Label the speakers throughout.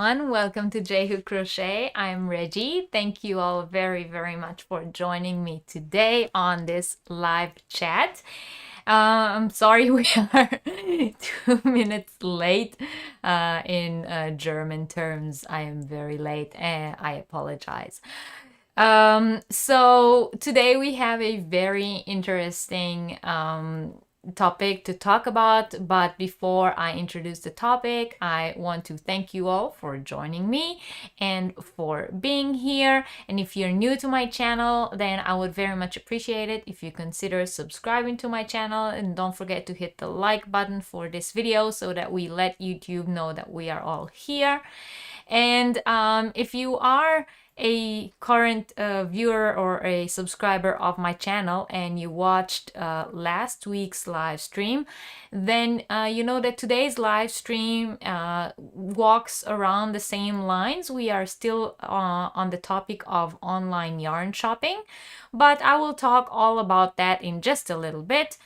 Speaker 1: everyone. Welcome to J-Hook Crochet. I'm Reggie. Thank you all very, very much for joining me today on this live chat. I'm sorry we are 2 minutes late. In German terms, I am very late and I apologize. So today we have a very interesting topic to talk about, but before I introduce the topic, I want to thank you all for joining me and for being here. And if you're new to my channel, then I would very much appreciate it if you consider subscribing to my channel, and don't forget to hit the like button for this video so that we let YouTube know that we are all here. And if you are a current viewer or a subscriber of my channel and you watched last week's live stream, then you know that today's live stream walks around the same lines. We are still on the topic of online yarn shopping, but I will talk all about that in just a little bit.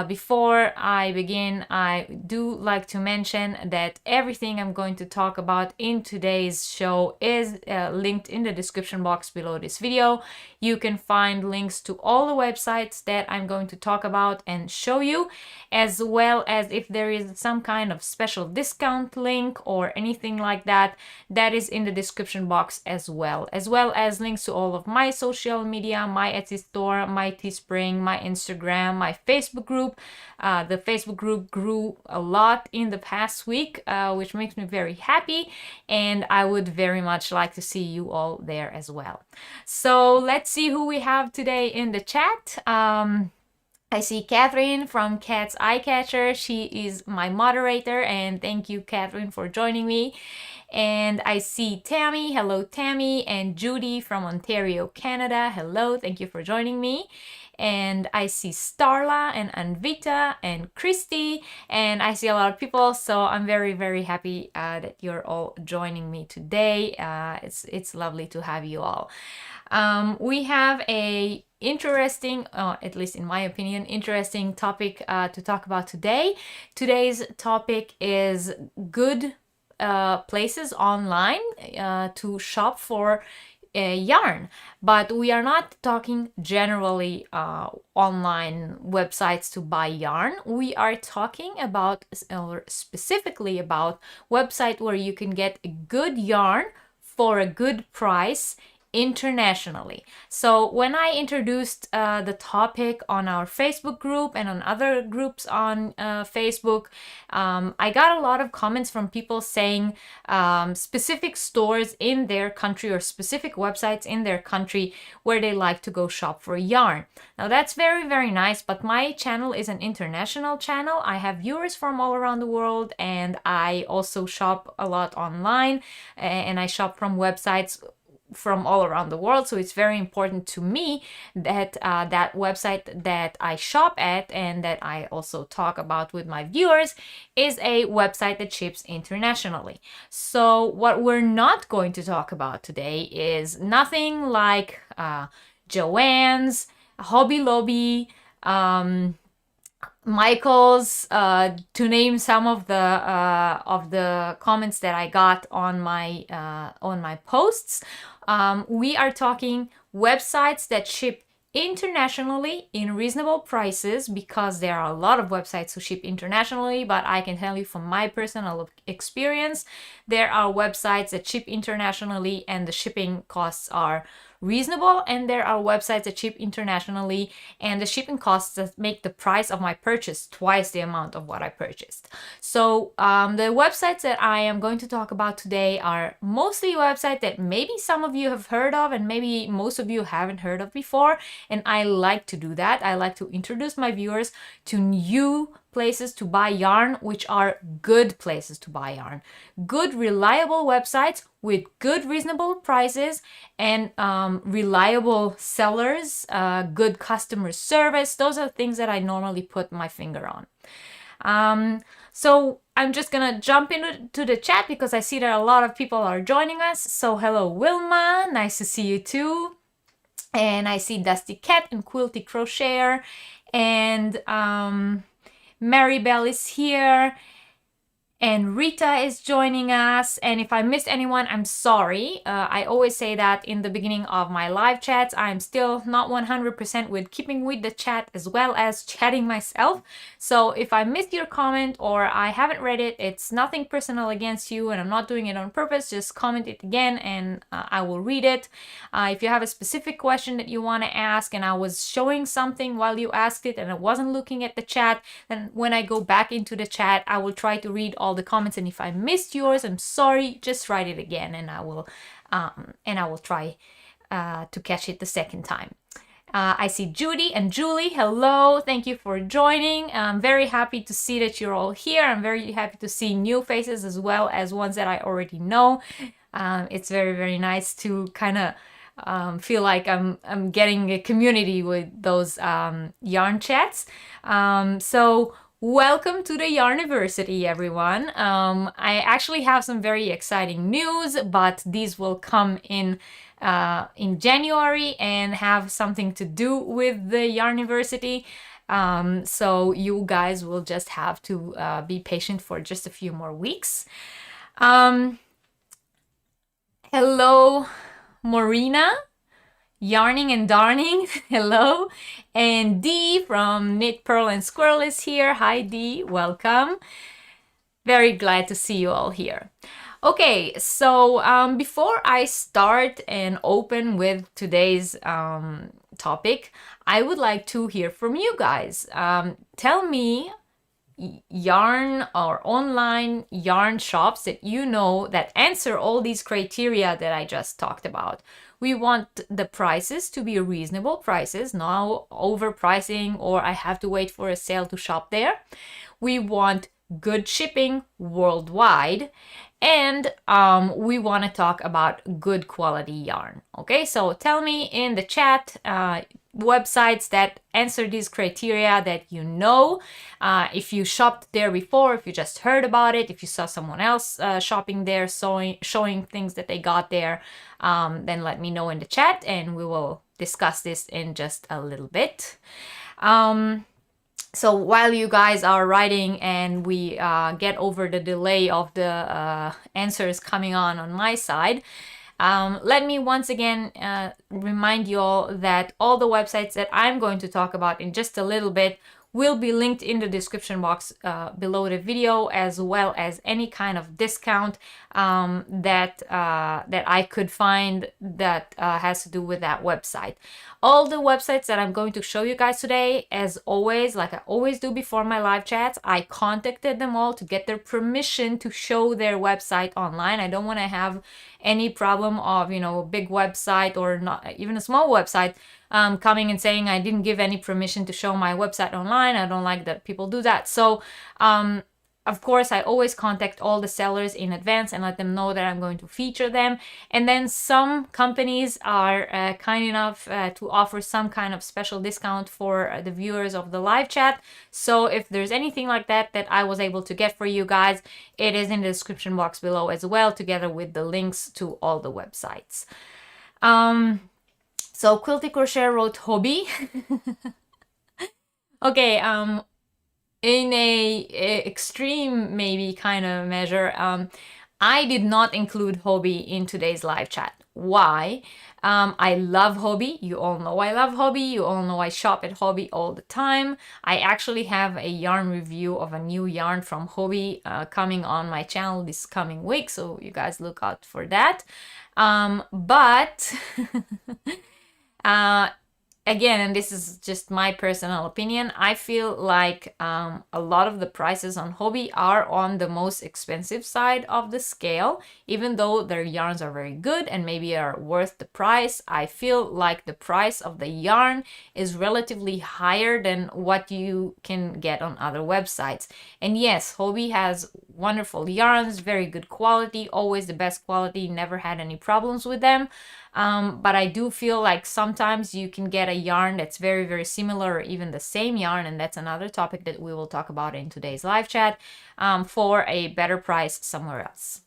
Speaker 1: Before I begin, I do like to mention that everything I'm going to talk about in today's show is linked in the description box below this video. You can find links to all the websites that I'm going to talk about and show you, as well as if there is some kind of special discount link or anything like that, that is in the description box as well as links to all of my social media, my Etsy store, my Teespring, my Instagram, my Facebook group. The Facebook group grew a lot in the past week, which makes me very happy, and I would very much like to see you all there as well. So let's see who we have today in the chat. I see Catherine from Cat's Eye Catcher. She is my moderator, and thank you, Catherine, for joining me. And I see Tammy. Hello, Tammy. And Judy from Ontario, Canada. Hello, thank you for joining me. And I see Starla and Anvita and Christy, and I see a lot of people, so I'm very, very happy that you're all joining me today. It's lovely to have you all. We have a interesting, at least in my opinion, interesting topic to talk about today. Today's topic is good places online to shop for yarn, but we are not talking generally online websites to buy yarn. We are talking about, or specifically about, website where you can get a good yarn for a good price internationally. So when I introduced the topic on our Facebook group and on other groups on Facebook, I got a lot of comments from people saying specific stores in their country or specific websites in their country where they like to go shop for yarn. Now that's very, very nice, but my channel is an international channel. I have viewers from all around the world, and I also shop a lot online, and I shop from websites from all around the world. So it's very important to me that that website that I shop at and that I also talk about with my viewers is a website that ships internationally. So what we're not going to talk about today is nothing like Joann's, Hobby Lobby, Michael's, to name some of the comments that I got on my posts. We are talking websites that ship internationally in reasonable prices, because there are a lot of websites who ship internationally, but I can tell you from my personal experience, there are websites that ship internationally and the shipping costs are reasonable, and there are websites that ship internationally and the shipping costs that make the price of my purchase twice the amount of what I purchased. So the websites that I am going to talk about today are mostly websites that maybe some of you have heard of and maybe most of you haven't heard of before, and I like to do that. I like to introduce my viewers to new places to buy yarn, which are good places to buy yarn. Good, reliable websites with good, reasonable prices, and reliable sellers, good customer service. Those are things that I normally put my finger on. So I'm just gonna jump into the chat because I see that a lot of people are joining us. So hello, Wilma, nice to see you too. And I see Dusty Cat and Quilty Crocheter, and Maribel is here. And Rita is joining us. And if I missed anyone, I'm sorry. I always say that in the beginning of my live chats. I'm still not 100% with keeping with the chat as well as chatting myself. So if I missed your comment or I haven't read it, it's nothing personal against you and I'm not doing it on purpose. Just comment it again and I will read it. If you have a specific question that you want to ask and I was showing something while you asked it and I wasn't looking at the chat, then when I go back into the chat, I will try to read all the comments. And if I missed yours, I'm sorry. Just write it again, and I will try to catch it the second time. I see Judy and Julie. Hello, thank you for joining. I'm very happy to see that you're all here. I'm very happy to see new faces as well as ones that I already know. It's very, very nice to kind of feel like I'm getting a community with those yarn chats. So welcome to the Yarniversity, everyone. I actually have some very exciting news, but these will come in January and have something to do with the Yarniversity. So you guys will just have to be patient for just a few more weeks. Hello, Morena, Yarning and Darning, hello. And Dee from Knit, Purl and Squirrel is here. Hi Dee, welcome. Very glad to see you all here. Okay, so before I start and open with today's topic, I would like to hear from you guys. Tell me yarn or online yarn shops that you know that answer all these criteria that I just talked about. We want the prices to be reasonable prices, no overpricing or I have to wait for a sale to shop there. We want good shipping worldwide, and we want to talk about good quality yarn. Okay, so tell me in the chat websites that answer these criteria that you know. If you shopped there before, if you just heard about it, if you saw someone else shopping there, showing things that they got there, then let me know in the chat and we will discuss this in just a little bit. So while you guys are writing and we get over the delay of the answers coming on my side, let me once again remind you all that all the websites that I'm going to talk about in just a little bit will be linked in the description box below the video, as well as any kind of discount that I could find that has to do with that website. All the websites that I'm going to show you guys today, as always, like I always do before my live chats, I contacted them all to get their permission to show their website online. I don't want to have any problem of, you know, a big website or not even a small website coming and saying I didn't give any permission to show my website online. I don't like that people do that. So of course, I always contact all the sellers in advance and let them know that I'm going to feature them. And then some companies are kind enough to offer some kind of special discount for the viewers of the live chat. So if there's anything like that that I was able to get for you guys, it is in the description box below as well, together with the links to all the websites. So Quilty Crochet wrote hobby. Okay, in a extreme maybe kind of measure, I did not include hobby in today's live chat. Why? I love hobby. You all know I love hobby. You all know I shop at hobby all the time. I actually have a yarn review of a new yarn from hobby coming on my channel this coming week, so you guys look out for that. But again, and this is just my personal opinion, I feel like a lot of the prices on hobby are on the most expensive side of the scale. Even though their yarns are very good and maybe are worth the price, I feel like the price of the yarn is relatively higher than what you can get on other websites. And yes, hobby has wonderful yarns, very good quality, always the best quality, never had any problems with them. But I do feel like sometimes you can get a yarn that's very, very similar or even the same yarn, and that's another topic that we will talk about in today's live chat, for a better price somewhere else.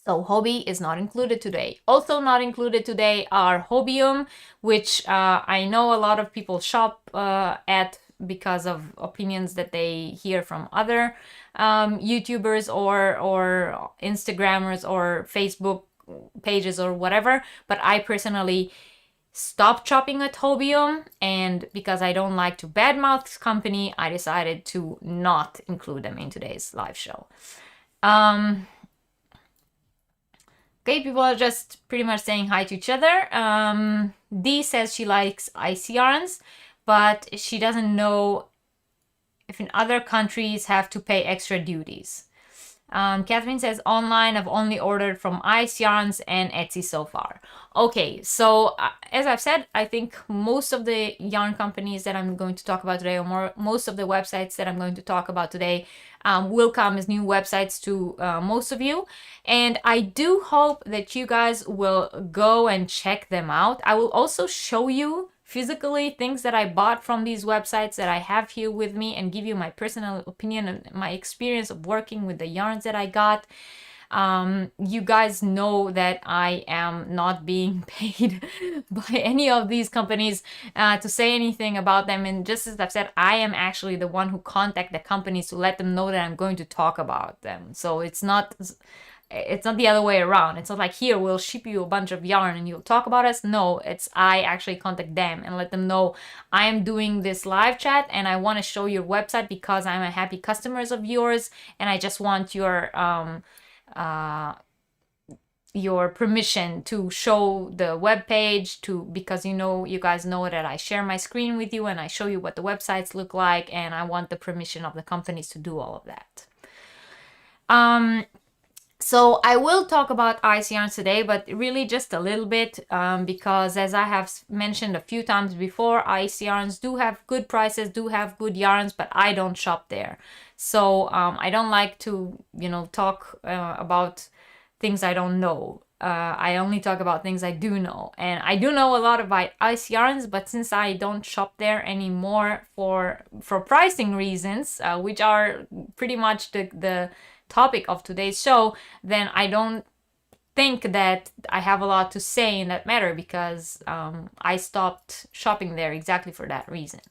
Speaker 1: So hobby is not included today. Also not included today are Hobbyum, which I know a lot of people shop at because of opinions that they hear from other YouTubers or Instagrammers or Facebook pages or whatever. But I personally stopped shopping at Hobium, and because I don't like to badmouth this company, I decided to not include them in today's live show. Okay, people are just pretty much saying hi to each other. Dee says she likes ice yarns, but she doesn't know if in other countries have to pay extra duties. Catherine says online, I've only ordered from Ice Yarns and Etsy so far. Okay, so as I've said, I think most of the yarn companies that I'm going to talk about today, or most of the websites that I'm going to talk about today, will come as new websites to most of you. And I do hope that you guys will go and check them out. I will also show you physically things that I bought from these websites that I have here with me and give you my personal opinion and my experience of working with the yarns that I got. You guys know that I am not being paid by any of these companies to say anything about them. And just as I've said, I am actually the one who contact the companies to let them know that I'm going to talk about them. So it's not the other way around. It's not like, here, we'll ship you a bunch of yarn and you'll talk about us. No, it's I actually contact them and let them know I am doing this live chat and I want to show your website because I'm a happy customers of yours and I just want your permission to show the web page because you guys know that I share my screen with you and I show you what the websites look like, and I want the permission of the companies to do all of that. So I will talk about ice yarns today, but really just a little bit because as I have mentioned a few times before, ice yarns do have good prices, do have good yarns, but I don't shop there. So I don't like to, talk about things I don't know. I only talk about things I do know. And I do know a lot about ice yarns, but since I don't shop there anymore for pricing reasons, which are pretty much the topic of today's show, then I don't think that I have a lot to say in that matter because I stopped shopping there exactly for that reason.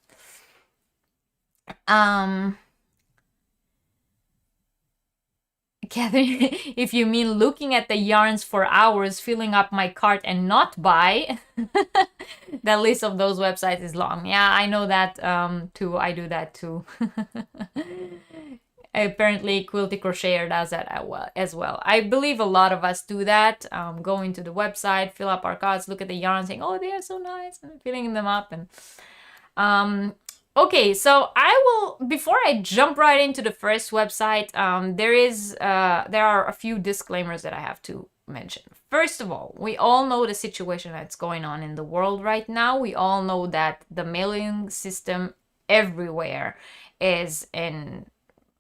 Speaker 1: Catherine, if you mean looking at the yarns for hours, filling up my cart and not buy, the list of those websites is long. Yeah, I know that too. I do that too. Apparently Quilty Crocheter does that as well. I believe a lot of us do that. Go into the website, fill up our carts, look at the yarns, saying, oh, they are so nice, and filling them up. And okay, so before I jump right into the first website, there are a few disclaimers that I have to mention. First of all, we all know the situation that's going on in the world right now. We all know that the mailing system everywhere is in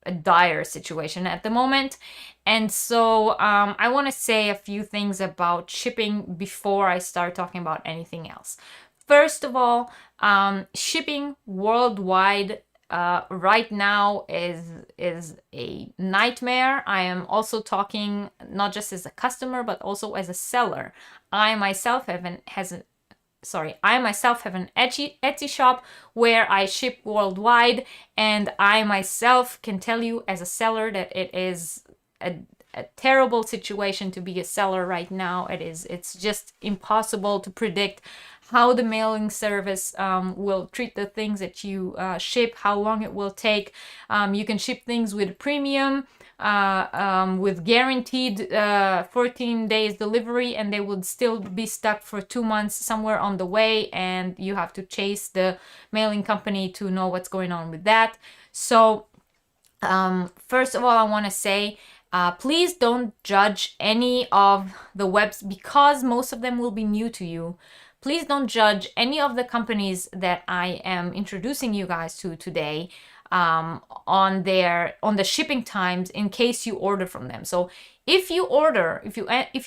Speaker 1: a dire situation at the moment. And so I want to say a few things about shipping before I start talking about anything else. First of all, shipping worldwide right now is a nightmare. I am also talking not just as a customer, but also as a seller. I myself have an Etsy shop where I ship worldwide, and I myself can tell you as a seller that it is a terrible situation to be a seller right now. It's just impossible to predict how the mailing service will treat the things that you ship, how long it will take. You can ship things with premium, with guaranteed 14 days delivery, and they would still be stuck for 2 months somewhere on the way, and you have to chase the mailing company to know what's going on with that. So first of all, I want to say, please don't judge any of the webs because most of them will be new to you. Please don't judge any of the companies that I am introducing you guys to today on the shipping times in case you order from them. So if you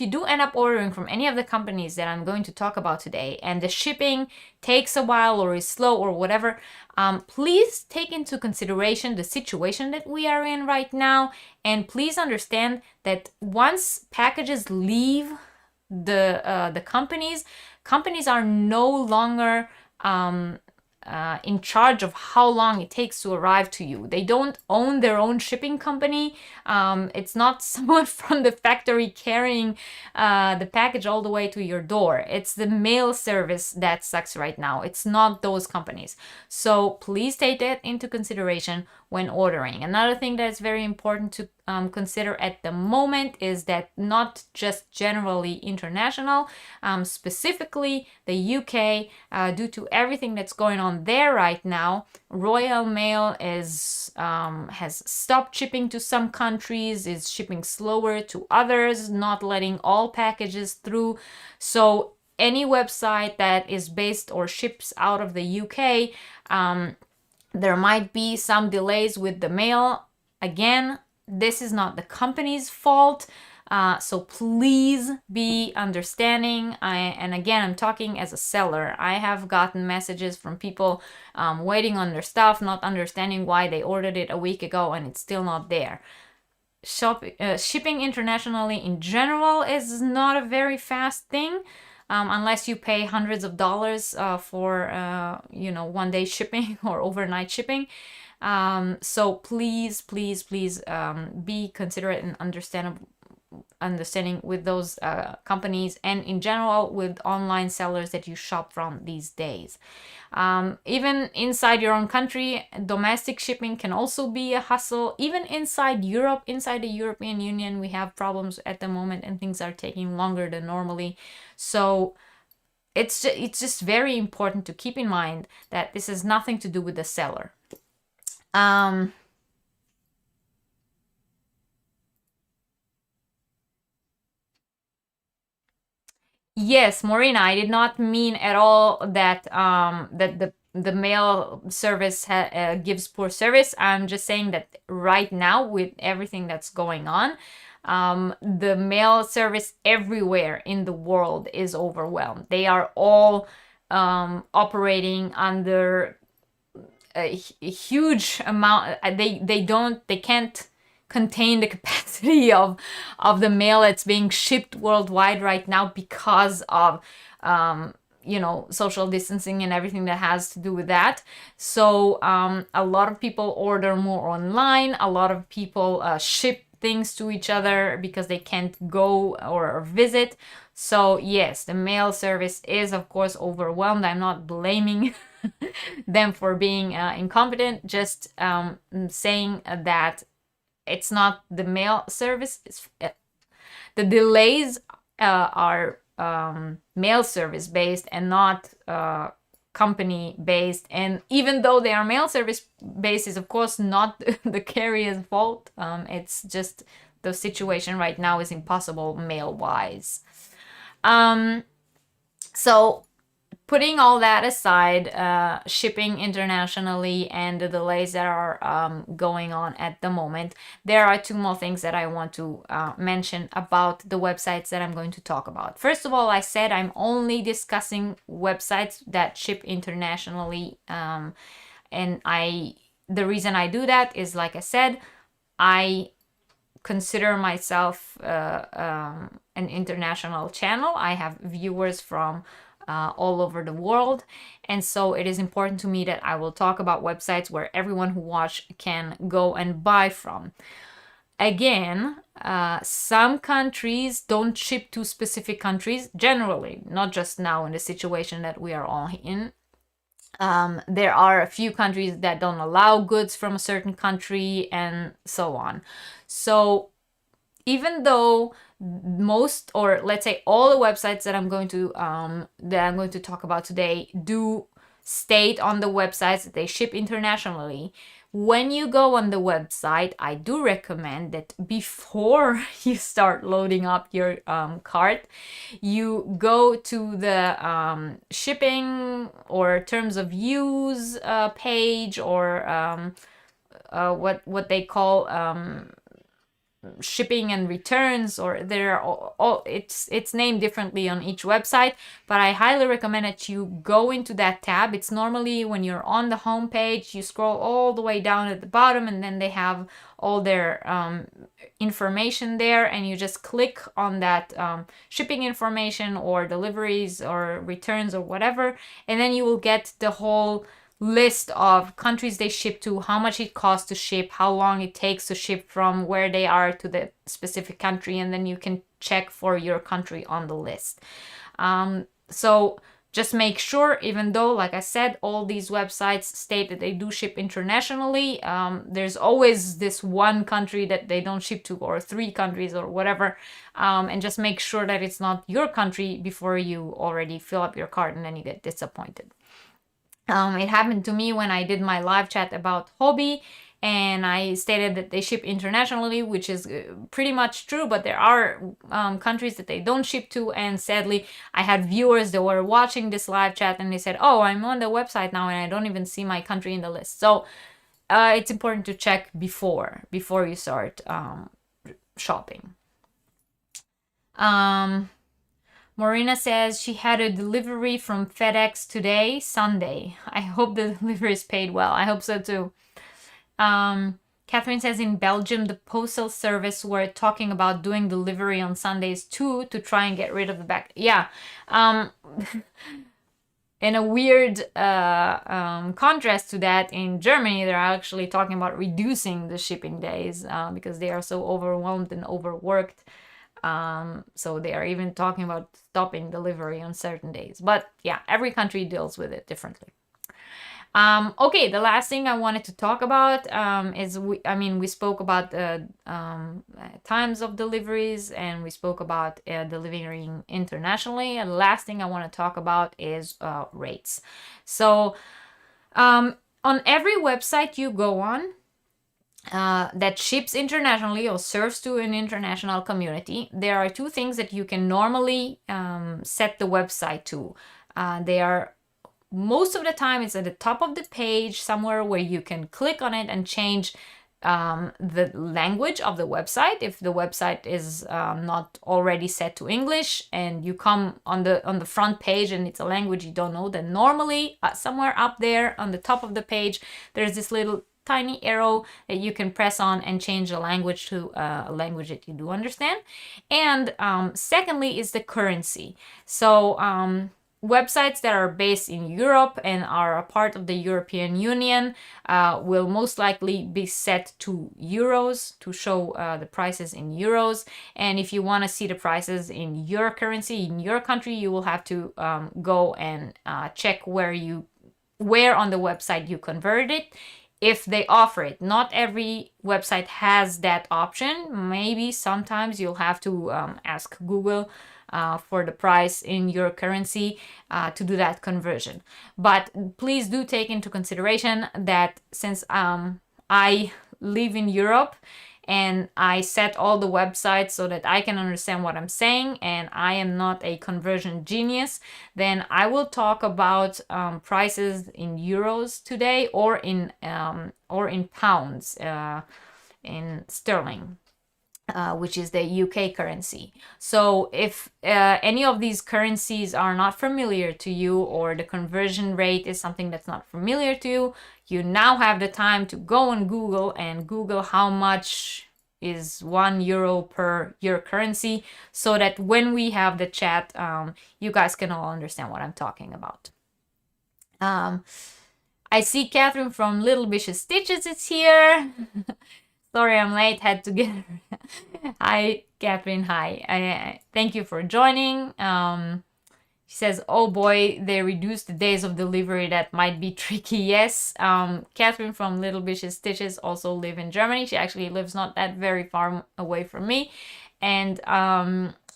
Speaker 1: do end up ordering from any of the companies that I'm going to talk about today and the shipping takes a while or is slow or whatever, please take into consideration the situation that we are in right now, and please understand that once packages leave the companies are no longer in charge of how long it takes to arrive to you. They don't own their own shipping company. It's not someone from the factory carrying the package all the way to your door. It's the mail service that sucks right now. It's not those companies. So please take that into consideration when ordering. Another thing that's very important to consider at the moment is that not just generally international, specifically the UK, due to everything that's going on there right now, Royal Mail is has stopped shipping to some countries, is shipping slower to others, not letting all packages through. So any website that is based or ships out of the UK, there might be some delays with the mail. Again, this is not the company's fault. So please be understanding. And again, I'm talking as a seller. I have gotten messages from people waiting on their stuff, not understanding why they ordered it a week ago and it's still not there. Shipping internationally in general is not a very fast thing. Unless you pay hundreds of dollars for one-day shipping or overnight shipping. So please be considerate and understanding with those companies, and in general with online sellers that you shop from these days. Even inside your own country, domestic shipping can also be a hustle. Even inside Europe, inside the European Union, we have problems at the moment and things are taking longer than normally. So it's just very important to keep in mind that this has nothing to do with the seller. Yes, Maureen, I did not mean at all that that the mail service gives poor service. I'm just saying that right now, with everything that's going on, the mail service everywhere in the world is overwhelmed. They are all operating under a huge amount. They can't contain the capacity of the mail that's being shipped worldwide right now because of social distancing and everything that has to do with that. So a lot of people order more online. A lot of people ship things to each other because they can't go or visit. So yes, the mail service is of course overwhelmed. I'm not blaming them for being incompetent, just saying that it's not the mail service. The delays are mail service based and not company based. And even though they are mail service based, is of course not the carrier's fault. It's just the situation right now is impossible mail wise. So putting all that aside, shipping internationally and the delays that are going on at the moment, there are two more things that I want to mention about the websites that I'm going to talk about. First of all, I said I'm only discussing websites that ship internationally, and the reason I do that is, like I said, I consider myself an international channel. I have viewers from all over the world, and so it is important to me that I will talk about websites where everyone who watch can go and buy from. Again, some countries don't ship to specific countries generally, not just now in the situation that we are all in. There are a few countries that don't allow goods from a certain country and so on. So even though most, or let's say all the websites that I'm going to talk about today do state on the websites that they ship internationally, when you go on the website, I do recommend that before you start loading up your cart, you go to the shipping or terms of use page, or what they call shipping and returns, or there are all it's named differently on each website, but I highly recommend that you go into that tab. It's normally when you're on the home page, you scroll all the way down at the bottom, and then they have all their information there, and you just click on that shipping information or deliveries or returns or whatever, and then you will get the whole list of countries they ship to, how much it costs to ship, how long it takes to ship from where they are to the specific country, and then you can check for your country on the list. So just make sure, even though, like I said, all these websites state that they do ship internationally, there's always this one country that they don't ship to, or 3 countries or whatever, and just make sure that it's not your country before you already fill up your cart and then you get disappointed. It happened to me when I did my live chat about Hobby, and I stated that they ship internationally, which is pretty much true, but there are countries that they don't ship to, and sadly, I had viewers that were watching this live chat and they said, oh, I'm on the website now and I don't even see my country in the list. So it's important to check before you start shopping. Marina says she had a delivery from FedEx today, Sunday. I hope the delivery is paid well. I hope so too. Catherine says in Belgium, the postal service were talking about doing delivery on Sundays too, to try and get rid of the back. Yeah. In a weird contrast to that, in Germany, they're actually talking about reducing the shipping days because they are so overwhelmed and overworked. So they are even talking about stopping delivery on certain days. But yeah, every country deals with it differently. Okay, the last thing I wanted to talk about is we spoke about the times of deliveries, and we spoke about delivering internationally. And the last thing I want to talk about is rates. So on every website you go on that ships internationally or serves to an international community, there are 2 things that you can normally set the website to. They are, most of the time, it's at the top of the page somewhere where you can click on it and change the language of the website. If the website is not already set to English and you come on the front page and it's a language you don't know, then normally somewhere up there on the top of the page, there's this little tiny arrow that you can press on and change the language to a language that you do understand. And secondly is the currency. So websites that are based in Europe and are a part of the European Union will most likely be set to euros to show the prices in euros. And if you want to see the prices in your currency, in your country, you will have to go and check where on the website you converted it, if they offer it. Not every website has that option. Maybe sometimes you'll have to ask Google for the price in your currency to do that conversion. But please do take into consideration that since I live in Europe and I set all the websites so that I can understand what I'm saying, and I am not a conversion genius, then I will talk about prices in euros today, or in pounds, in sterling. Which is the UK currency. So if any of these currencies are not familiar to you, or the conversion rate is something that's not familiar to you, you now have the time to go on Google and Google how much is €1 per your currency, so that when we have the chat, you guys can all understand what I'm talking about. I see Catherine from Little Vicious Stitches is here. Sorry I'm late, had to get Hi, Catherine. Hi. Thank you for joining. She says, oh boy, they reduced the days of delivery. That might be tricky. Yes. Catherine from Little Vicious Stitches also live in Germany. She actually lives not that very far away from me. And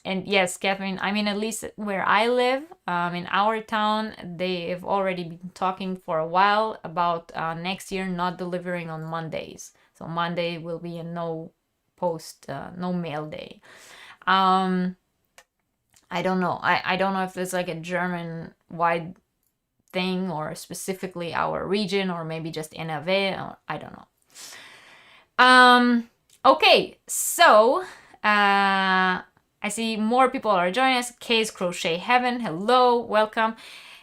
Speaker 1: yes, Catherine, I mean, at least where I live, in our town, they have already been talking for a while about next year not delivering on Mondays. So Monday will be a no mail day. I don't know. I don't know if it's like a German wide thing, or specifically our region, or maybe just NRW, or I don't know. Okay, so I see more people are joining us. Kay's Crochet Heaven, hello, welcome.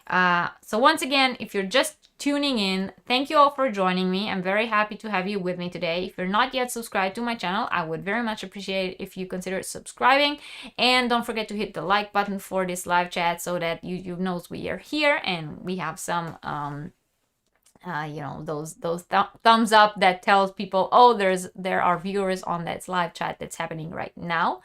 Speaker 1: So once again, if you're just tuning in, thank you all for joining me. I'm very happy to have you with me today. If you're not yet subscribed to my channel, I would very much appreciate it if you consider subscribing, and don't forget to hit the like button for this live chat so that YouTube knows we are here and we have some you know, those thumbs up that tells people, oh, there are viewers on that live chat that's happening right now.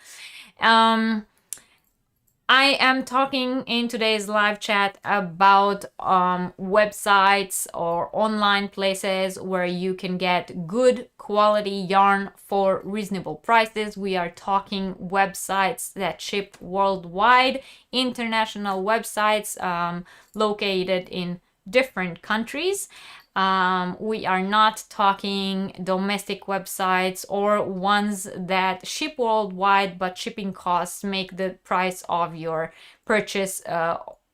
Speaker 1: I am talking in today's live chat about websites or online places where you can get good quality yarn for reasonable prices. We are talking websites that ship worldwide, international websites located in different countries. We are not talking domestic websites or ones that ship worldwide, but shipping costs make the price of your purchase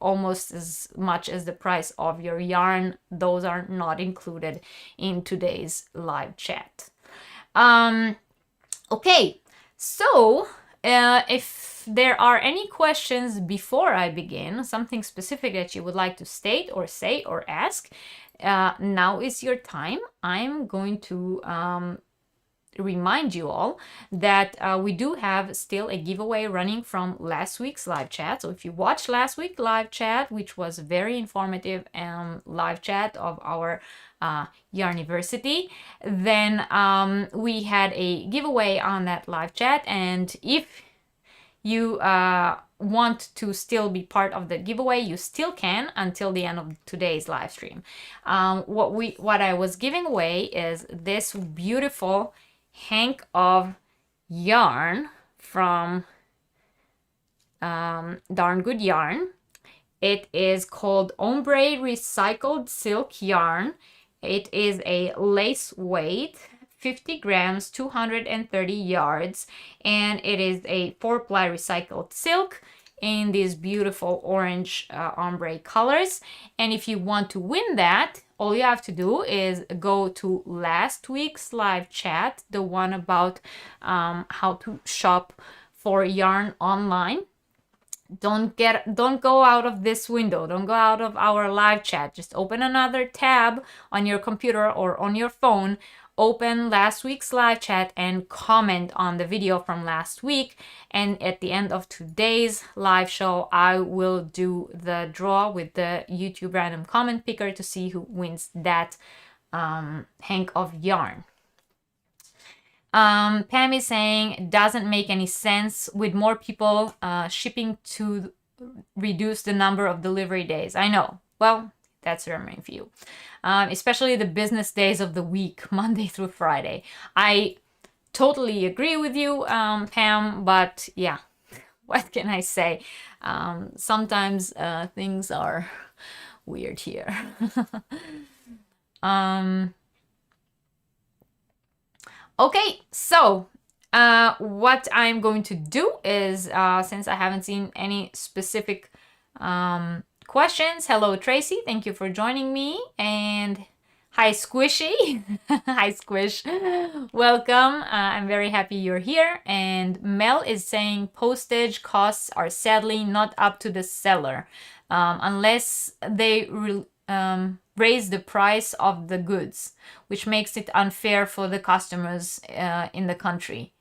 Speaker 1: almost as much as the price of your yarn. Those are not included in today's live chat. Okay, so if there are any questions before I begin, something specific that you would like to state or say or ask, now is your time. I'm going to remind you all that we do have still a giveaway running from last week's live chat. So if you watched last week's live chat, which was very informative live chat of our Yarniversity, then we had a giveaway on that live chat, and if you want to still be part of the giveaway, you still can until the end of today's live stream. What I was giving away is this beautiful hank of yarn from Darn Good Yarn. It is called Ombre Recycled Silk Yarn. It is a lace weight, 50 grams, 230 yards, and it is a 4-ply recycled silk in these beautiful orange ombre colors. And if you want to win that, all you have to do is go to last week's live chat, the one about how to shop for yarn online. Don't go out of this window. Don't go out of our live chat. Just open another tab on your computer or on your phone. Open last week's live chat and comment on the video from last week. And at the end of today's live show, I will do the draw with the YouTube random comment picker to see who wins that hank of yarn. Pam is saying, doesn't make any sense with more people shipping to reduce the number of delivery days. I know. Well, that's your main view. Especially the business days of the week, Monday through Friday. I totally agree with you, Pam, but yeah, what can I say? Sometimes things are weird here. Okay, so what I'm going to do is, since I haven't seen any specific questions, hello Tracy, thank you for joining me, and hi Squishy, hi Squish, welcome, I'm very happy you're here. And Mel is saying postage costs are sadly not up to the seller, unless they raise the price of the goods, which makes it unfair for the customers in the country.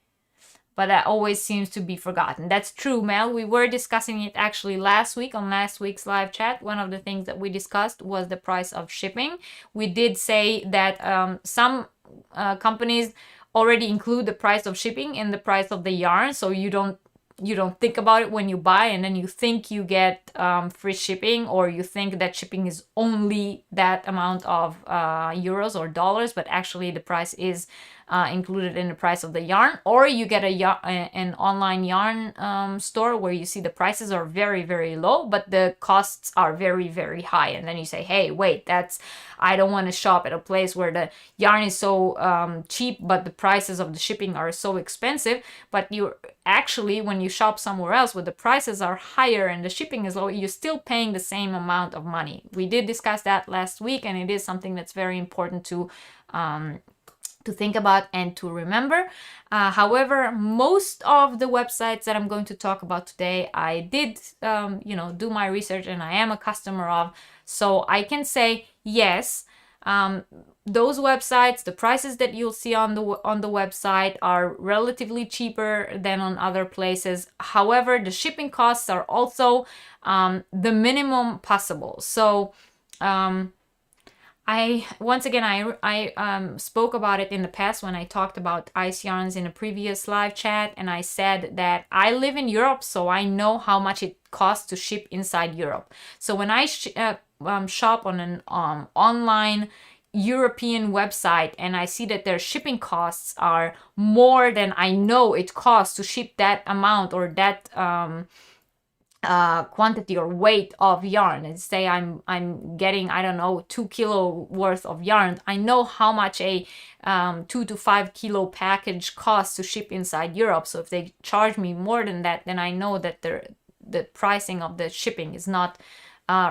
Speaker 1: But that always seems to be forgotten. That's true, Mel. We were discussing it actually last week on last week's live chat. One of the things that we discussed was the price of shipping. We did say that some companies already include the price of shipping in the price of the yarn, so you don't think about it when you buy, and then you think you get free shipping, or you think that shipping is only that amount of euros or dollars, but actually the price is included in the price of the yarn. Or you get an online yarn store where you see the prices are very, very low, but the costs are very, very high. And then you say, hey, wait, I don't want to shop at a place where the yarn is so cheap, but the prices of the shipping are so expensive. But you actually, when you shop somewhere else where the prices are higher and the shipping is low, you're still paying the same amount of money. We did discuss that last week, and it is something that's very important to think about and to remember. However, most of the websites that I'm going to talk about today, I did, do my research, and I am a customer of. So I can say, yes, those websites, the prices that you'll see on the website are relatively cheaper than on other places. However, the shipping costs are also the minimum possible. So once again, I spoke about it in the past when I talked about ice yarns in a previous live chat, and I said that I live in Europe, so I know how much it costs to ship inside Europe. So when I shop on an online European website and I see that their shipping costs are more than I know it costs to ship that amount or that quantity or weight of yarn, and say I'm getting, I don't know, 2 kilo worth of yarn, I know how much a 2 to 5 kilo package costs to ship inside Europe. So if they charge me more than that, then I know that the pricing of the shipping is not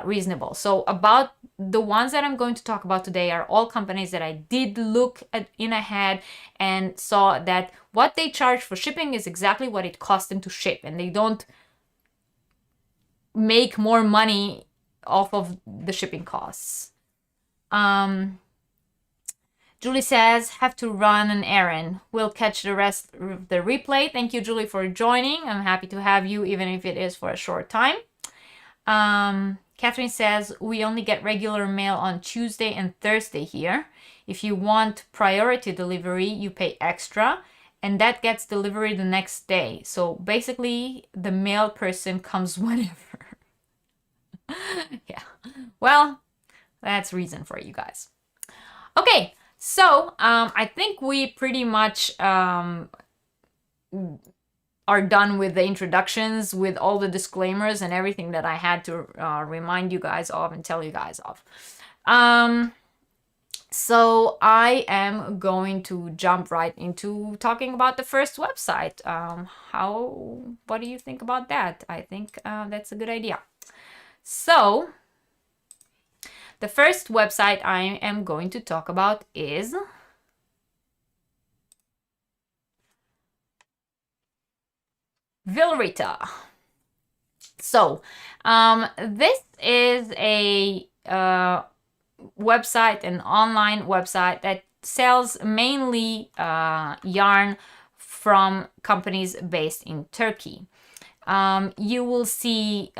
Speaker 1: reasonable. So about the ones that I'm going to talk about today are all companies that I did look at in ahead and saw that what they charge for shipping is exactly what it costs them to ship, and they don't make more money off of the shipping costs. Julie says, have to run an errand. We'll catch the rest of the replay. Thank you, Julie, for joining. I'm happy to have you, even if it is for a short time. Catherine says, we only get regular mail on Tuesday and Thursday here. If you want priority delivery, you pay extra, and that gets delivery the next day. So basically, the mail person comes whenever. Yeah, well, that's reason for you guys. Okay, so I think we pretty much are done with the introductions, with all the disclaimers and everything that I had to remind you guys of and tell you guys of. So I am going to jump right into talking about the first website. What do you think about that? I think that's a good idea. So the first website I am going to talk about is Vilrita. So this is a website, an online website that sells mainly yarn from companies based in Turkey. You will see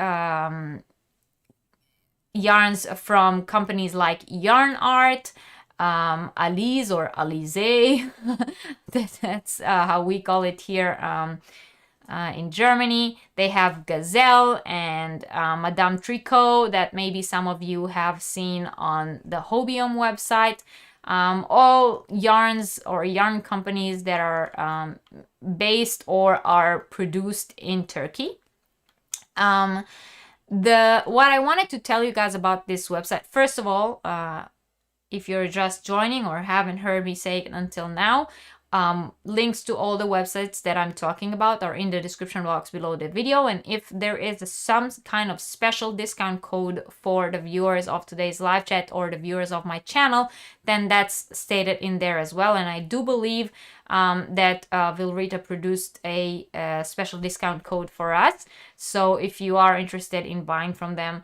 Speaker 1: yarns from companies like Yarn Art, Alize or Alize, that's how we call it here in Germany. They have Gazelle and Madame Tricot that maybe some of you have seen on the Hobium website. All yarns or yarn companies that are based or are produced in Turkey. What I wanted to tell you guys about this website, first of all, if you're just joining or haven't heard me say it until now, links to all the websites that I'm talking about are in the description box below the video. And if there is some kind of special discount code for the viewers of today's live chat or the viewers of my channel, then that's stated in there as well. And I do believe that Vilrita produced a special discount code for us. So if you are interested in buying from them,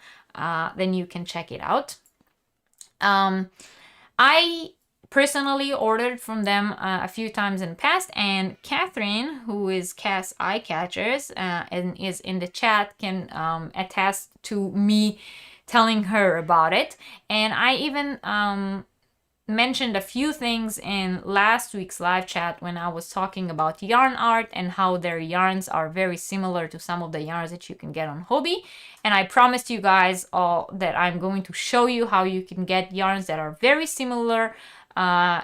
Speaker 1: then you can check it out. I personally ordered from them a few times in the past, and Catherine, who is Cass Eye Catchers and is in the chat, can attest to me telling her about it. And I even mentioned a few things in last week's live chat when I was talking about Yarn Art and how their yarns are very similar to some of the yarns that you can get on Hobby. And I promised you guys all that I'm going to show you how you can get yarns that are very similar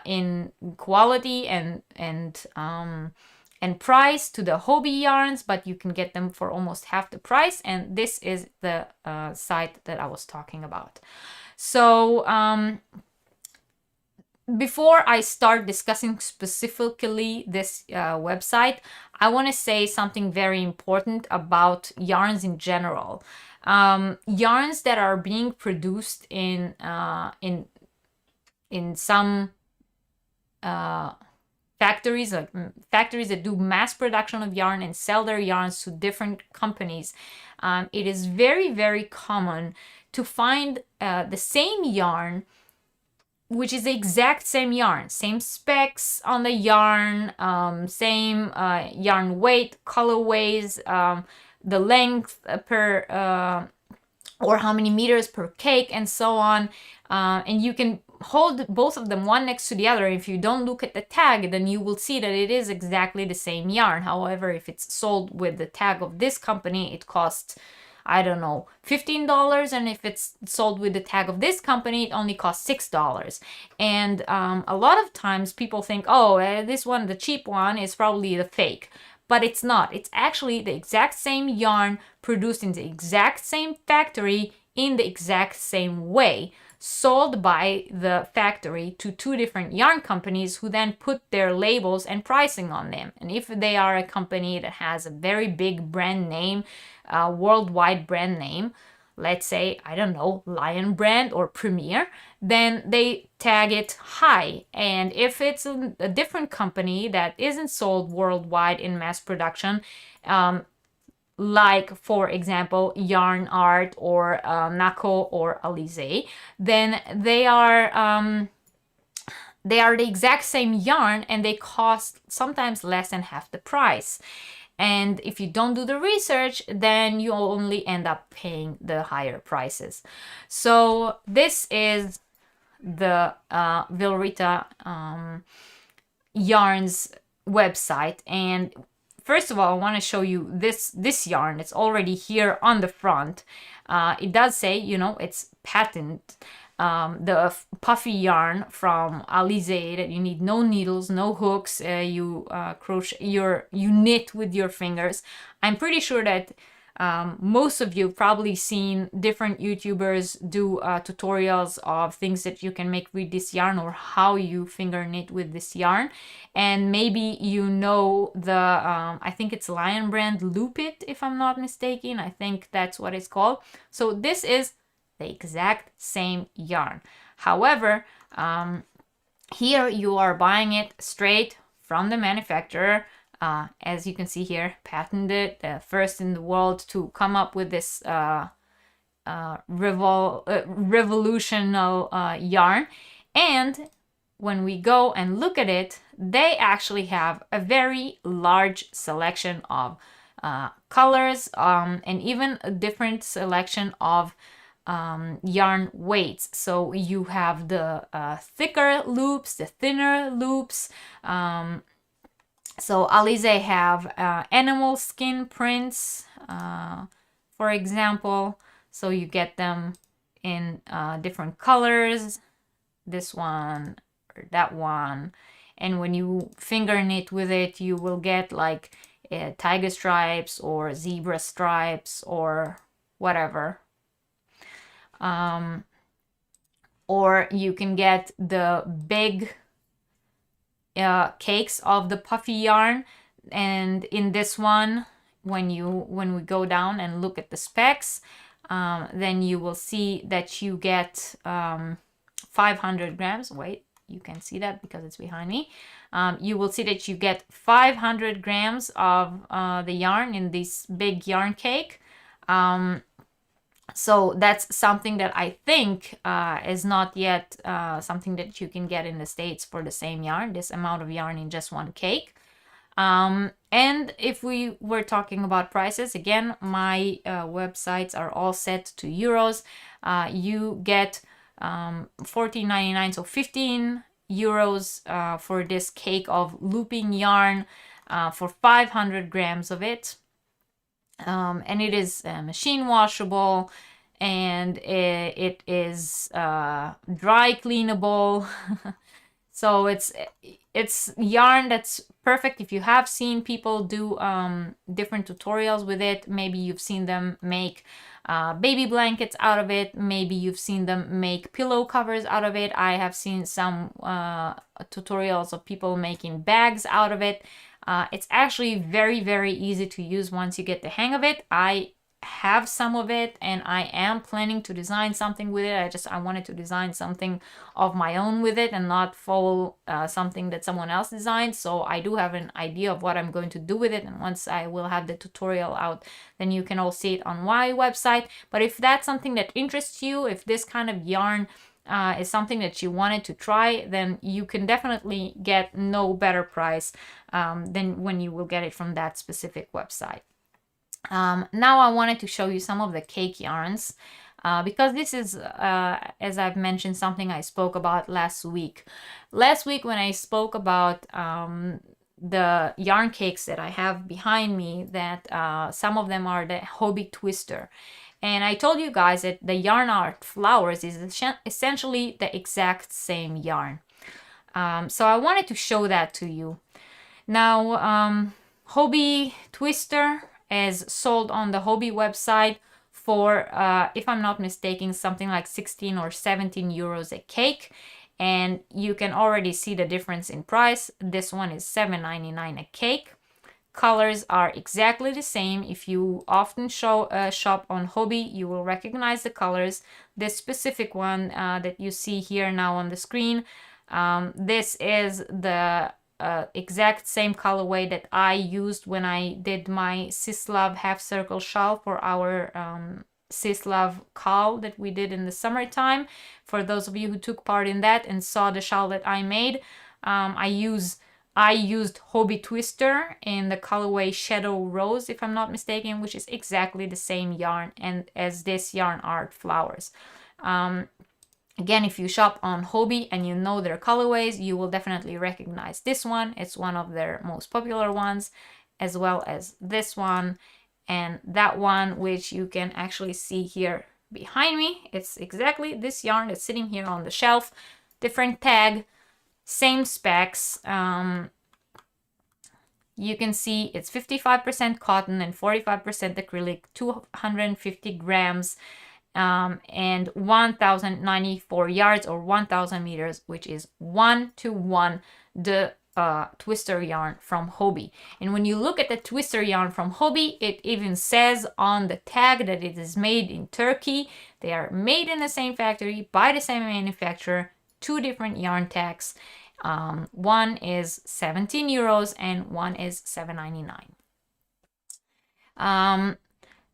Speaker 1: in quality and price to the Hobby yarns, but you can get them for almost half the price. And this is the site that I was talking about. So before I start discussing specifically this website, I want to say something very important about yarns in general. Yarns that are being produced in some factories, like factories that do mass production of yarn and sell their yarns to different companies, it is very, very common to find the same yarn, which is the exact same yarn, same specs on the yarn, same yarn weight, colorways, the length per or how many meters per cake, and so on. And you can hold both of them one next to the other, if you don't look at the tag, then you will see that it is exactly the same yarn. However, if it's sold with the tag of this company, it costs, I don't know, $15, and if it's sold with the tag of this company, it only costs $6. And a lot of times people think, oh, this one, the cheap one, is probably the fake. But it's not. It's actually the exact same yarn produced in the exact same factory in the exact same way, sold by the factory to two different yarn companies who then put their labels and pricing on them. And if they are a company that has a very big brand name, worldwide brand name, let's say, I don't know, Lion Brand or Premier, then they tag it high. And if it's a different company that isn't sold worldwide in mass production, like, for example, Yarn Art or Nako or Alize, then they are the exact same yarn, and they cost sometimes less than half the price. And if you don't do the research, then you only end up paying the higher prices. So this is the Vilrita Yarns website. And first of all, I want to show you this yarn. It's already here on the front. It does say, you know, it's patent. The puffy yarn from Alize, that you need no needles, no hooks, you crochet, you knit with your fingers. I'm pretty sure that most of you have probably seen different YouTubers do tutorials of things that you can make with this yarn, or how you finger knit with this yarn. And maybe you know the, I think it's Lion Brand Loop It, if I'm not mistaken. I think that's what it's called. So this is the exact same yarn. However, here you are buying it straight from the manufacturer. As you can see here, patented, first in the world to come up with this revolutionary yarn. And when we go and look at it, they actually have a very large selection of colors, and even a different selection of yarn weights. So you have the thicker loops, the thinner loops. So Alize have animal skin prints, for example. So you get them in different colors, this one or that one. And when you finger knit with it, you will get like tiger stripes or zebra stripes or whatever. Or you can get the big cakes of the puffy yarn. And in this one, when we go down and look at the specs, then you will see that you get 500 grams. Wait, you can see that because it's behind me. You will see that you get 500 grams of the yarn in this big yarn cake. So that's something that I think is not yet something that you can get in the States for the same yarn, this amount of yarn in just one cake. And if we were talking about prices, again, my websites are all set to euros. You get $14.99, so 15 euros for this cake of looping yarn for 500 grams of it. And it is machine washable, and it is dry cleanable. So it's yarn that's perfect if you have seen people do different tutorials with it. Maybe you've seen them make baby blankets out of it. Maybe you've seen them make pillow covers out of it. I have seen some tutorials of people making bags out of it. It's actually very, very easy to use once you get the hang of it. I have some of it, and I am planning to design something with it. I wanted to design something of my own with it and not follow something that someone else designed. So I do have an idea of what I'm going to do with it, and once I will have the tutorial out, then you can all see it on my website. But if that's something that interests you, if this kind of yarn is something that you wanted to try, then you can definitely get no better price than when you will get it from that specific website. Now I wanted to show you some of the cake yarns. because this is, as I've mentioned, something I spoke about last week. Last week when I spoke about the yarn cakes that I have behind me, that some of them are the Hobby Twister. And I told you guys that the Yarn Art Flowers is essentially the exact same yarn. So I wanted to show that to you. Now, Hobby Twister is sold on the Hobby website for, if I'm not mistaken, something like 16 or 17 euros a cake. And you can already see the difference in price. This one is $7.99 a cake. Colors are exactly the same. If you often shop on Hobby, you will recognize the colors. This specific one that you see here now on the screen, this is the exact same colorway that I used when I did my Sislav half circle shawl for our Sislav call that we did in the summertime. For those of you who took part in that and saw the shawl that I made, I used Hobby Twister in the colorway Shadow Rose, if I'm not mistaken, which is exactly the same yarn and as this Yarn Art Flowers. Again, if you shop on Hobby and you know their colorways, you will definitely recognize this one. It's one of their most popular ones, as well as this one and that one, which you can actually see here behind me. It's exactly this yarn that's sitting here on the shelf. Different tag, same specs. You can see it's 55% cotton and 45% acrylic, 250 grams. And 1,094 yards or 1,000 meters, which is 1-to-1 the twister yarn from Hobby. And when you look at the twister yarn from Hobby, it even says on the tag that it is made in Turkey. They are made in the same factory by the same manufacturer. Two different yarn tags. One is 17 euros and one is 7.99.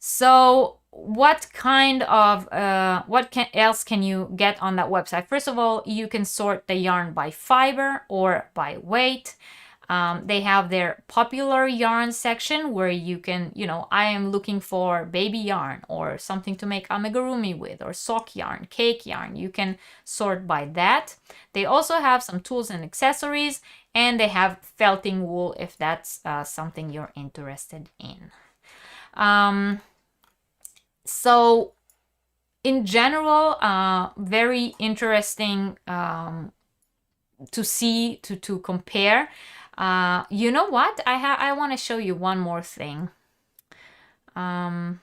Speaker 1: So what kind of else can you get on that website? First of all, you can sort the yarn by fiber or by weight. They have their popular yarn section where you can, I am looking for baby yarn or something to make amigurumi with, or sock yarn, cake yarn. You can sort by that. They also have some tools and accessories, and they have felting wool if that's something you're interested in. So in general, very interesting to see, to compare. You know what? I want to show you one more thing. I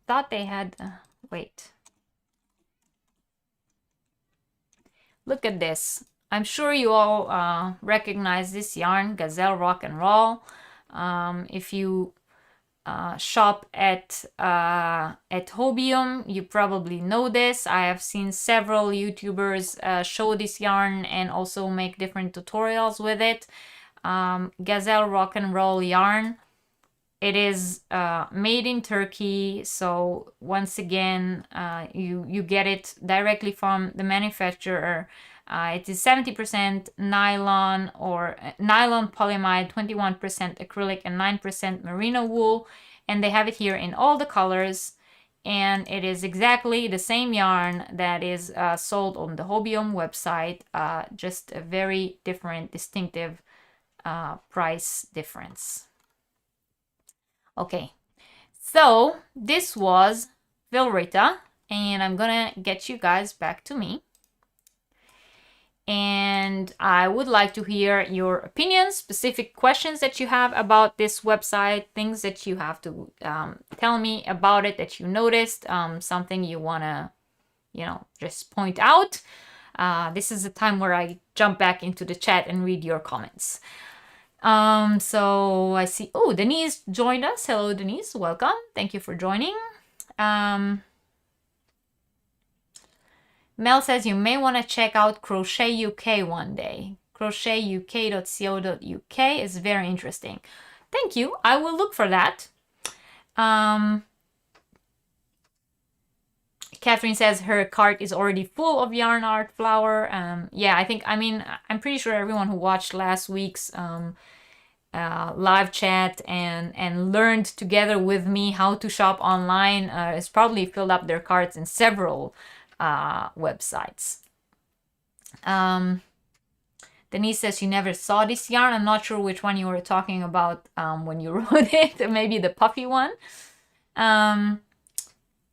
Speaker 1: thought they had, wait. Look at this. I'm sure you all recognize this yarn, Gazelle Rock and Roll. If you shop at Hobium, you probably know this. I have seen several YouTubers show this yarn and also make different tutorials with it. Gazelle Rock and Roll yarn. It is made in Turkey, so once again, you get it directly from the manufacturer. It is 70% nylon or nylon polyamide, 21% acrylic, and 9% merino wool. And they have it here in all the colors. And it is exactly the same yarn that is sold on the Hobium website, just a very different, distinctive price difference. Okay, so this was Vilrita, and I'm gonna get you guys back to me. And I would like to hear your opinions, specific questions that you have about this website, things that you have to tell me about it that you noticed, something you wanna, just point out. This is the time where I jump back into the chat and read your comments. So I see, Denise joined us. Hello, Denise, welcome. Thank you for joining. Mel says you may want to check out Crochet UK one day. crochetuk.co.uk is very interesting. Thank you. I will look for that. Catherine says her cart is already full of yarn art flower. Yeah, I'm pretty sure everyone who watched last week's live chat and learned together with me how to shop online has probably filled up their carts in several websites. Denise says she never saw this yarn. I'm not sure which one you were talking about when you wrote it. Maybe the puffy one.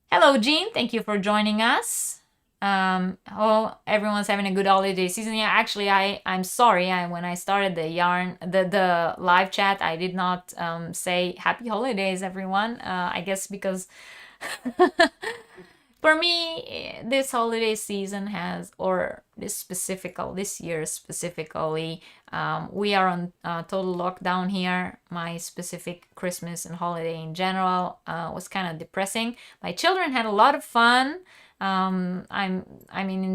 Speaker 1: Hello, Jean. Thank you for joining us. Everyone's having a good holiday season. Yeah, actually, I'm sorry. When I started the live chat, I did not say happy holidays, everyone. I guess because for me, this holiday season this year specifically, we are on total lockdown here. My specific Christmas and holiday in general was kind of depressing. My children had a lot of fun.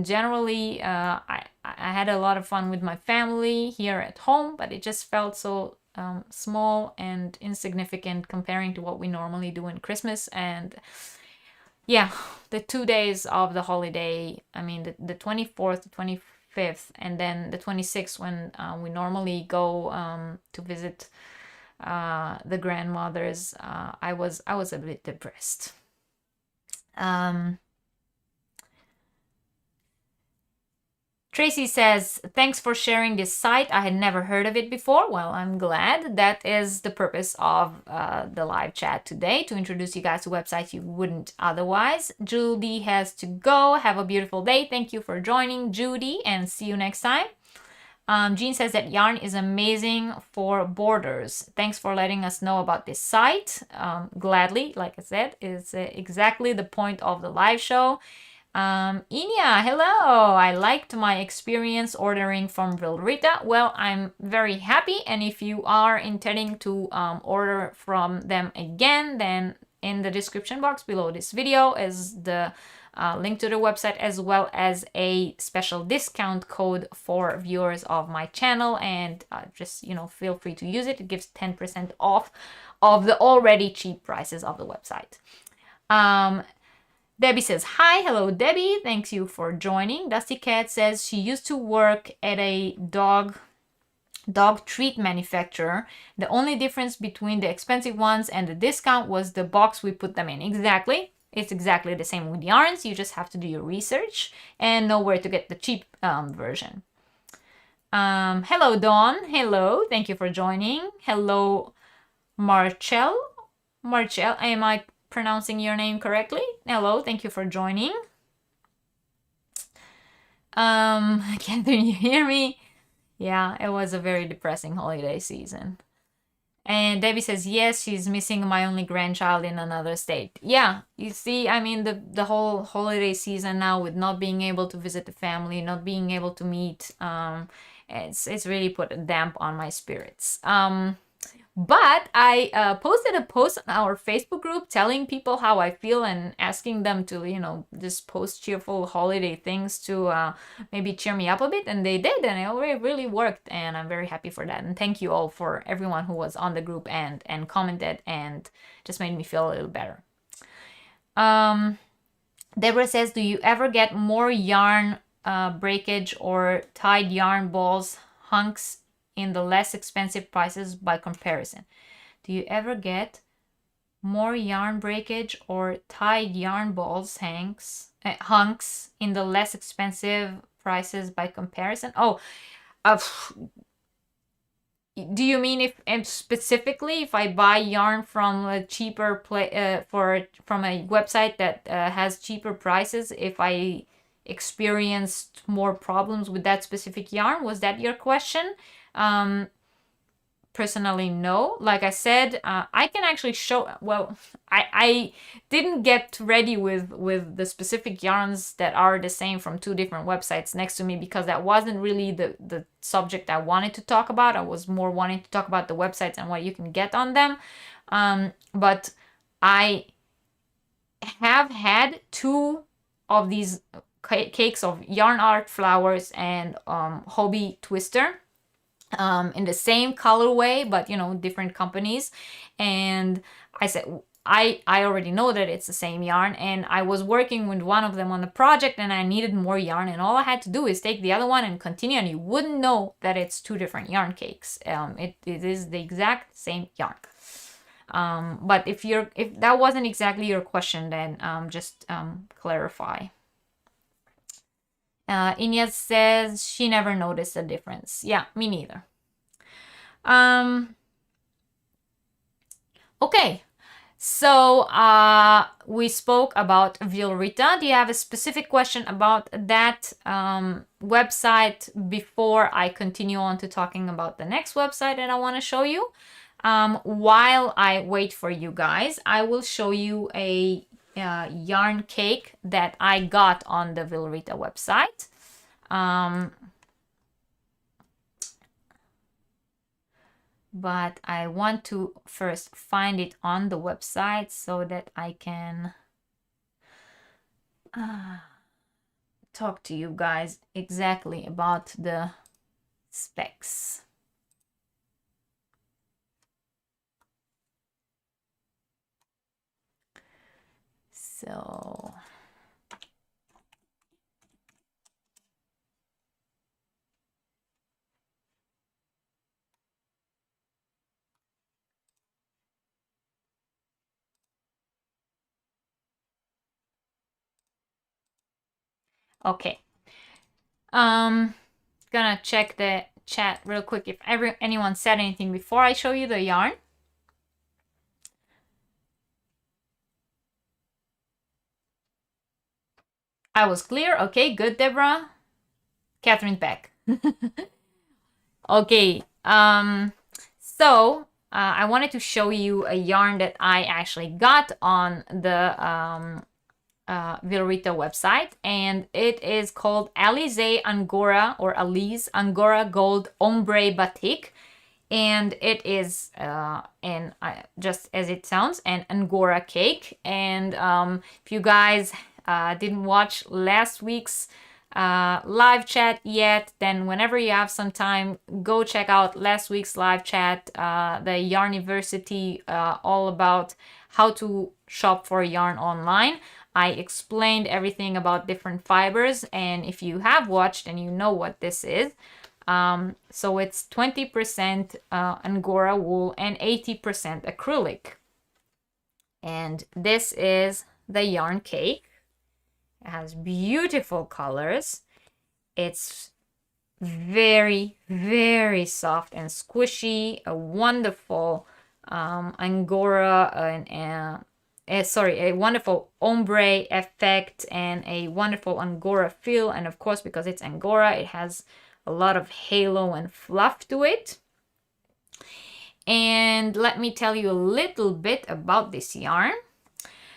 Speaker 1: Generally, I had a lot of fun with my family here at home, but it just felt so small and insignificant comparing to what we normally do in Christmas. And yeah, the 2 days of the holiday, the 24th, the 25th, and then the 26th when we normally go to visit the grandmothers, I was a bit depressed. Tracy says, thanks for sharing this site. I had never heard of it before. Well, I'm glad. That is the purpose of the live chat today, to introduce you guys to websites you wouldn't otherwise. Judy has to go. Have a beautiful day. Thank you for joining, Judy, and see you next time. Jean says that yarn is amazing for borders. Thanks for letting us know about this site. Gladly, like I said, is exactly the point of the live show. Inia, hello. I liked my experience ordering from Vilrita. Well, I'm very happy, and if you are intending to order from them again, then in the description box below this video is the link to the website, as well as a special discount code for viewers of my channel, and just feel free to use it. It gives 10% off of the already cheap prices of the website. Debbie says, hi, hello Debbie, thanks you for joining. Dusty Cat says she used to work at a dog treat manufacturer. The only difference between the expensive ones and the discount was the box we put them in. Exactly. It's exactly the same with yarns. You just have to do your research and know where to get the cheap version. Hello Dawn. Hello. Thank you for joining. Hello Marcel. Am I pronouncing your name correctly? Hello, thank you for joining. Catherine, you hear me? Yeah, it was a very depressing holiday season. And Debbie says, yes, she's missing my only grandchild in another state. Yeah, you see, the whole holiday season now, with not being able to visit the family, not being able to meet, it's really put a damp on my spirits. But I posted a post on our Facebook group telling people how I feel and asking them to, just post cheerful holiday things to maybe cheer me up a bit. And they did, and it really worked. And I'm very happy for that. And thank you all for everyone who was on the group and commented, and just made me feel a little better. Deborah says, do you ever get more yarn breakage or tied yarn balls hunks in the less expensive prices by comparison? Do you ever get more yarn breakage or tied yarn balls hunks in the less expensive prices by comparison? Do you mean if specifically if I buy yarn from a cheaper from a website that has cheaper prices, if I experienced more problems with that specific yarn? Was that your question? Personally, no. Like I said, I can actually show, well, I didn't get ready with the specific yarns that are the same from two different websites next to me, because that wasn't really the subject I wanted to talk about. I was more wanting to talk about the websites and what you can get on them. But I have had two of these cakes of yarn art flowers and hobby twister in the same colorway, but different companies. And I said, I already know that it's the same yarn, and I was working with one of them on the project and I needed more yarn, and all I had to do is take the other one and continue, and you wouldn't know that it's two different yarn cakes. It is the exact same yarn. But if that wasn't exactly your question, then just clarify. Inyas says she never noticed a difference. Yeah, me neither. Okay, so we spoke about Vilrita. Do you have a specific question about that website before I continue on to talking about the next website that I want to show you? While I wait for you guys, I will show you a yarn cake that I got on the Vilrita website. But I want to first find it on the website so that I can talk to you guys exactly about the specs. So okay. Gonna check the chat real quick if anyone said anything before I show you the yarn. I was clear. Okay, good, Deborah. Catherine's back. Okay. So I wanted to show you a yarn that I actually got on the Vilrita website, and it is called Alize Angora, or Alize Angora Gold Ombre Batik, and it is just as it sounds, an Angora cake. And if you guys didn't watch last week's live chat yet, then whenever you have some time, go check out last week's live chat, the Yarniversity, all about how to shop for yarn online. I explained everything about different fibers, and if you have watched and you know what this is, so it's 20% Angora wool and 80% acrylic. And this is the yarn cake. It has beautiful colors. It's very, very soft and squishy. A wonderful Angora a wonderful ombre effect and a wonderful Angora feel. And of course, because it's Angora, it has a lot of halo and fluff to it. And let me tell you a little bit about this yarn.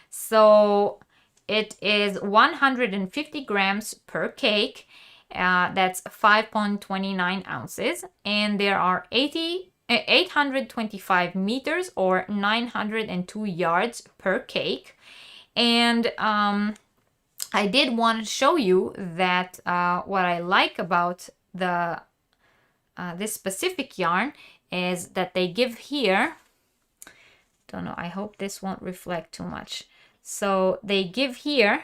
Speaker 1: So it is 150 grams per cake. That's 5.29 ounces. And there are 825 meters or 902 yards per cake. And I did want to show you that what I like about the this specific yarn is that they give here, don't know, I hope this won't reflect too much. So they give here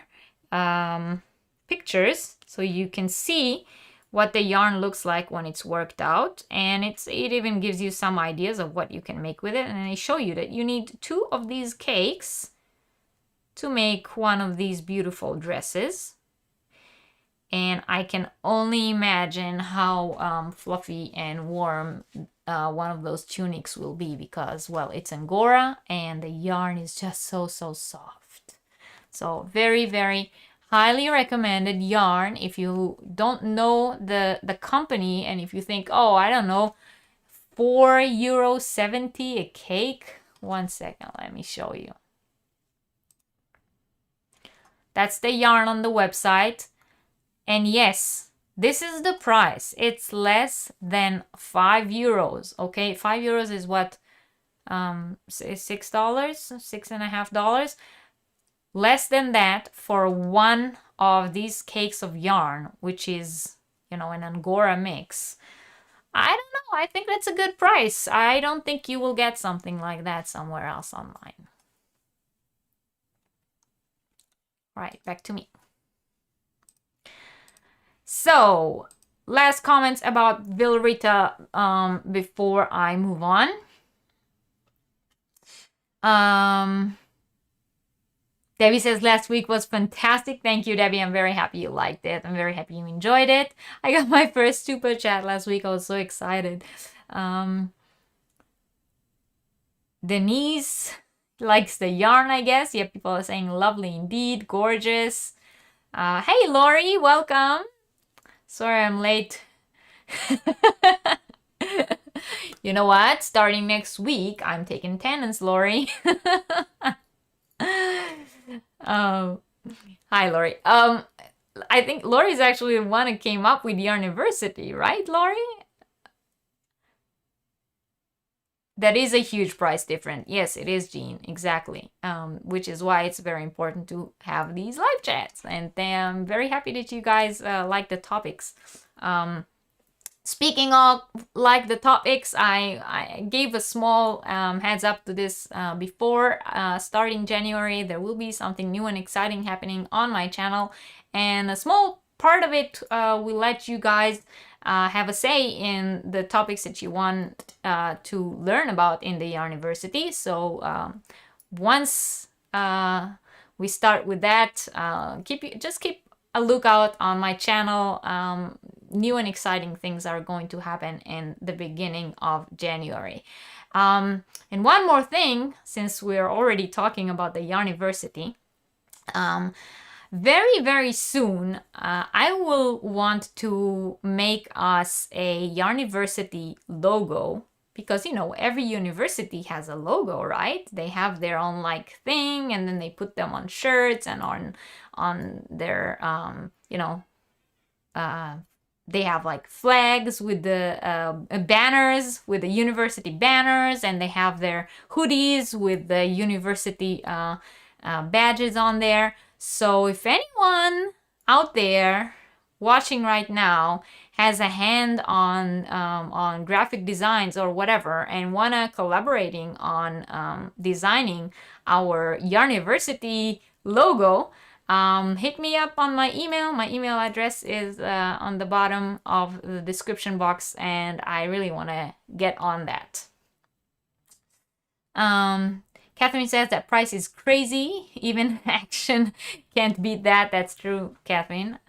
Speaker 1: pictures so you can see what the yarn looks like when it's worked out, and it even gives you some ideas of what you can make with it. And they show you that you need 2 of these cakes to make one of these beautiful dresses. And I can only imagine how fluffy and warm one of those tunics will be, because, well, it's Angora and the yarn is just so soft. So very, very highly recommended yarn. If you don't know the company, and if you think, oh, I don't know, €4.70 a cake. One second, let me show you. That's the yarn on the website. And yes, this is the price. It's less than €5. Okay, €5 is what? $6, $6.50. Less than that for one of these cakes of yarn, which is, you know, an Angora mix. I don't know. I think that's a good price. I don't think you will get something like that somewhere else online. right, back to me. So, last comments about Vilrita before I move on. Debbie says last week was fantastic. Thank you, Debbie. I'm very happy you liked it. I'm very happy you enjoyed it. I got my first super chat last week. I was so excited. Denise likes the yarn, I guess. Yeah, people are saying lovely indeed, gorgeous. Hey, Lori, welcome. Sorry I'm late. You know what? Starting next week, I'm taking attendance, Lori. Hi, Lori. I think Lori's actually the one who came up with Yarniversity, right, Lori? That is a huge price difference. Yes, it is, Jean. Exactly. Which is why it's very important to have these live chats. And I'm very happy that you guys like the topics. Speaking of like the topics, I gave a small heads up to this before. Starting January, there will be something new and exciting happening on my channel. And a small part of it will let you guys have a say in the topics that you want to learn about in the Yarniversity. So once we start with that, just keep a lookout on my channel. New and exciting things are going to happen in the beginning of January. And one more thing, since we're already talking about the Yarniversity, very, very soon, I will want to make us a Yarniversity logo because, you know, every university has a logo, right? They have their own like thing and then they put them on shirts and on their, you know, they have like flags with the banners, with the university banners, and they have their hoodies with the university badges on there. So if anyone out there watching right now has a hand on graphic designs or whatever and wanna collaborating on designing our Yarniversity logo, hit me up on my email. My email address is on the bottom of the description box, and I really want to get on that. Catherine says that price is crazy. Even Action can't beat that. That's true, Catherine.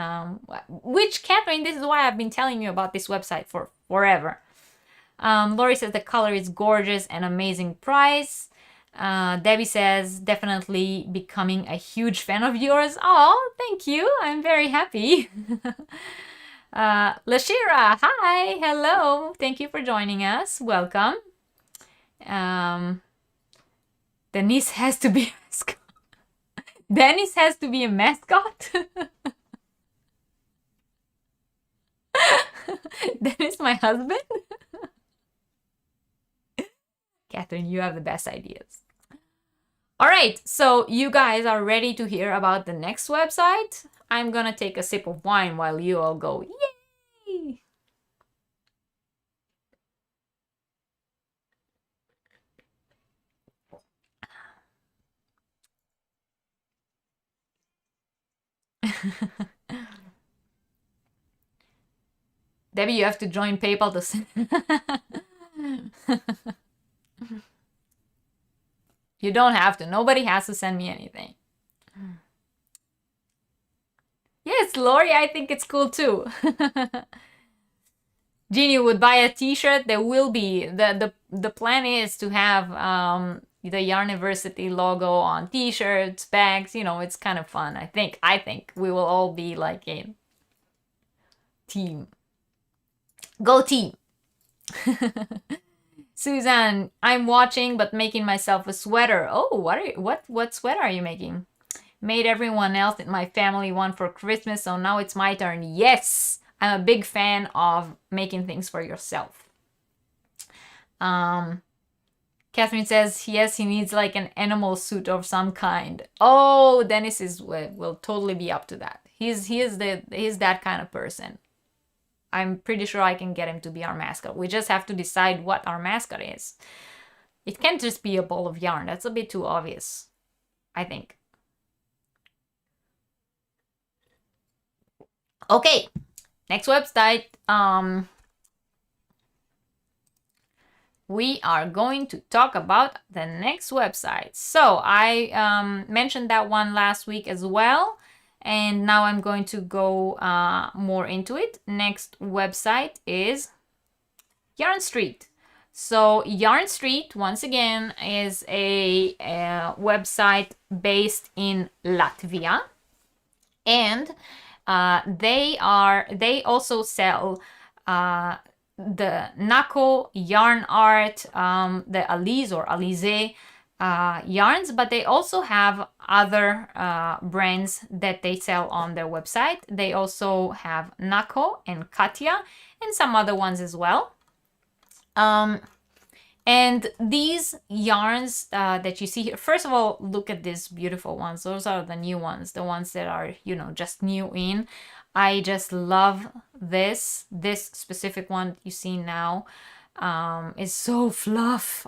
Speaker 1: Which, Catherine, this is why I've been telling you about this website for forever. Lori says the color is gorgeous and amazing price. Debbie says, definitely becoming a huge fan of yours. Oh, thank you. I'm very happy. Lashira, hi, hello. Thank you for joining us. Welcome. Denise has to be a mascot. Dennis has to be a mascot? Dennis, my husband? Catherine, you have the best ideas. All right, so you guys are ready to hear about the next website? I'm gonna take a sip of wine while you all go, yay! Debbie, you have to join PayPal to send. You don't have to. Nobody has to send me anything. Yes, Lori, I think it's cool too. Jeannie would buy a t-shirt. There will be. The plan is to have the Yarniversity logo on t-shirts, bags. You know, it's kind of fun. I think we will all be like a team. Go team. Suzanne, I'm watching but making myself a sweater. Oh, what sweater are you making? Made everyone else in my family one for Christmas, so now it's my turn. Yes, I'm a big fan of making things for yourself. Catherine says, yes, he needs like an animal suit of some kind. Oh, Dennis will totally be up to that. He's that kind of person. I'm pretty sure I can get him to be our mascot. We just have to decide what our mascot is. It can't just be a ball of yarn. That's a bit too obvious, I think. Okay, next website. We are going to talk about the next website. So I mentioned that one last week as well, and now I'm going to go more into it. Next website is Yarn Street. So Yarn Street, once again, is a website based in Latvia, and they also sell the Nako yarn art, the Alize or Alize yarns, but they also have other brands that they sell on their website. They also have Nako and Katya and some other ones as well. And these yarns that you see here, first of all, look at these beautiful ones. Those are the new ones, the ones that are, you know, just new in. I just love this. This specific one you see now is so fluff.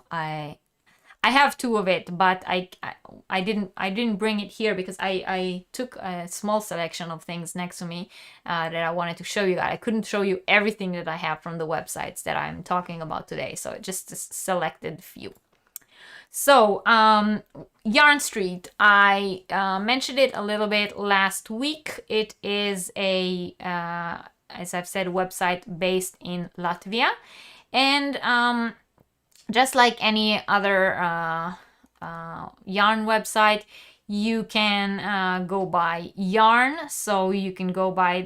Speaker 1: I have two of it, but I didn't bring it here because I took a small selection of things next to me that I wanted to show you. I couldn't show you everything that I have from the websites that I'm talking about today, so just a selected few. So Yarn Street, I mentioned it a little bit last week. It is a as I've said, website based in Latvia, and just like any other yarn website, you can go by yarn. So you can go by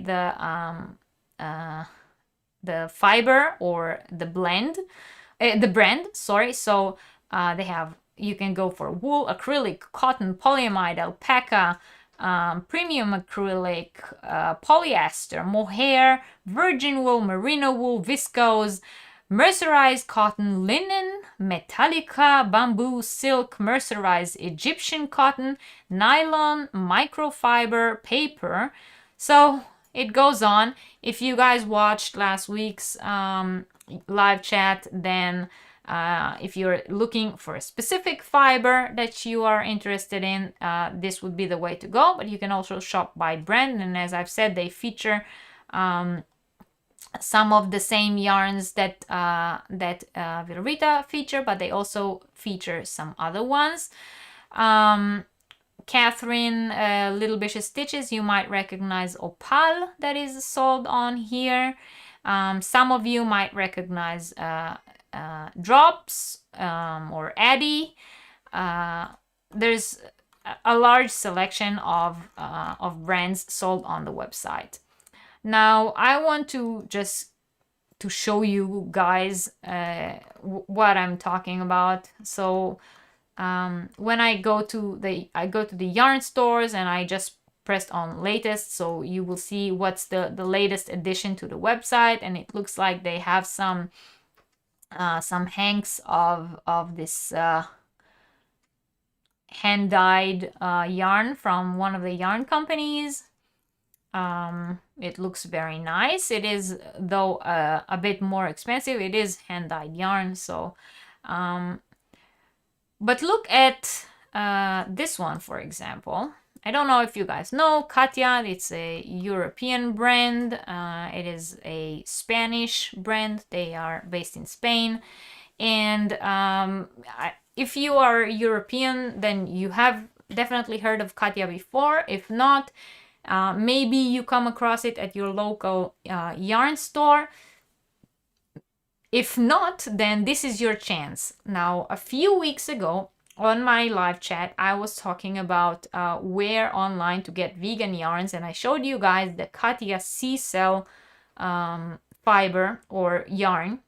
Speaker 1: the fiber or the blend, the brand. Sorry. So they have. You can go for wool, acrylic, cotton, polyamide, alpaca, premium acrylic, polyester, mohair, virgin wool, merino wool, viscose, mercerized cotton, linen, metallica, bamboo, silk, mercerized Egyptian cotton, nylon, microfiber, paper. So it goes on. If you guys watched last week's live chat, then if you're looking for a specific fiber that you are interested in, this would be the way to go. But you can also shop by brand, and as I've said, they feature some of the same yarns that Vilrita feature, but they also feature some other ones. Catherine Little Vicious Stitches, you might recognize Opal that is sold on here. Some of you might recognize Drops or Addy. There's a large selection of brands sold on the website. Now I want to just to show you guys what I'm talking about. So when I go to the yarn stores and I just pressed on latest, so you will see what's the latest addition to the website, and it looks like they have some hanks of this hand dyed yarn from one of the yarn companies. It looks very nice. It is, though, a bit more expensive. It is hand-dyed yarn, so but look at this one, for example. I don't know if you guys know Katya. It's a European brand. It is a Spanish brand. They are based in Spain, and if you are European, then you have definitely heard of Katya before. If not, maybe you come across it at your local yarn store. If not, then this is your chance. Now, a few weeks ago on my live chat, I was talking about where online to get vegan yarns, and I showed you guys the Katya C-cell fiber or yarn,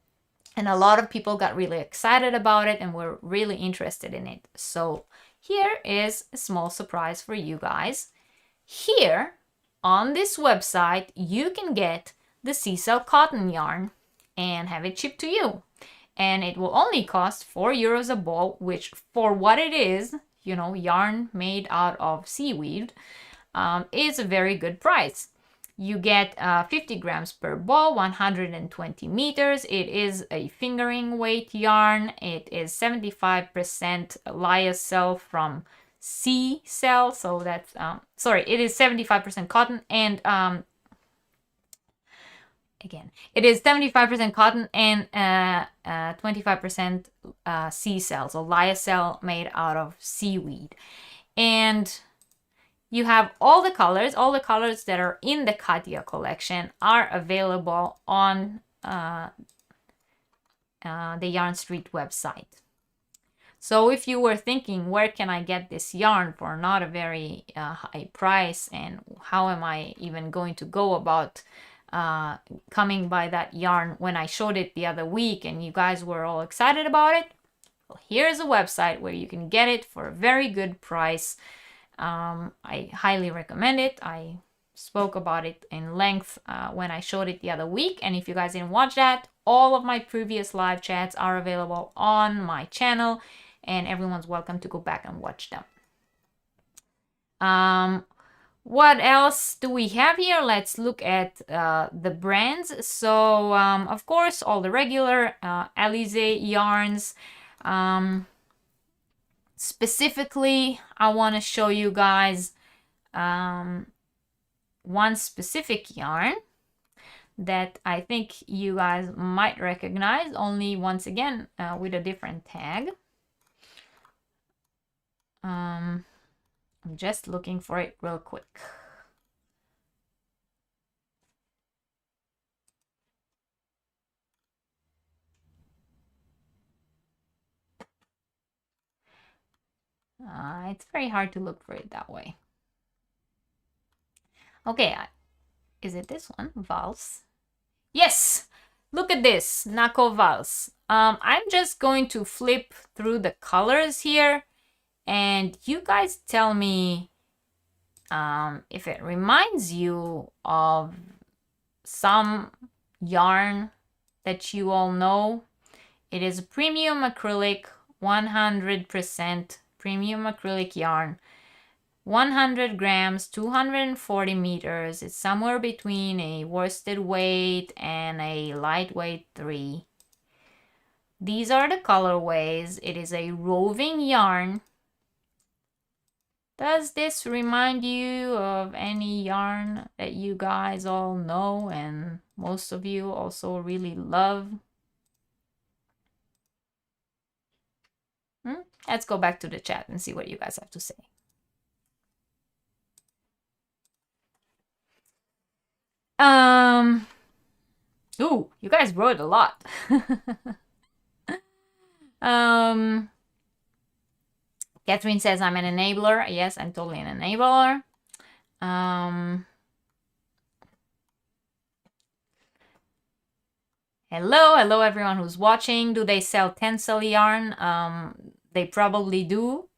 Speaker 1: and a lot of people got really excited about it and were really interested in it. So here is a small surprise for you guys. Here on this website, you can get the C-cell cotton yarn and have it shipped to you. And it will only cost 4 euros a ball, which for what it is, you know, yarn made out of seaweed, is a very good price. You get 50 grams per ball, 120 meters. It is a fingering weight yarn. It is 75% lyocell from C cell, so that's sorry, it is 75% cotton and again, it is 75% cotton and 25% sea cells or lyocell made out of seaweed. And you have all the colors that are in the Katya collection are available on the Yarn Street website. So if you were thinking, where can I get this yarn for not a very high price, and how am I even going to go about coming by that yarn when I showed it the other week and you guys were all excited about it? Well, here's a website where you can get it for a very good price. I highly recommend it. I spoke about it in length when I showed it the other week, and if you guys didn't watch that, all of my previous live chats are available on my channel, and everyone's welcome to go back and watch them. What else do we have here? Let's look at the brands. So, of course, all the regular Alize yarns. Specifically, I want to show you guys one specific yarn that I think you guys might recognize, only once again with a different tag. I'm just looking for it real quick. It's very hard to look for it that way. Okay, is it this one? Vals. Yes! Look at this, Nako Vals. I'm just going to flip through the colors here, and you guys tell me if it reminds you of some yarn that you all know. It is a premium acrylic, 100% premium acrylic yarn. 100 grams, 240 meters. It's somewhere between a worsted weight and a lightweight 3. These are the colorways. It is a roving yarn. Does this remind you of any yarn that you guys all know and most of you also really love? Let's go back to the chat and see what you guys have to say. Ooh, you guys wrote a lot. Catherine says I'm an enabler. Yes, I'm totally an enabler. Hello everyone who's watching. Do they sell tencel yarn? They probably do.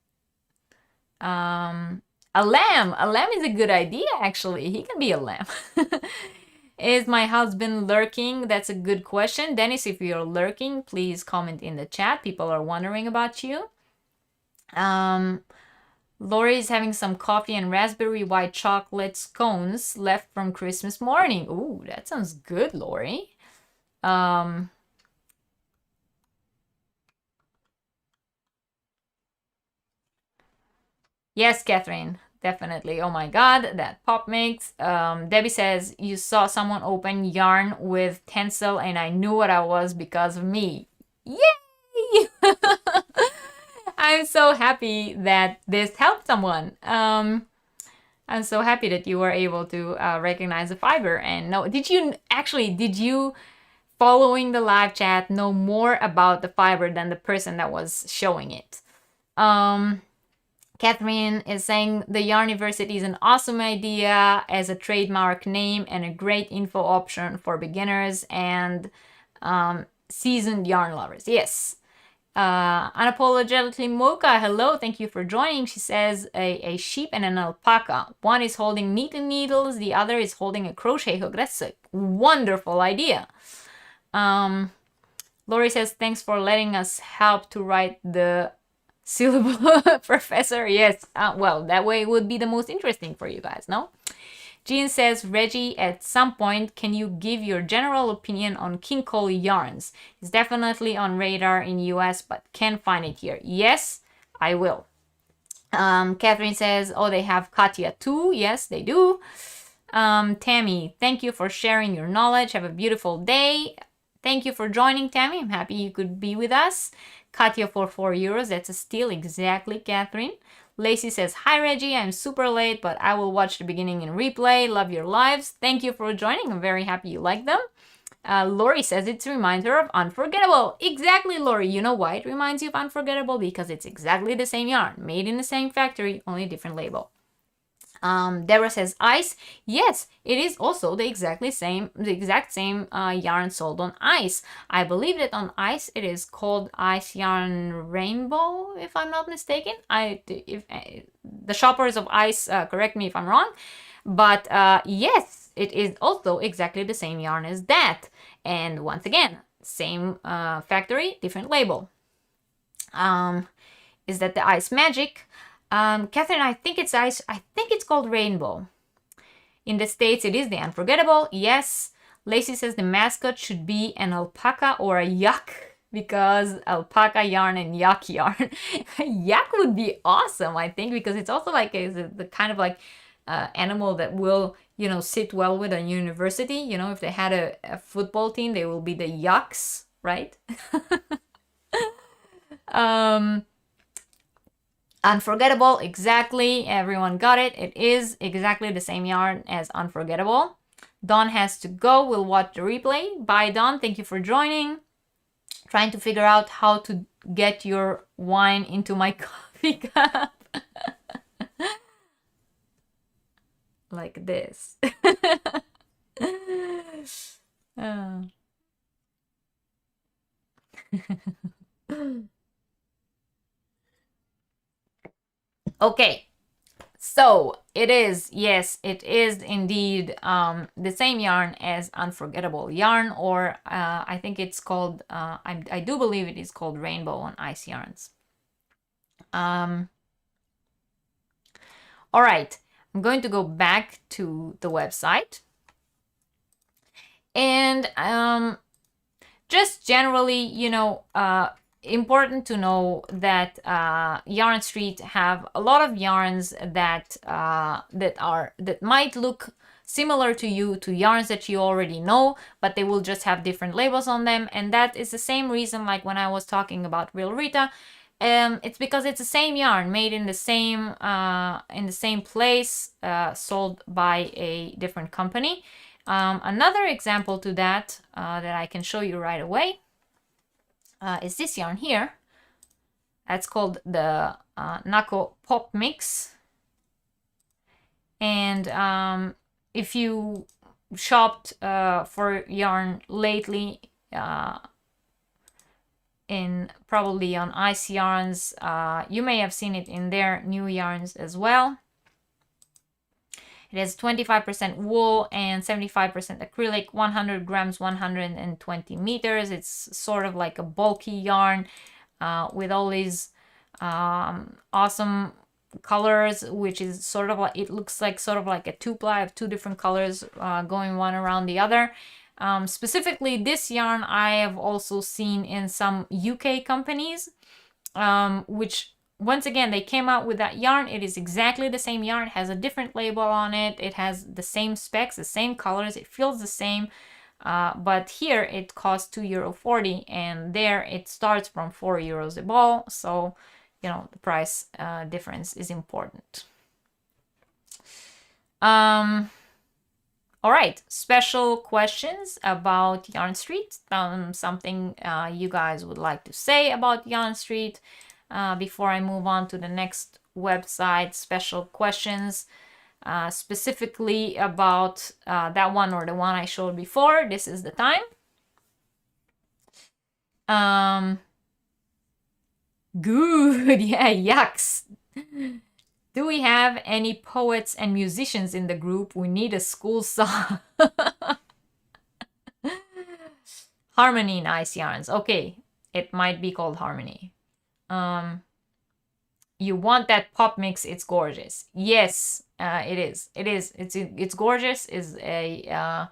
Speaker 1: A lamb is a good idea, actually. He can be a lamb. Is my husband lurking? That's a good question. Dennis, if you're lurking, please comment in the chat. People are wondering about you. Lori is having some coffee and raspberry white chocolate scones left from Christmas morning. Ooh, that sounds good, Lori. Yes, Catherine, definitely. Oh my God, that pop mix. Debbie says, you saw someone open yarn with tencel and I knew what I was because of me. Yay! I'm so happy that this helped someone. I'm so happy that you were able to recognize the fiber and know. Did you, following the live chat, know more about the fiber than the person that was showing it? Catherine is saying the Yarniversity is an awesome idea as a trademark name and a great info option for beginners and seasoned yarn lovers. Yes. Unapologetically Mocha, hello, thank you for joining. She says a sheep and an alpaca. One is holding knitting needles, the other is holding a crochet hook. That's a wonderful idea. Lori says, thanks for letting us help to write the syllable, Professor. Yes, well, that way it would be the most interesting for you guys, no? Jean says, Reggie, at some point, can you give your general opinion on King Cole yarns? It's definitely on radar in US, but can't find it here. Yes, I will. Catherine says, oh, they have Katya too. Yes, they do. Tammy, thank you for sharing your knowledge. Have a beautiful day. Thank you for joining, Tammy. I'm happy you could be with us. Katya for €4. That's a steal. Exactly, Catherine. Lacey says, hi, Reggie. I'm super late, but I will watch the beginning and replay. Love your lives. Thank you for joining. I'm very happy you like them. Lori says it reminds her of Unforgettable. Exactly, Lori. You know why it reminds you of Unforgettable? Because it's exactly the same yarn, made in the same factory, only a different label. Deborah says ice. Yes, it is also the exact same yarn sold on ice. I believe that on ice it is called Ice Yarn Rainbow, if I'm not mistaken. The shoppers of ice, correct me if I'm wrong, but yes, it is also exactly the same yarn as that. And once again, same factory, different label. Is that the Ice Magic? Catherine, I think it's ice. I think it's called Rainbow. In the States, it is the Unforgettable. Yes. Lacey says the mascot should be an alpaca or a yak, because alpaca yarn and yak yarn. Yak would be awesome, I think, because it's also like the kind of like animal that will, sit well with a university. If they had a football team, they will be the Yaks, right? Unforgettable, exactly. Everyone got it. It is exactly the same yarn as Unforgettable. Dawn has to go. We'll watch the replay. Bye, Dawn. Thank you for joining. Trying to figure out how to get your wine into my coffee cup. Like this. Okay, so it is, yes, it is indeed the same yarn as Unforgettable yarn, or I think it's called, I do believe it is called Rainbow on Ice Yarns. All right, I'm going to go back to the website. And just generally, important to know that Yarn Street have a lot of yarns that might look similar to yarns that you already know, but they will just have different labels on them. And that is the same reason, like when I was talking about Real Rita, it's because it's the same yarn made in the same place, sold by a different company. Another example to that that I can show you right away is this yarn here. That's called the Nako Pop Mix. And if you shopped for yarn lately, probably on Ice Yarns, you may have seen it in their new yarns as well. It has 25% wool and 75% acrylic, 100 grams, 120 meters. It's sort of like a bulky yarn with all these awesome colors, which is sort of like, it looks like sort of like a two-ply of two different colors going one around the other. Specifically, this yarn I have also seen in some UK companies, which once again, they came out with that yarn. It is exactly the same yarn. It has a different label on it. It has the same specs, the same colors. It feels the same. But here it costs €2.40, and there it starts from €4 a ball. So, the price difference is important. All right, special questions about Yarn Street. Something you guys would like to say about Yarn Street before I move on to the next website. Special questions specifically about that one or the one I showed before. This is the time. Good. Yeah, yucks. Do we have any poets and musicians in the group? We need a school song. Harmony in Ice Yarns. Okay, it might be called Harmony. You want that pop mix? It's gorgeous. Yes, it is. It is. It's gorgeous. Is a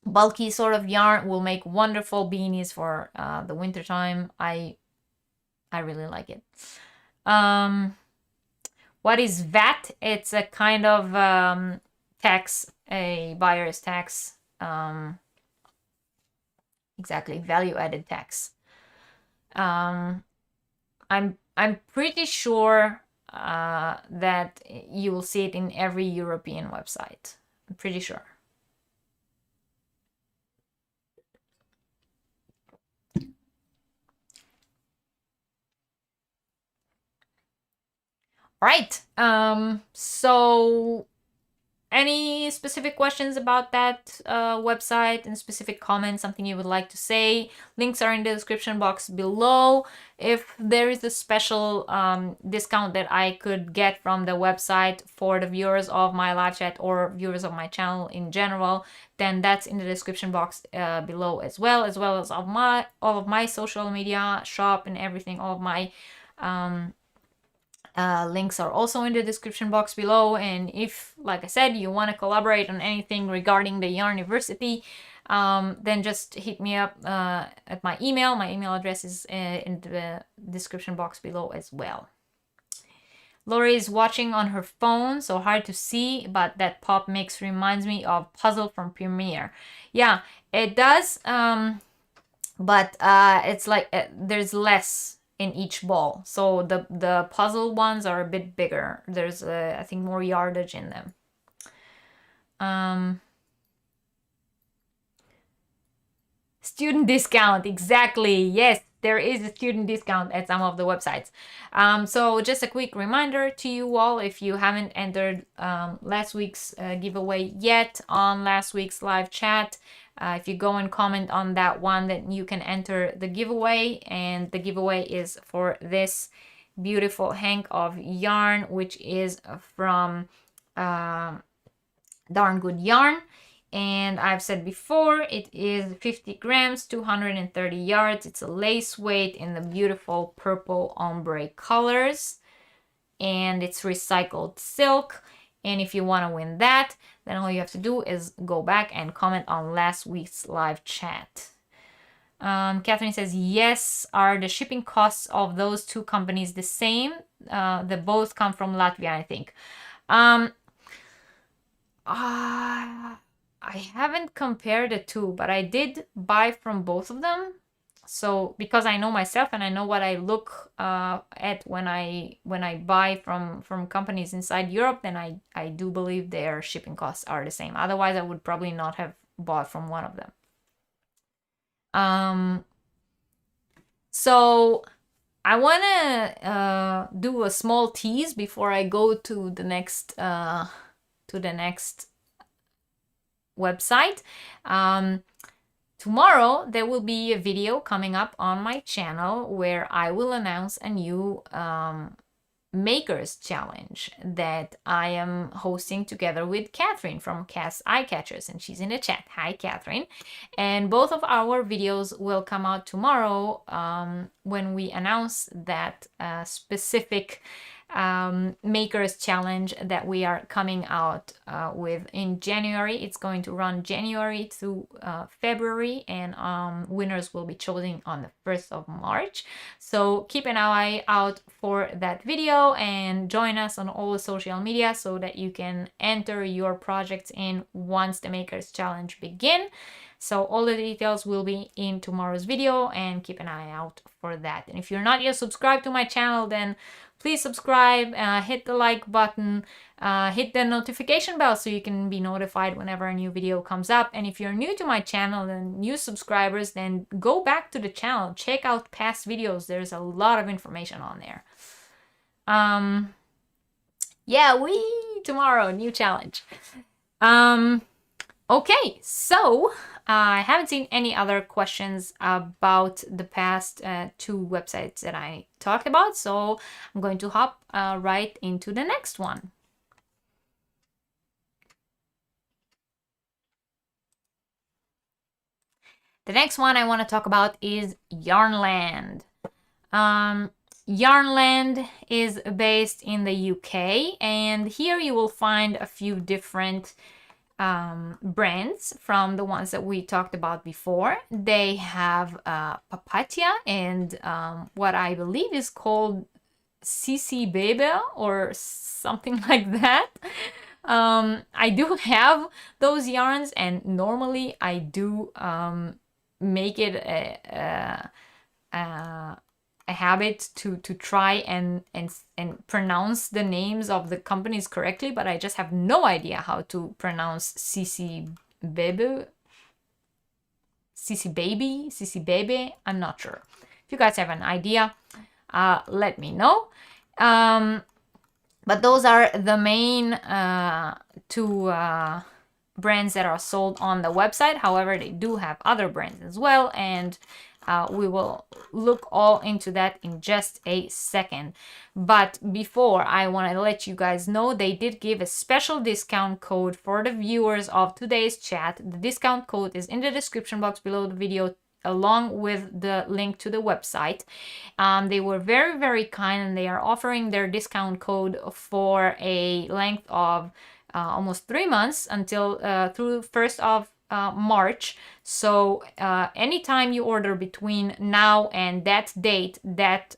Speaker 1: bulky sort of yarn. Will make wonderful beanies for the winter time. I really like it. What is VAT? It's a kind of tax, a buyer's tax. Exactly, value-added tax. I'm pretty sure that you will see it in every European website. I'm pretty sure. All right. So any specific questions about that website and specific comments, something you would like to say? Links are in the description box below. If there is a special discount that I could get from the website for the viewers of my live chat or viewers of my channel in general, then that's in the description box below as well as all of my social media, shop and everything. All of my links are also in the description box below. And if, like I said, you want to collaborate on anything regarding the Yarniversity, then just hit me up at my email. My email address is in the description box below as well. Lori is watching on her phone, so hard to see, but that pop mix reminds me of Puzzle from Premiere. Yeah, it does, but it's like there's less in each ball, so the puzzle ones are a bit bigger. There's I think more yardage in them. Student discount, exactly. Yes, there is a student discount at some of the websites. So just a quick reminder to you all, if you haven't entered last week's giveaway yet on last week's live chat, if you go and comment on that one, then you can enter the giveaway. And the giveaway is for this beautiful hank of yarn, which is from Darn Good Yarn. And I've said before, it is 50 grams, 230 yards. It's a lace weight in the beautiful purple ombre colors. And it's recycled silk. And if you want to win that, then all you have to do is go back and comment on last week's live chat. Catherine says, yes, are the shipping costs of those two companies the same? They both come from Latvia, I think. I haven't compared the two, but I did buy from both of them. So because I know myself and I know what I look at when I buy from companies inside Europe, then I do believe their shipping costs are the same. Otherwise, I would probably not have bought from one of them. So I want to do a small tease before I go to the next website. Tomorrow there will be a video coming up on my channel where I will announce a new makers challenge that I am hosting together with Catherine from Cass Eye Catchers, and she's in the chat. Hi, Catherine. And both of our videos will come out tomorrow when we announce that specific makers challenge that we are coming out with in January. It's going to run January to February, and winners will be chosen on the 1st of March. So keep an eye out for that video and join us on all the social media so that you can enter your projects in once the makers challenge begin. So all the details will be in tomorrow's video, and keep an eye out for that. And if you're not yet subscribed to my channel, then please subscribe, hit the like button, hit the notification bell so you can be notified whenever a new video comes up. And if you're new to my channel and new subscribers, then go back to the channel, check out past videos. There's a lot of information on there. Yeah, tomorrow, new challenge. Okay, so I haven't seen any other questions about the past two websites that I talked about, so I'm going to hop right into the next one. The next one I want to talk about is Yarnland. Yarnland is based in the UK, and here you will find a few different brands from the ones that we talked about before. They have Papatya and what I believe is called CC Baby or something like that. I do have those yarns, and normally I do make it a habit to try and pronounce the names of the companies correctly, but I just have no idea how to pronounce CC Baby, CC Baby. I'm not sure. If you guys have an idea, let me know. But those are the main two brands that are sold on the website. However, they do have other brands as well, and we will look all into that in just a second. But before, I want to let you guys know they did give a special discount code for the viewers of today's chat. The discount code is in the description box below the video, along with the link to the website. They were very, very kind, and they are offering their discount code for a length of almost 3 months until through 1st of March. So anytime you order between now and that date, that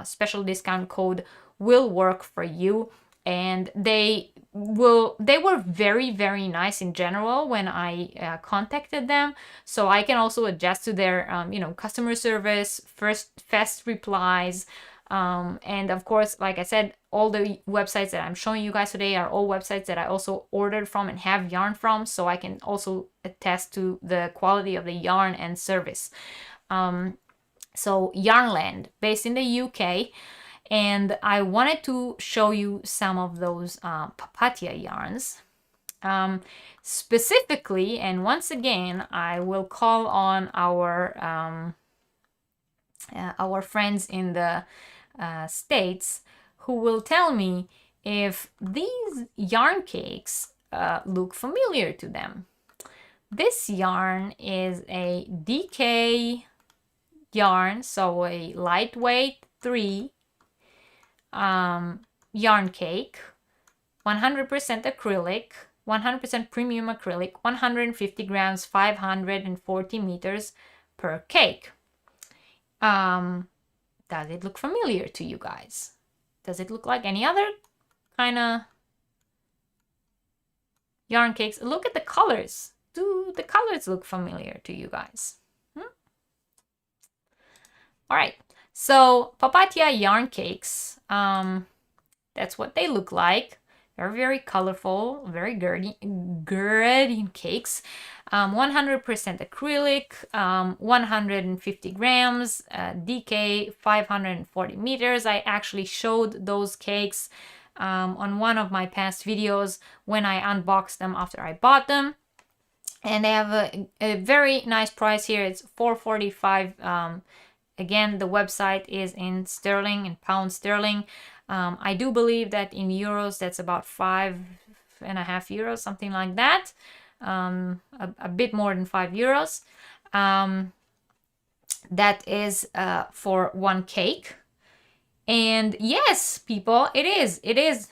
Speaker 1: special discount code will work for you. And they were very, very nice in general when I contacted them, so I can also adjust to their customer service, fast replies, and of course, like I said, all the websites that I'm showing you guys today are all websites that I also ordered from and have yarn from, so I can also attest to the quality of the yarn and service. So Yarnland, based in the UK, and I wanted to show you some of those Papatya yarns. Specifically, and once again, I will call on our friends in the States, who will tell me if these yarn cakes look familiar to them. This yarn is a DK yarn, so a lightweight 3 yarn cake, 100% acrylic, 100% premium acrylic, 150 grams, 540 meters per cake. Does it look familiar to you guys? Does it look like any other kind of yarn cakes? Look at the colors. Do the colors look familiar to you guys? All right. So Papatya yarn cakes, that's what they look like. They're very colorful, very girly cakes. 100% acrylic, 150 grams, DK 540 meters. I actually showed those cakes on one of my past videos when I unboxed them after I bought them. And they have a very nice price here. It's $4.45. Again, the website is in sterling, in pound sterling. I do believe that in euros, that's about 5.5 euros, something like that. A bit more than 5 euros. That is for one cake. And yes, people, it is. It is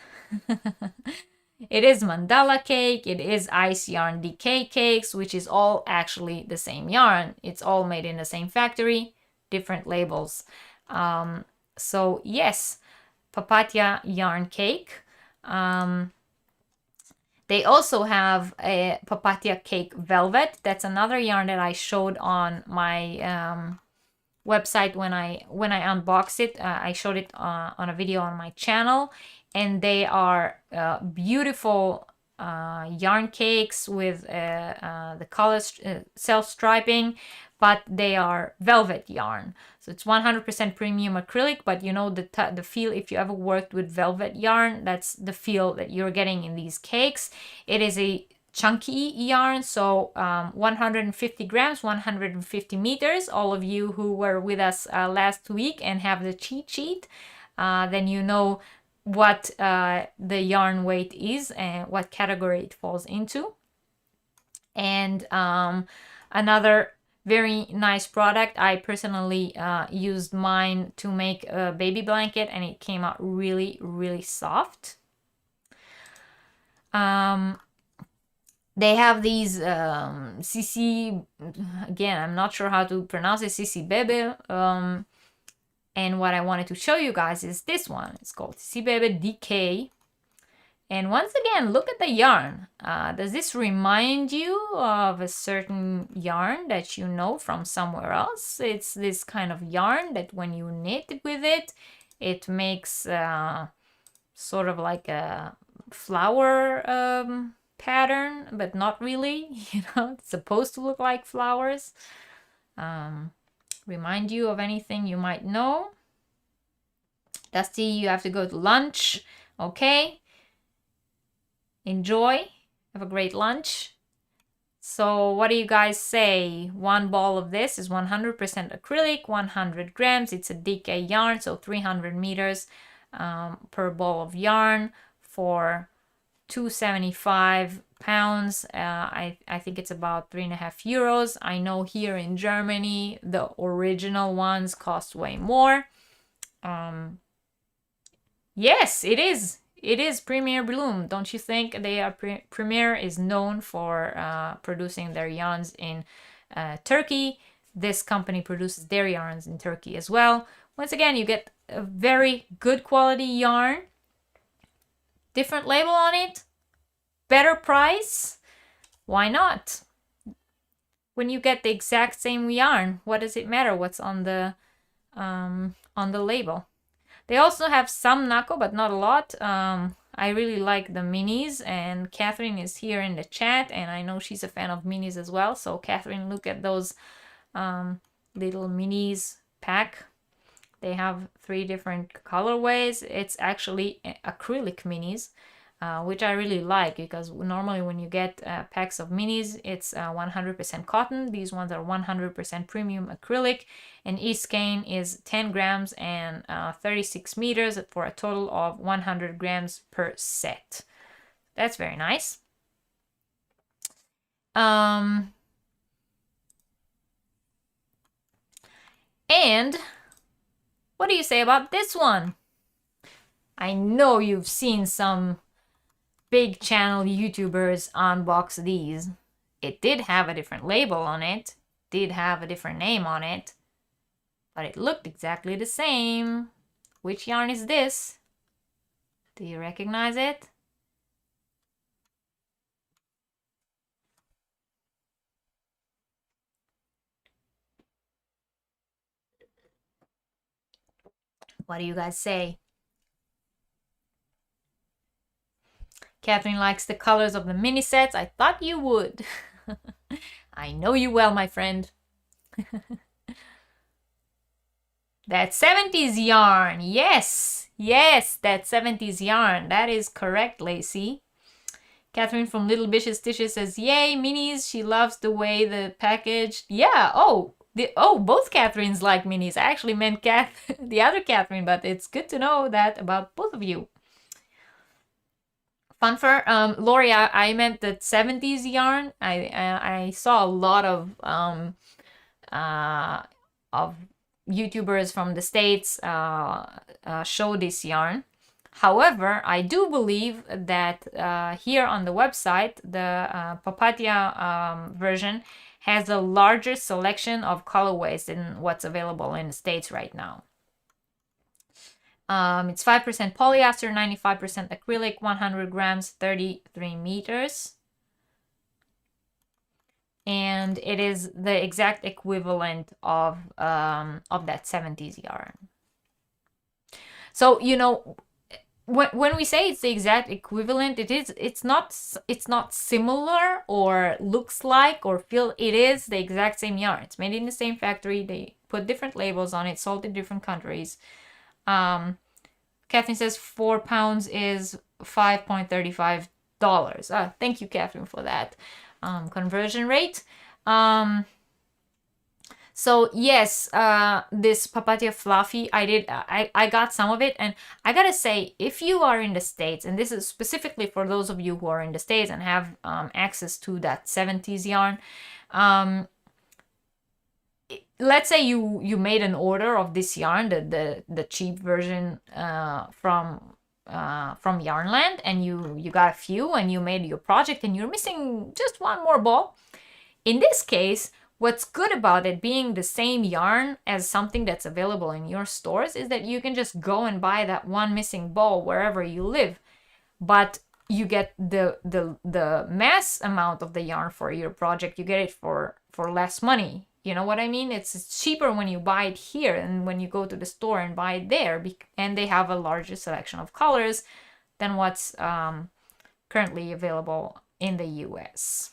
Speaker 1: mandala cake. It is ice yarn DK cakes, which is all actually the same yarn. It's all made in the same factory, different labels. So yes, Papatya yarn cake. They also have a Papatya cake velvet. That's another yarn that I showed on my website when I unboxed it. I showed it on a video on my channel, and they are beautiful yarn cakes with the color self-striping, but they are velvet yarn. So it's 100% premium acrylic, but you know the feel, if you ever worked with velvet yarn, that's the feel that you're getting in these cakes. It is a chunky yarn, so 150 grams, 150 meters. All of you who were with us last week and have the cheat sheet, then you know what the yarn weight is and what category it falls into. And another very nice product, I personally used mine to make a baby blanket, and it came out really, really soft. They have these CC, again, I'm not sure how to pronounce it, CC Bebe, And what I wanted to show you guys is this one. It's called Sibebe DK. And once again, look at the yarn. Does this remind you of a certain yarn that you know from somewhere else? It's this kind of yarn that when you knit with it, it makes sort of like a flower pattern, but not really. You know, it's supposed to look like flowers. Remind you of anything you might know? Dusty, you have to go to lunch. Okay. Enjoy. Have a great lunch. So what do you guys say? One ball of this is 100% acrylic, 100 grams. It's a DK yarn, so 300 meters per ball of yarn for 275 pounds. I think it's about 3.5 euros. I know here in Germany, the original ones cost way more. Yes, it is. It is Premier Bloom, don't you think? They are Premier is known for producing their yarns in Turkey. This company produces their yarns in Turkey as well. Once again, you get a very good quality yarn. Different label on it. Better price. Why not? When you get the exact same yarn, what does it matter what's on the label? They also have some Nako, but not a lot. I really like the minis, and Catherine is here in the chat, and I know she's a fan of minis as well. So Catherine, look at those little minis pack. They have 3 different colorways. It's actually acrylic minis, which I really like, because normally when you get packs of minis, it's 100% cotton. These ones are 100% premium acrylic, and each skein is 10 grams and 36 meters for a total of 100 grams per set. That's very nice. And what do you say about this one? I know you've seen some big channel YouTubers unbox these. It did have a different label on it, did have a different name on it, but it looked exactly the same. Which yarn is this? Do you recognize it? What do you guys say? Catherine likes the colors of the mini sets. I thought you would. I know you well, my friend. That 70s yarn. Yes, yes, that 70s yarn. That is correct, Lacey. Catherine from Little Vicious Dishes says, yay, minis. She loves the way the package. Yeah, both Catherines like minis. I actually meant the other Catherine, but it's good to know that about both of you. Fun for Lori, I meant the 70s yarn. I saw a lot of YouTubers from the States show this yarn. However, I do believe that here on the website, the Papatya version has a larger selection of colorways than what's available in the States right now. It's 5% polyester, 95% acrylic, 100 grams, 33 meters. And it is the exact equivalent of that 70s yarn. So, you know, when we say it's the exact equivalent, it's not similar or looks like or feel. It is the exact same yarn. It's made in the same factory. They put different labels on it, sold in different countries. Catherine says 4 pounds is $5.35. Thank you, Catherine, for that conversion rate. So yes, this Papatya Fluffy, I got some of it, and I gotta say, if you are in the States, and this is specifically for those of you who are in the States and have access to that 70s yarn, let's say you made an order of this yarn, the cheap version from Yarnland, and you got a few and you made your project and you're missing just one more ball. In this case, What's good about it being the same yarn as something that's available in your stores is that you can just go and buy that one missing ball wherever you live, but you get the mass amount of the yarn for your project. You get it for less money. You know what I mean? It's cheaper when you buy it here and when you go to the store and buy it there, and they have a larger selection of colors than what's currently available in the US.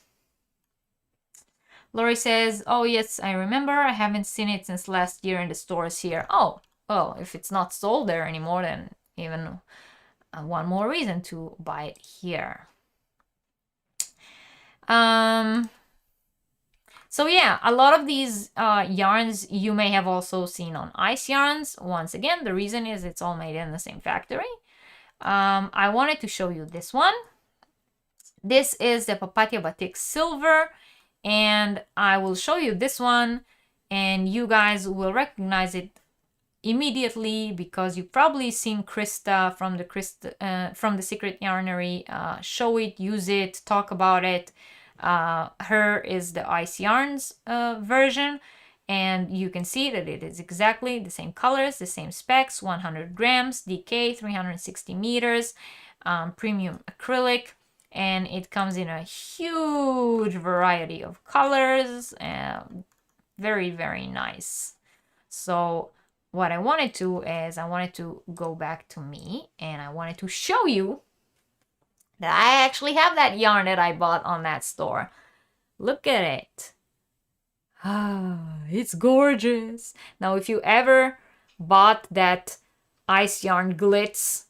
Speaker 1: Lori says, oh yes, I remember. I haven't seen it since last year in the stores here. Oh, well, if it's not sold there anymore, then even one more reason to buy it here. So yeah, a lot of these yarns you may have also seen on Ice Yarns. Once again, the reason is it's all made in the same factory. I wanted to show you this one. This is the Papatya Batik Silver, and I will show you this one, and you guys will recognize it immediately because you've probably seen Krista from the Secret Yarnery show it, use it, talk about it. Her is the Ice Yarns version, and you can see that it is exactly the same colors, the same specs, 100 grams, DK, 360 meters, premium acrylic, and it comes in a huge variety of colors. Very, very nice. So what I wanted to is I wanted to go back to me and I wanted to show you that I actually have that yarn that I bought on that store. Look at it. Ah, it's gorgeous. Now, if you ever bought that Ice Yarn Glitz,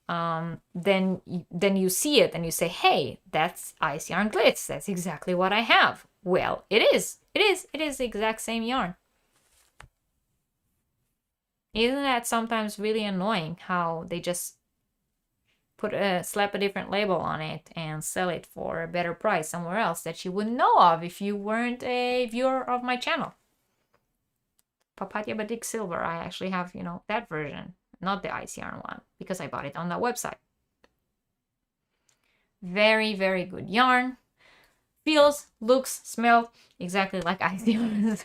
Speaker 1: then you see it and you say, hey, that's Ice Yarn Glitz. That's exactly what I have. Well, it is the exact same yarn. Isn't that sometimes really annoying how they just slap a different label on it and sell it for a better price somewhere else that you wouldn't know of if you weren't a viewer of my channel? Papatya Batik Silver, I actually have, that version, not the Ice Yarn one, because I bought it on that website. Very, very good yarn. Feels, looks, smells exactly like Ice Yarn.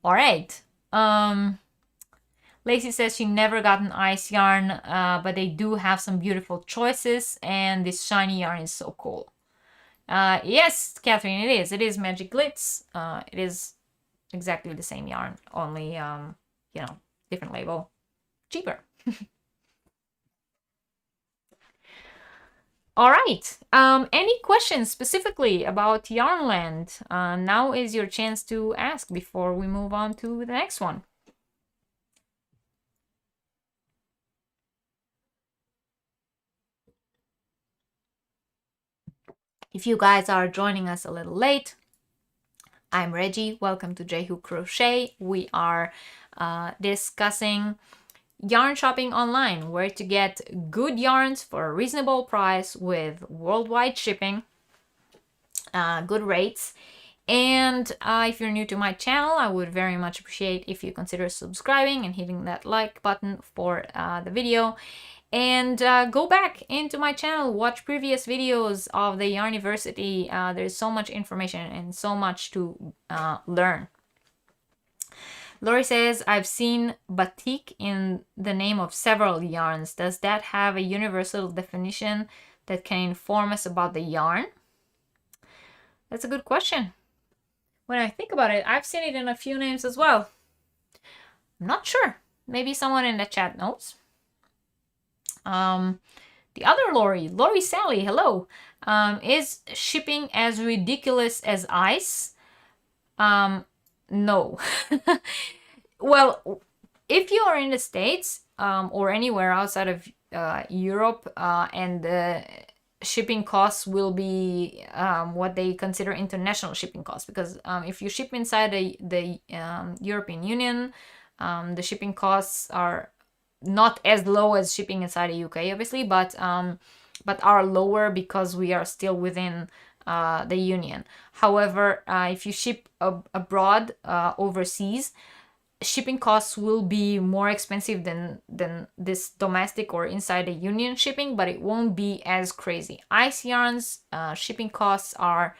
Speaker 1: All right. Lacey says she never got an Ice Yarn, but they do have some beautiful choices, and this shiny yarn is so cool. Yes, Catherine, it is. It is Magic Glitz. It is exactly the same yarn, only, different label, cheaper. All right. Any questions specifically about Yarnland? Now is your chance to ask before we move on to the next one. If you guys are joining us a little late, I'm Reggie. Welcome to J-Hook Crochet. We are discussing yarn shopping online, where to get good yarns for a reasonable price with worldwide shipping, good rates. And if you're new to my channel, I would very much appreciate if you consider subscribing and hitting that like button for the video. And go back into my channel, watch previous videos of the Yarniversity. There's so much information and so much to learn. Lori says, I've seen batik in the name of several yarns. Does that have a universal definition that can inform us about the yarn? That's a good question. When I think about it, I've seen it in a few names as well. I'm not sure. Maybe someone in the chat knows. The other Lori Sally, hello. Is shipping as ridiculous as ice? No. Well, if you are in the States or anywhere outside of Europe and the shipping costs will be what they consider international shipping costs, because if you ship inside the European Union, the shipping costs are not as low as shipping inside the UK, obviously, but are lower because we are still within the Union. However, if you ship abroad, overseas, shipping costs will be more expensive than this domestic or inside the Union shipping, but it won't be as crazy. Ice Yarns shipping costs are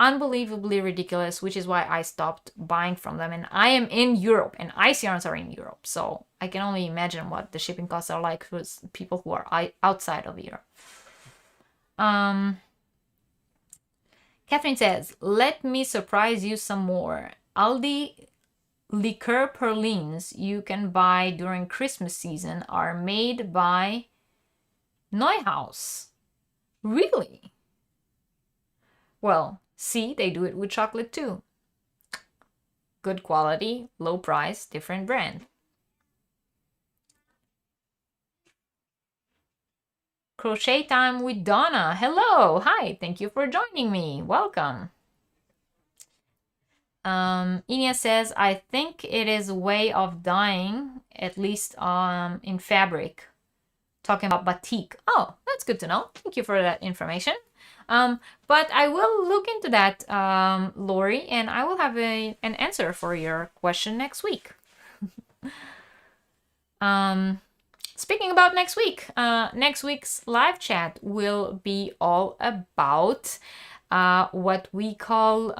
Speaker 1: unbelievably ridiculous, which is why I stopped buying from them. And I am in Europe, and ice yarns are in Europe, so I can only imagine what the shipping costs are like for people who are outside of Europe. Catherine says, let me surprise you some more. Aldi liqueur pralines you can buy during Christmas season are made by Neuhaus. Really? Well, see, they do it with chocolate too. Good quality, low price, different brand. Crochet time with Donna. Hello, hi, thank you for joining me. Welcome. Inia says, I think it is a way of dyeing, at least in fabric. Talking about batik. Oh, that's good to know. Thank you for that information. But I will look into that, Lori, and I will have an answer for your question next week. Speaking about next week, next week's live chat will be all about what we call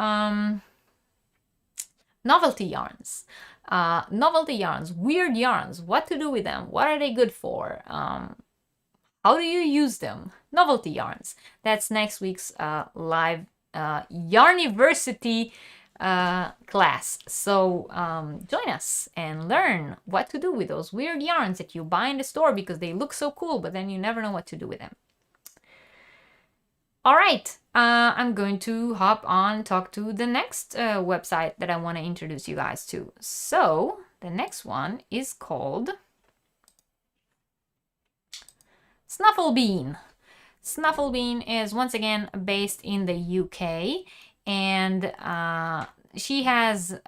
Speaker 1: novelty yarns. Novelty yarns, weird yarns, what to do with them, what are they good for, how do you use them? Novelty yarns. That's next week's live Yarniversity class. So join us and learn what to do with those weird yarns that you buy in the store because they look so cool, but then you never know what to do with them. All right, I'm going to hop on, talk to the next website that I want to introduce you guys to. So the next one is called Snufflebean. Snufflebean is once again based in the UK, and she has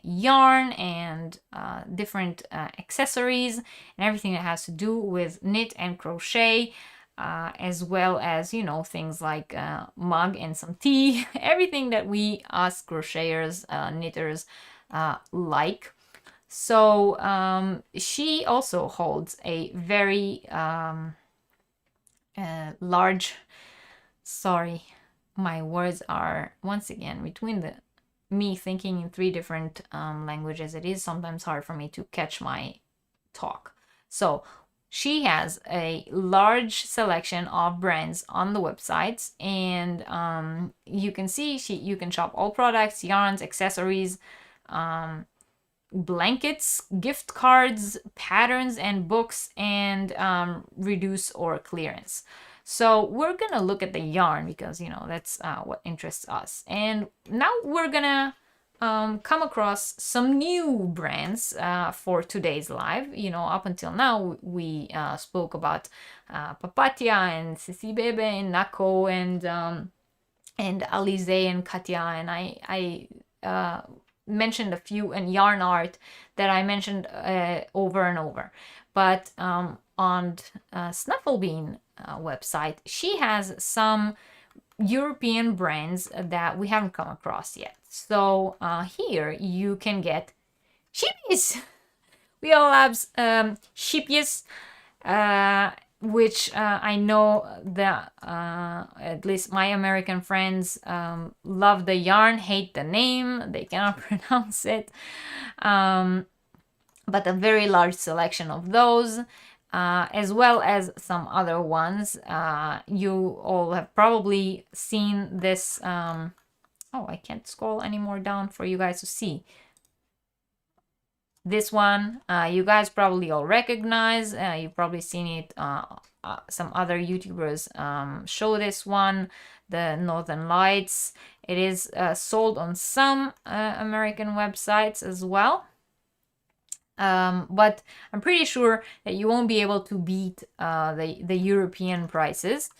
Speaker 1: yarn and different accessories and everything that has to do with knit and crochet. As well as, you know, things like mug and some tea, everything that we us crocheters, knitters like. So she also holds a very large, sorry, my words are once again between me thinking in 3 different languages. It is sometimes hard for me to catch my talk. So she has a large selection of brands on the website, and you can see you can shop all products, yarns, accessories, blankets, gift cards, patterns, and books, and reduce or clearance. So we're gonna look at the yarn because, you know, that's what interests us. And now we're gonna come across some new brands for today's live. You know, up until now we spoke about Papatia and Sisi Bebe and Nako and Alize and Katya, and I mentioned a few, and Yarn Art that I mentioned over and over. But on Snufflebean website, she has some European brands that we haven't come across yet. So here you can get sheepies. We all have sheepies, which I know that at least my American friends love the yarn, hate the name, they cannot pronounce it. But a very large selection of those. As well as some other ones. You all have probably seen this. Oh, I can't scroll any more down for you guys to see. This one, you guys probably all recognize. You've probably seen it. Some other YouTubers show this one, the Northern Lights. It is sold on some American websites as well. But I'm pretty sure that you won't be able to beat the European prices.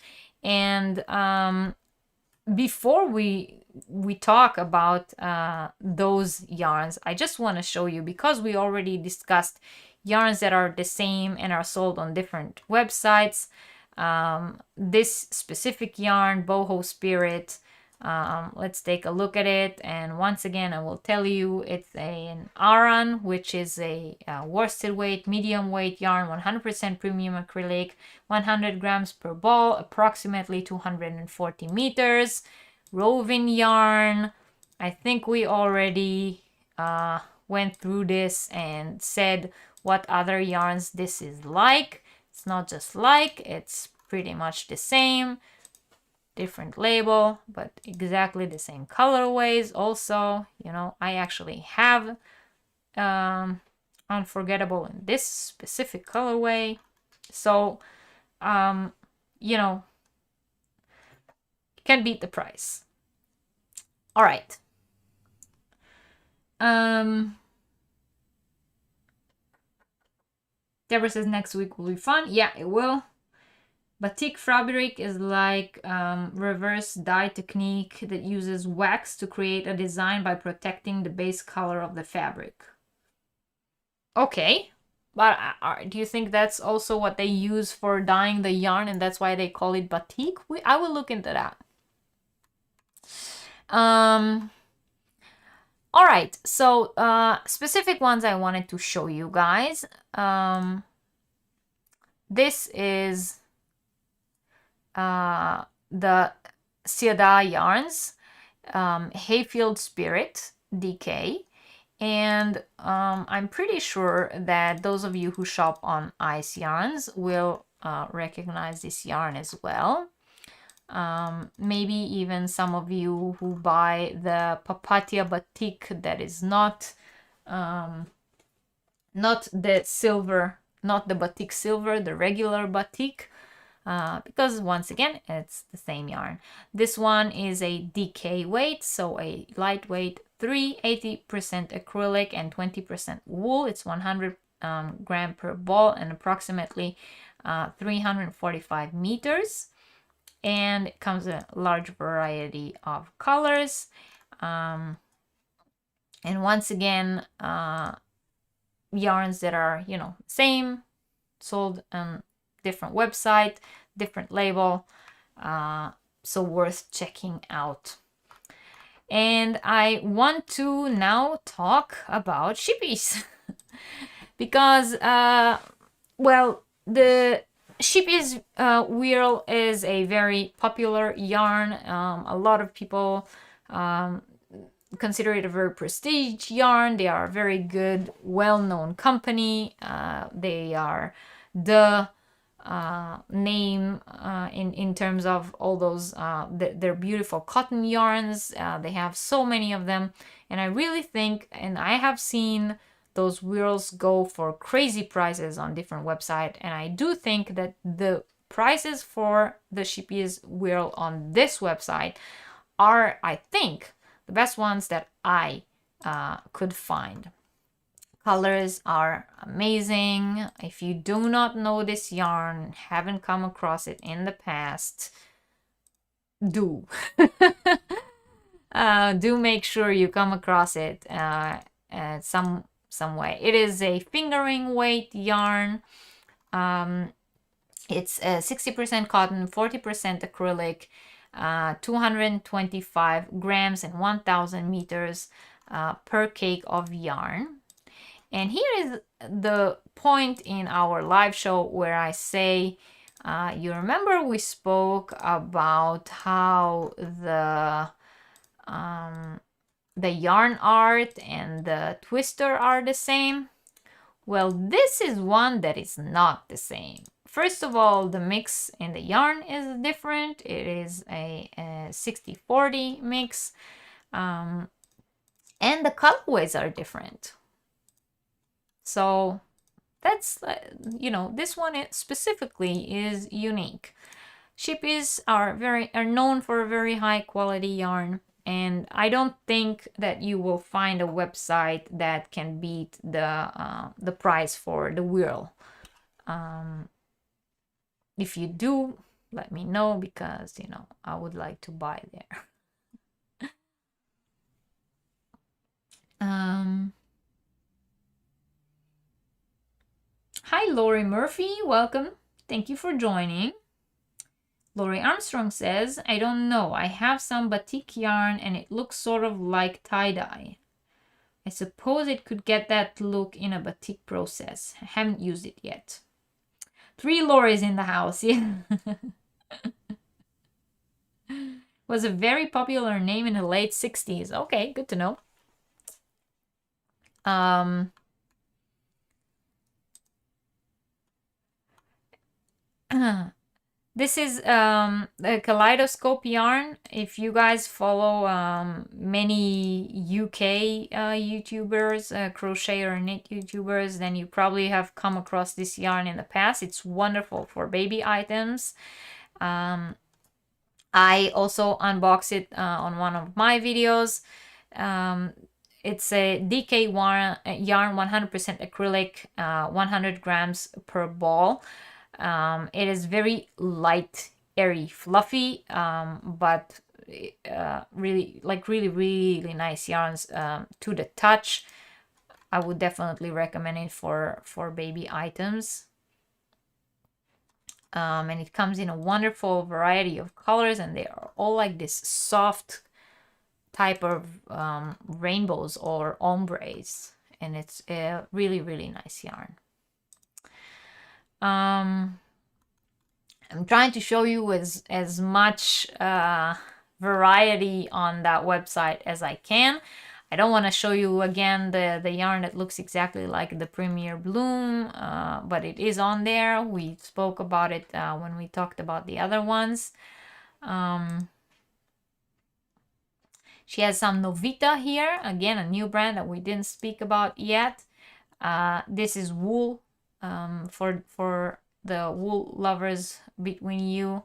Speaker 1: And before we talk about those yarns, I just want to show you, because we already discussed yarns that are the same and are sold on different websites. This specific yarn, Boho Spirit, let's take a look at it. And once again, I will tell you it's an Aran, which is a worsted weight, medium weight yarn, 100% premium acrylic, 100 grams per ball, approximately 240 meters. woven yarn. I think we already went through this and said what other yarns this is like. It's not just like, it's pretty much the same. Different label, but exactly the same colorways also. You know, I actually have Unforgettable in this specific colorway. So, you know, can beat the price. All right. Deborah says next week will be fun. Yeah, it will. Batik fabric is like reverse dye technique that uses wax to create a design by protecting the base color of the fabric. Okay, but do you think that's also what they use for dyeing the yarn and that's why they call it batik? I will look into that. All right, so specific ones I wanted to show you guys. This is the Siada yarns, Hayfield Spirit DK, and I'm pretty sure that those of you who shop on Ice Yarns will recognize this yarn as well. Maybe even some of you who buy the Papatia Batik that is not the silver, not the Batik silver, the regular Batik, because once again, it's the same yarn. This one is a DK weight, so a lightweight 80% acrylic and 20% wool. It's 100 gram per ball and approximately 345 meters. And it comes in a large variety of colors. And once again, yarns that are, you know, same, sold on different website, different label, so worth checking out. And I want to now talk about shippies because, well, the Shippies wheel is a very popular yarn. A lot of people consider it a very prestige yarn. They are a very good, well-known company. They are the name in terms of all those their beautiful cotton yarns. They have so many of them, and I really think, and I have seen those wheels go for crazy prices on different websites, and I do think that the prices for the Shippies wheel on this website are, I think, the best ones that I could find. Colors are amazing. If you do not know this yarn, haven't come across it in the past, do. Do make sure you come across it some way. It is a fingering weight yarn. It's 60% cotton, 40% acrylic, 225 grams and 1000 meters per cake of yarn. And here is the point in our live show where I say, you remember we spoke about how the yarn art and the twister are the same? Well, this is one that is not the same. First of all, the mix in the yarn is different. It is a 60-40 mix. And the colorways are different. So that's, you know, this one specifically is unique. Shippies are known for a very high quality yarn, and I don't think that you will find a website that can beat the price for the wheel. If you do, let me know, because, you know, I would like to buy there. Hi, Lori Murphy. Welcome. Thank you for joining. Lori Armstrong says, I don't know. I have some batik yarn and it looks sort of like tie-dye. I suppose it could get that look in a batik process. I haven't used it yet. 3 Loris in the house. Yeah. Was a very popular name in the late 60s. Okay, good to know. This is a kaleidoscope yarn. If you guys follow many UK YouTubers, crochet or knit YouTubers, then you probably have come across this yarn in the past. It's wonderful for baby items. I also unbox it on one of my videos. It's a DK yarn 100% acrylic, 100 grams per ball. It is very light, airy, fluffy, but really, really nice yarns to the touch. I would definitely recommend it for baby items. And it comes in a wonderful variety of colors, and they are all like this soft type of rainbows or ombres, and it's a really, really nice yarn. I'm trying to show you as much variety on that website as I can. I don't want to show you again the yarn that looks exactly like the Premier Bloom, but it is on there. We spoke about it when we talked about the other ones. She has some Novita here, again a new brand that we didn't speak about yet. This is wool, for the wool lovers between you.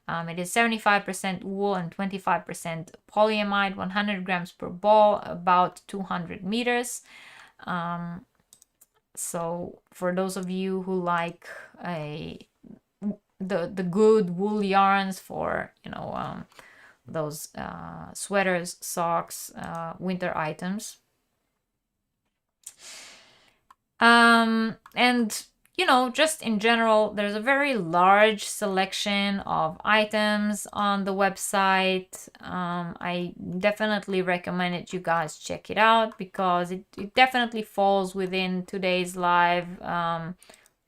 Speaker 1: It is 75% wool and 25% polyamide, 100 grams per ball, about 200 meters. So for those of you who like the good wool yarns for, you know, those sweaters, socks, winter items. And you know, just in general, there's a very large selection of items on the website. I definitely recommend it you guys check it out, because it definitely falls within today's live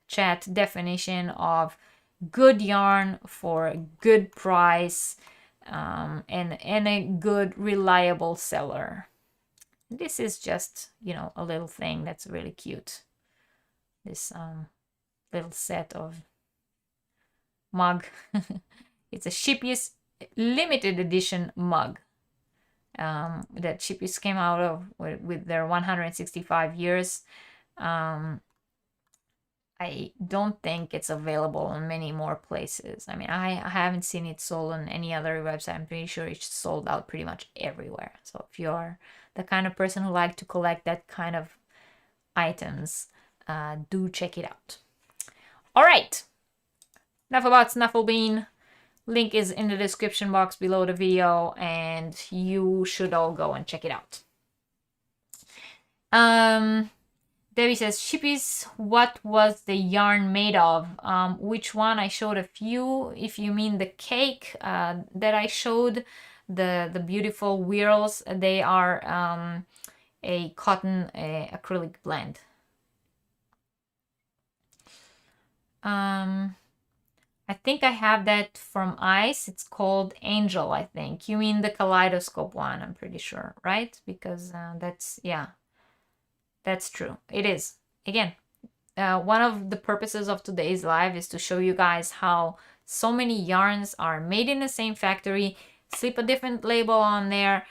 Speaker 1: chat definition of good yarn for a good price, and a good reliable seller. This is just, you know, a little thing that's really cute. This little set of mug. It's a Shippies limited edition mug that Shippies came out of with their 165 years. I don't think it's available in many more places. I mean, I haven't seen it sold on any other website. I'm pretty sure it's sold out pretty much everywhere. So if you're the kind of person who like to collect that kind of items, do check it out. All right, enough about Snufflebean. Link is in the description box below the video, and you should all go and check it out. Debbie says, Shippies, what was the yarn made of? Which one? I showed a few. If you mean the cake that I showed, the beautiful wheels, they are a cotton acrylic blend. I think I have that from Ice. It's called Angel, I think. You mean the kaleidoscope one, I'm pretty sure, right? Because that's, yeah, that's true. It is. Again, one of the purposes of today's live is to show you guys how so many yarns are made in the same factory, slip a different label on there,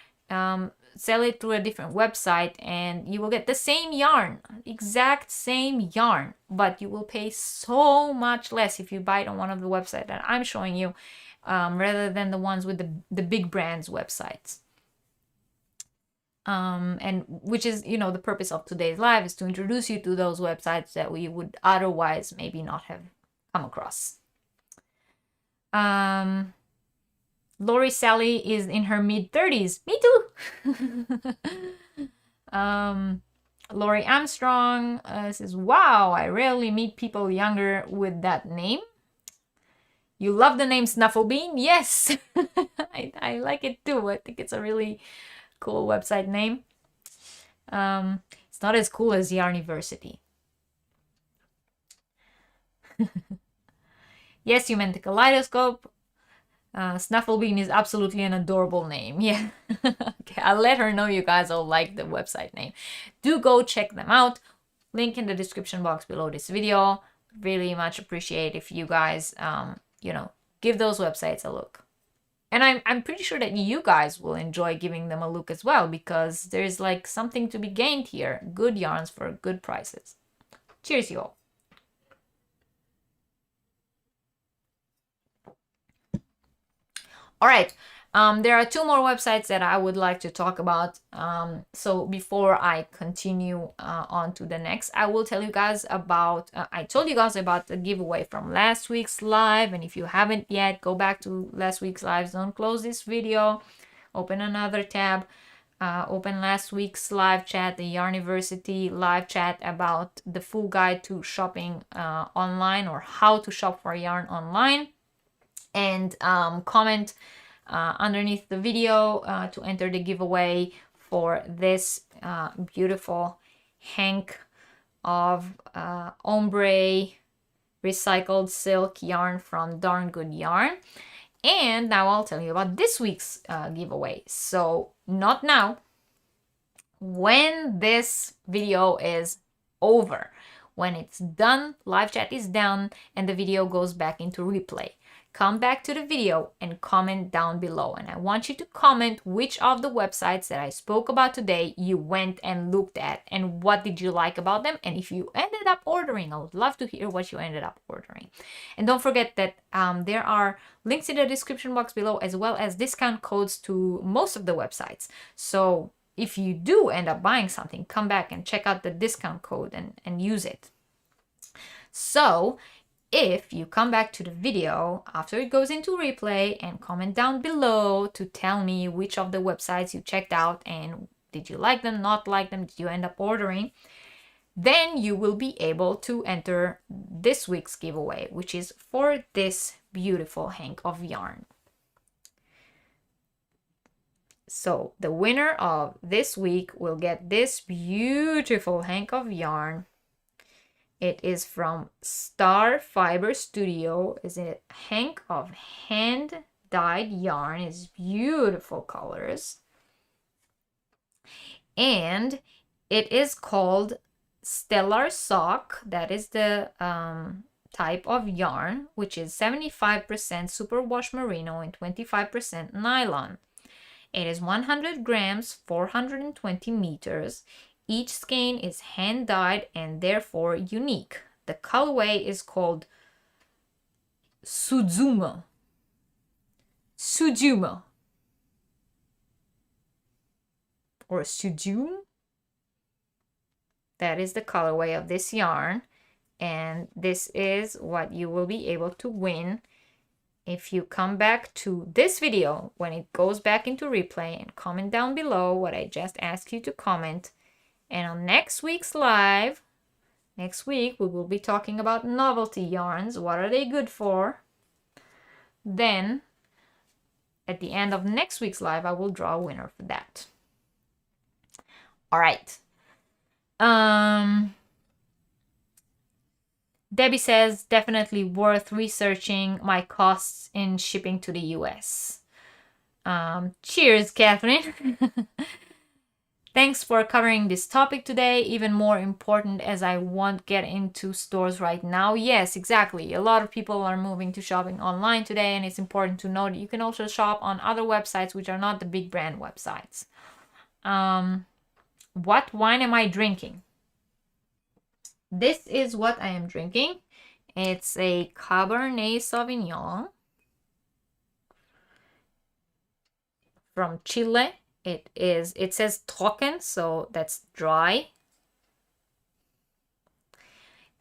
Speaker 1: sell it through a different website, and you will get the same yarn, exact same yarn, but you will pay so much less if you buy it on one of the websites that I'm showing you, rather than the ones with the big brands websites. And which is, you know, the purpose of today's live is to introduce you to those websites that we would otherwise maybe not have come across. Lori Sally is in her mid-30s. Me too. Lori Armstrong says, wow, I rarely meet people younger with that name. You love the name Snufflebean? Yes. I like it too. I think it's a really cool website name. It's not as cool as Yarniversity. Yes, you meant the kaleidoscope. Snufflebean is absolutely an adorable name. Yeah. Okay, I'll let her know you guys all like the website name. Do go check them out. Link in the description box below this video. Really much appreciate if you guys, give those websites a look. And I'm pretty sure that you guys will enjoy giving them a look as well, because there's like something to be gained here. Good yarns for good prices. Cheers, you all. All right. There are two more websites that I would like to talk about. So before I continue on to the next, I will tell you guys about, I told you guys about the giveaway from last week's live. And if you haven't yet, go back to last week's live. Don't close this video. Open another tab. Open last week's live chat, the Yarniversity live chat about the full guide to shopping online, or how to shop for yarn online. And comment underneath the video to enter the giveaway for this beautiful hank of ombre recycled silk yarn from Darn Good Yarn. And now I'll tell you about this week's giveaway. So not now, when this video is over, when it's done, live chat is done, and the video goes back into replay, come back to the video and comment down below. And I want you to comment which of the websites that I spoke about today you went and looked at, and what did you like about them. And if you ended up ordering, I would love to hear what you ended up ordering. And don't forget that there are links in the description box below, as well as discount codes to most of the websites. So if you do end up buying something, come back and check out the discount code and use it. So if you come back to the video after it goes into replay and comment down below to tell me which of the websites you checked out and did you like them, not like them, did you end up ordering, then you will be able to enter this week's giveaway, which is for this beautiful hank of yarn. So the winner of this week will get this beautiful hank of yarn. It is from Star Fiber Studio. It's a hank of hand-dyed yarn. It's beautiful colors. And it is called Stellar Sock. That is the type of yarn, which is 75% superwash merino and 25% nylon. It is 100 grams, 420 meters. Each skein is hand-dyed and therefore unique. The colorway is called Suzuma. Sujuma. Or Sujum. That is the colorway of this yarn. And this is what you will be able to win if you come back to this video when it goes back into replay and comment down below what I just asked you to comment. And on next week's live, next week, we will be talking about novelty yarns. What are they good for? Then, at the end of next week's live, I will draw a winner for that. All right. Debbie says, definitely worth researching my costs in shipping to the US. Cheers, Catherine. Thanks for covering this topic today. Even more important, as I won't get into stores right now. Yes, exactly. A lot of people are moving to shopping online today, and it's important to know that you can also shop on other websites which are not the big brand websites. What wine am I drinking? This is what I am drinking. It's a Cabernet Sauvignon from Chile. It says trocken, so that's dry.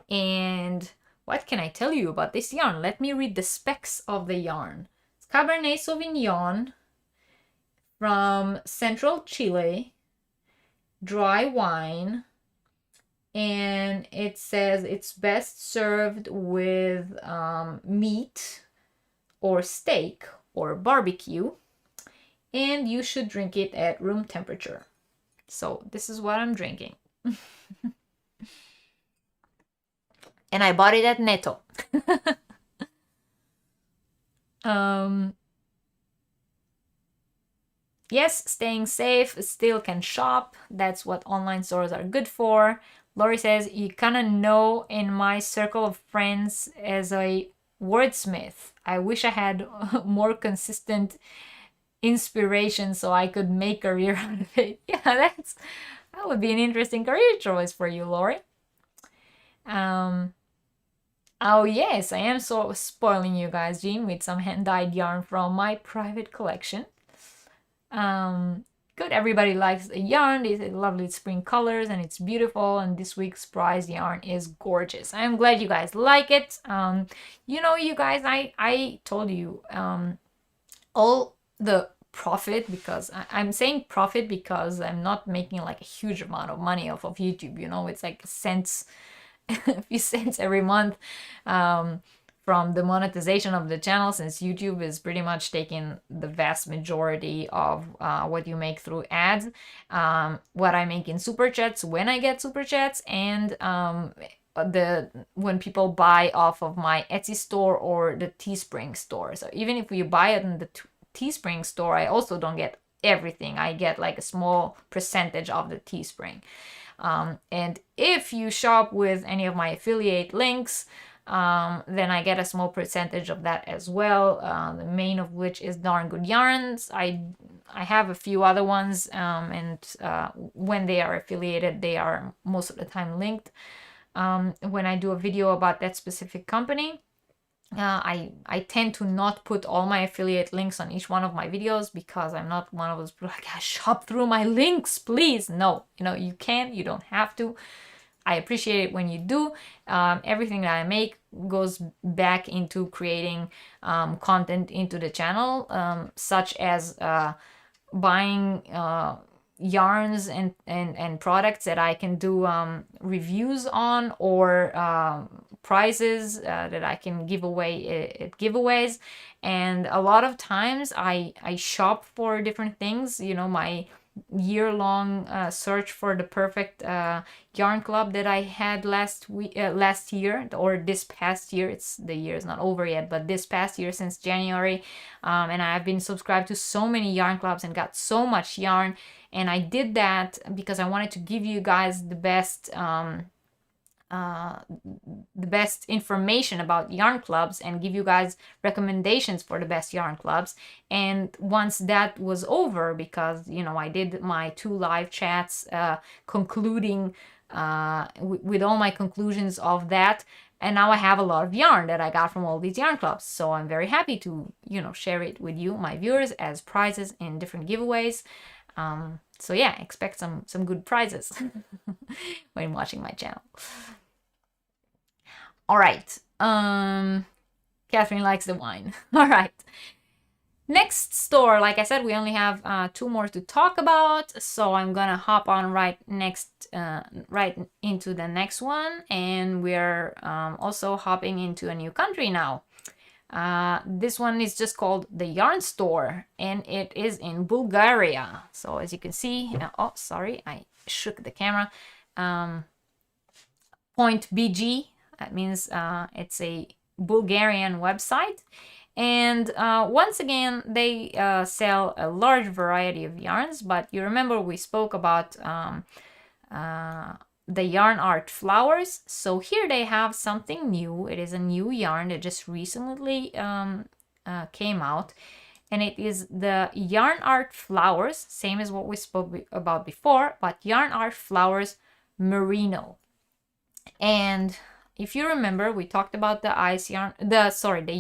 Speaker 1: And what can I tell you about this yarn? Let me read the specs of the yarn. It's Cabernet Sauvignon from central Chile, dry wine, and it says it's best served with meat or steak or barbecue, and you should drink it at room temperature. So this is what I'm drinking. And I bought it at Netto. yes, staying safe, still can shop. That's what online stores are good for. Lori says, you kind of know in my circle of friends as a wordsmith. I wish I had more consistent inspiration so I could make a career out of it. Yeah, that would be an interesting career choice for you, Lori. Oh yes, I am so spoiling you guys, Jean, with some hand-dyed yarn from my private collection. Good, everybody likes the yarn. These are lovely spring colors and it's beautiful, and this week's prize yarn is gorgeous. I'm glad you guys like it. You know, you guys, I told you all the profit, because I'm saying profit because I'm not making like a huge amount of money off of YouTube, you know, it's like cents, a few cents every month from the monetization of the channel, since YouTube is pretty much taking the vast majority of what you make through ads, what I make in super chats when I get super chats, and when people buy off of my Etsy store or the Teespring store. So even if you buy it in the Teespring store, I also don't get everything. I get like a small percentage of the Teespring. And if you shop with any of my affiliate links, then I get a small percentage of that as well. The main of which is Darn Good Yarns. I have a few other ones, and when they are affiliated, they are most of the time linked. When I do a video about that specific company, I tend to not put all my affiliate links on each one of my videos, because I'm not one of those people like, I shop through my links, please. No, you know, you can, you don't have to. I appreciate it when you do. Everything that I make goes back into creating content into the channel, such as buying yarns and products that I can do reviews on, or prizes that I can give away at giveaways. And a lot of times I shop for different things, you know, my year-long search for the perfect yarn club that I had last year, or this past year. The year is not over yet, but this past year, since January, and I've been subscribed to so many yarn clubs and got so much yarn. And I did that because I wanted to give you guys the best information about yarn clubs, and give you guys recommendations for the best yarn clubs. And once that was over, because, you know, I did my 2 live chats concluding with all my conclusions of that, and now I have a lot of yarn that I got from all these yarn clubs. So I'm very happy to, you know, share it with you, my viewers, as prizes in different giveaways. So yeah, expect some good prizes when watching my channel. All right. Catherine likes the wine. All right. Next store, like I said, we only have 2 more to talk about, so I'm gonna hop on right into the next one, and we're also hopping into a new country now. This one is just called the Yarn Store, and it is in Bulgaria. So as you can see, oh sorry, I shook the camera. Point BG, that means it's a Bulgarian website. And once again, they sell a large variety of yarns, but you remember we spoke about the yarn art flowers. So here they have something new. It is a new yarn that just recently came out, and it is the yarn art flowers, same as what we spoke about before, but yarn art flowers merino. And if you remember, we talked about the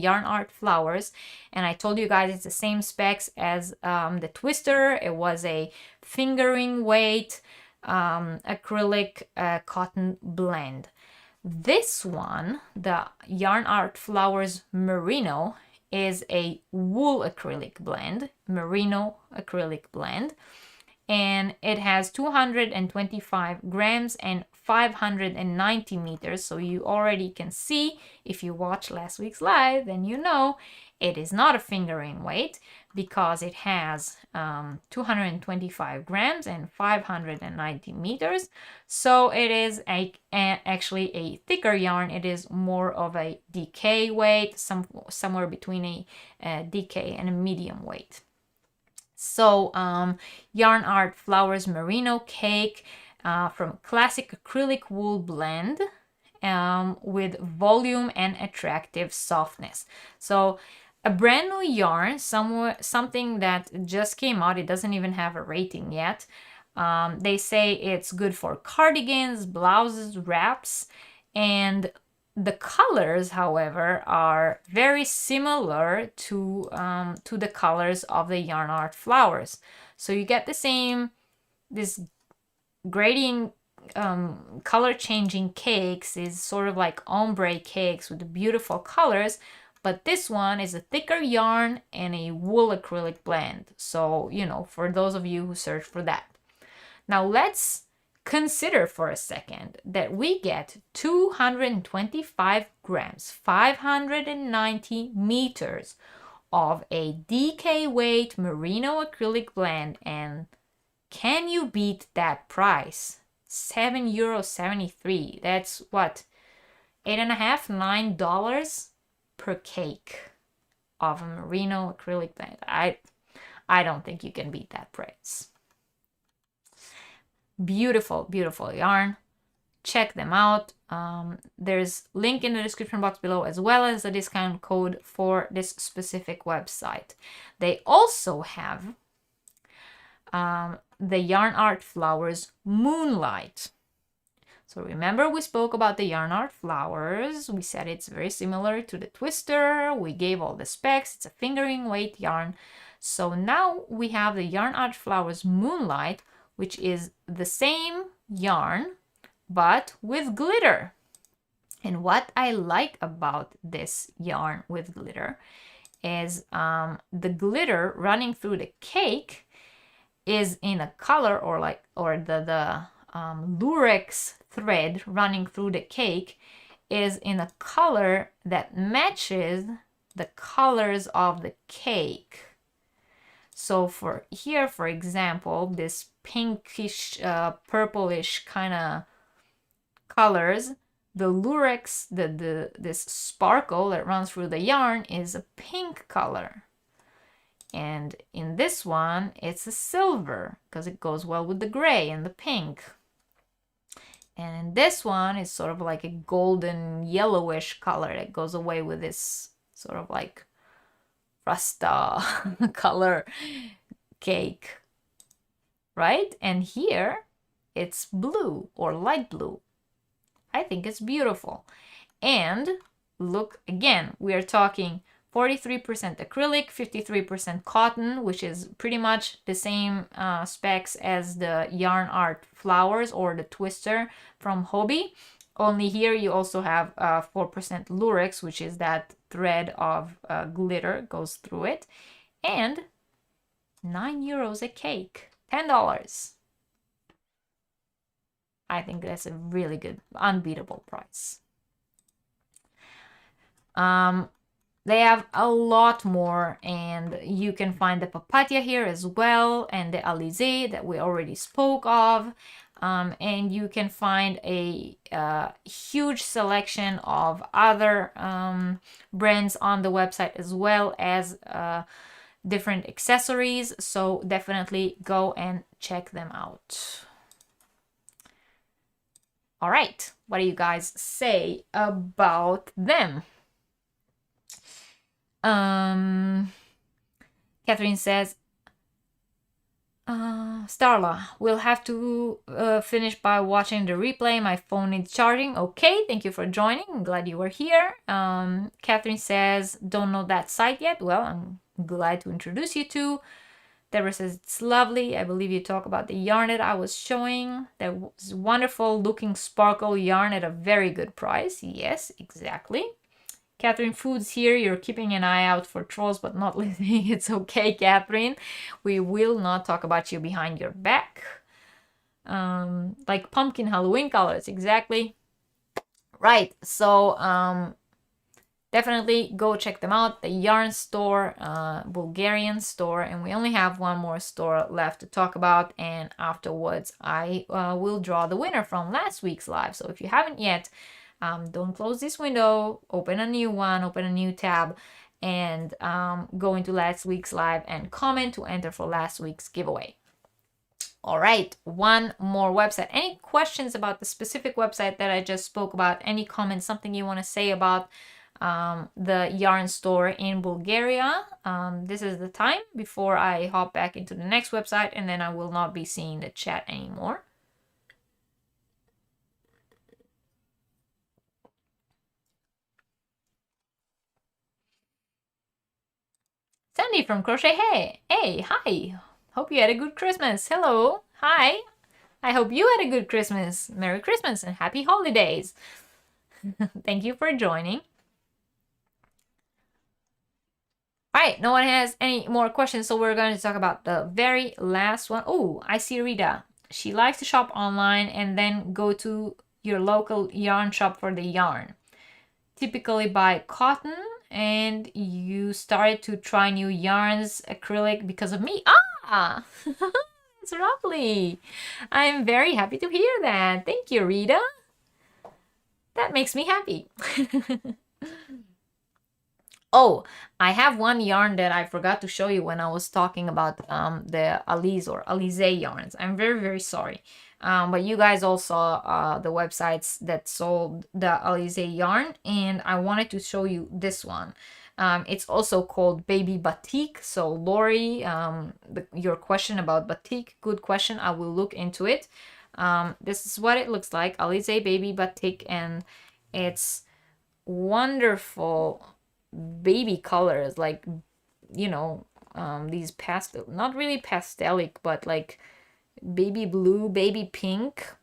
Speaker 1: yarn art flowers, and I told you guys it's the same specs as the twister. It was a fingering weight acrylic cotton blend. This one, the yarn art flowers merino, is a wool acrylic blend, merino acrylic blend, and it has 225 grams and 590 meters. So you already can see, if you watched last week's live, then you know it is not a fingering weight, because it has 225 grams and 590 meters. So it is actually a thicker yarn. It is more of a DK weight, somewhere between a DK and a medium weight. So Yarn Art Flowers Merino Cake from classic acrylic wool blend with volume and attractive softness. So a brand new yarn, something that just came out. It doesn't even have a rating yet. They say it's good for cardigans, blouses, wraps, and the colors, however, are very similar to the colors of the Yarn Art Flowers. So you get this gradient color changing cakes is sort of like ombre cakes with beautiful colors, but this one is a thicker yarn and a wool acrylic blend. So, you know, for those of you who search for that. Now let's consider for a second that we get 225 grams, 590 meters of a DK weight merino acrylic blend, and can you beat that price? €7.73. That's what? $8.50, $9 per cake of a merino acrylic blend. I don't think you can beat that price. Beautiful, beautiful yarn. Check them out. There's link in the description box below, as well as a discount code for this specific website. They also have the Yarn Art Flowers Moonlight. So remember, we spoke about the Yarn Art Flowers. We said it's very similar to the Twister. We gave all the specs. It's a fingering weight yarn. So now we have the Yarn Art Flowers Moonlight, which is the same yarn, but with glitter. And what I like about this yarn with glitter is the glitter running through the cake is in a color, or the lurex thread running through the cake is in a color that matches the colors of the cake. So for here, for example, this pinkish, purplish kind of colors, the lurex, this sparkle that runs through the yarn is a pink color. And in this one, it's a silver because it goes well with the gray and the pink. And in this one, it's sort of like a golden yellowish color that goes away with this sort of like rasta color cake, right? And here it's blue or light blue. I think it's beautiful. And look, again, we are talking 43% acrylic, 53% cotton, which is pretty much the same specs as the Yarn Art Flowers or the Twister from Hobby. Only here you also have 4% lurex, which is that thread of glitter goes through it. And €9 a cake, $10. I think that's a really good, unbeatable price. They have a lot more, and you can find the Papatya here as well, and the Alizé that we already spoke of. And you can find a huge selection of other brands on the website, as well as different accessories. So definitely go and check them out. All right, what do you guys say about them? Catherine says, Starla, we'll have to finish by watching the replay. My phone needs charging. Okay, thank you for joining. I'm glad you were here. Catherine says, don't know that site yet. Well, I'm glad to introduce you to. Deborah says, it's lovely. I believe you talk about the yarn that I was showing. That was wonderful looking sparkle yarn at a very good price. Yes, exactly. Catherine Foods here, you're keeping an eye out for trolls but not listening. It's okay, Catherine. We will not talk about you behind your back. Like pumpkin Halloween colors, exactly. Right, so definitely go check them out. The yarn store, Bulgarian store, and we only have one more store left to talk about, and afterwards I will draw the winner from last week's live. So if you haven't yet, don't close this window, open a new one, open a new tab, and go into last week's live and comment to enter for last week's giveaway. All right, one more website. Any questions about the specific website that I just spoke about? Any comments, something you want to say about the yarn store in Bulgaria? This is the time before I hop back into the next website, and then I will not be seeing the chat anymore. Sandy from Crochet Hey. Hey, hi. Hope you had a good Christmas. Hello. Hi. I hope you had a good Christmas. Merry Christmas and happy holidays. Thank you for joining. All right, no one has any more questions, so we're going to talk about the very last one. Oh, I see Rita. She likes to shop online and then go to your local yarn shop for the yarn. Typically buy cotton, and you started to try new yarns, acrylic, because of me. Ah, it's lovely. I'm very happy to hear that. Thank you, Rita. That makes me happy. Oh, I have one yarn that I forgot to show you when I was talking about the Alize or Alize yarns. I'm very, very sorry. But you guys all saw the websites that sold the Alize yarn, and I wanted to show you this one. It's also called Baby Batik. So Lori, your question about batik, good question. I will look into it. This is what it looks like, Alize Baby Batik, and it's wonderful baby colors, like, you know, these pastel, not really pastelic, but like baby blue, baby pink.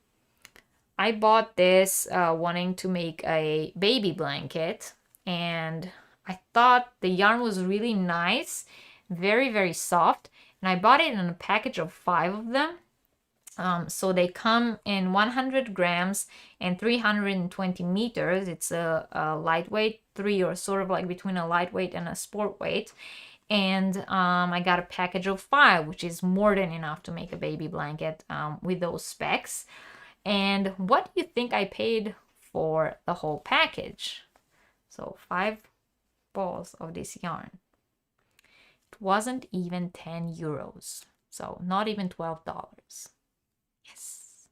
Speaker 1: I bought this wanting to make a baby blanket, and I thought the yarn was really nice, very, very soft, and I bought it in a package of 5 of them. So they come in 100 grams and 320 meters. It's a lightweight 3, or sort of like between a lightweight and a sport weight. And I got a package of 5, which is more than enough to make a baby blanket with those specs. And what do you think I paid for the whole package? So 5 balls of this yarn. It wasn't even 10 euros. So not even $12. Yes.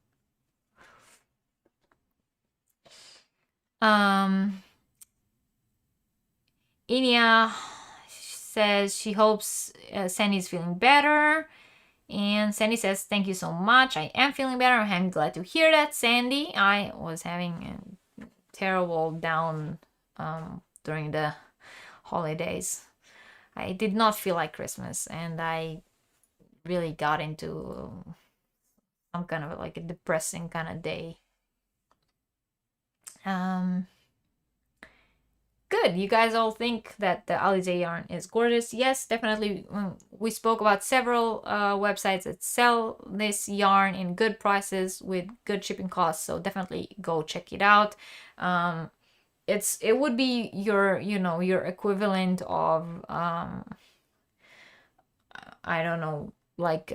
Speaker 1: Inia says she hopes Sandy's feeling better. And Sandy says, thank you so much. I am feeling better. I'm glad to hear that, Sandy. I was having a terrible down during the holidays. I did not feel like Christmas, and I really got into some kind of like a depressing kind of day. Good. You guys all think that the Alize yarn is gorgeous. Yes, definitely. We spoke about several websites that sell this yarn in good prices with good shipping costs, so definitely go check it out. It would be your, you know, your equivalent of I don't know, like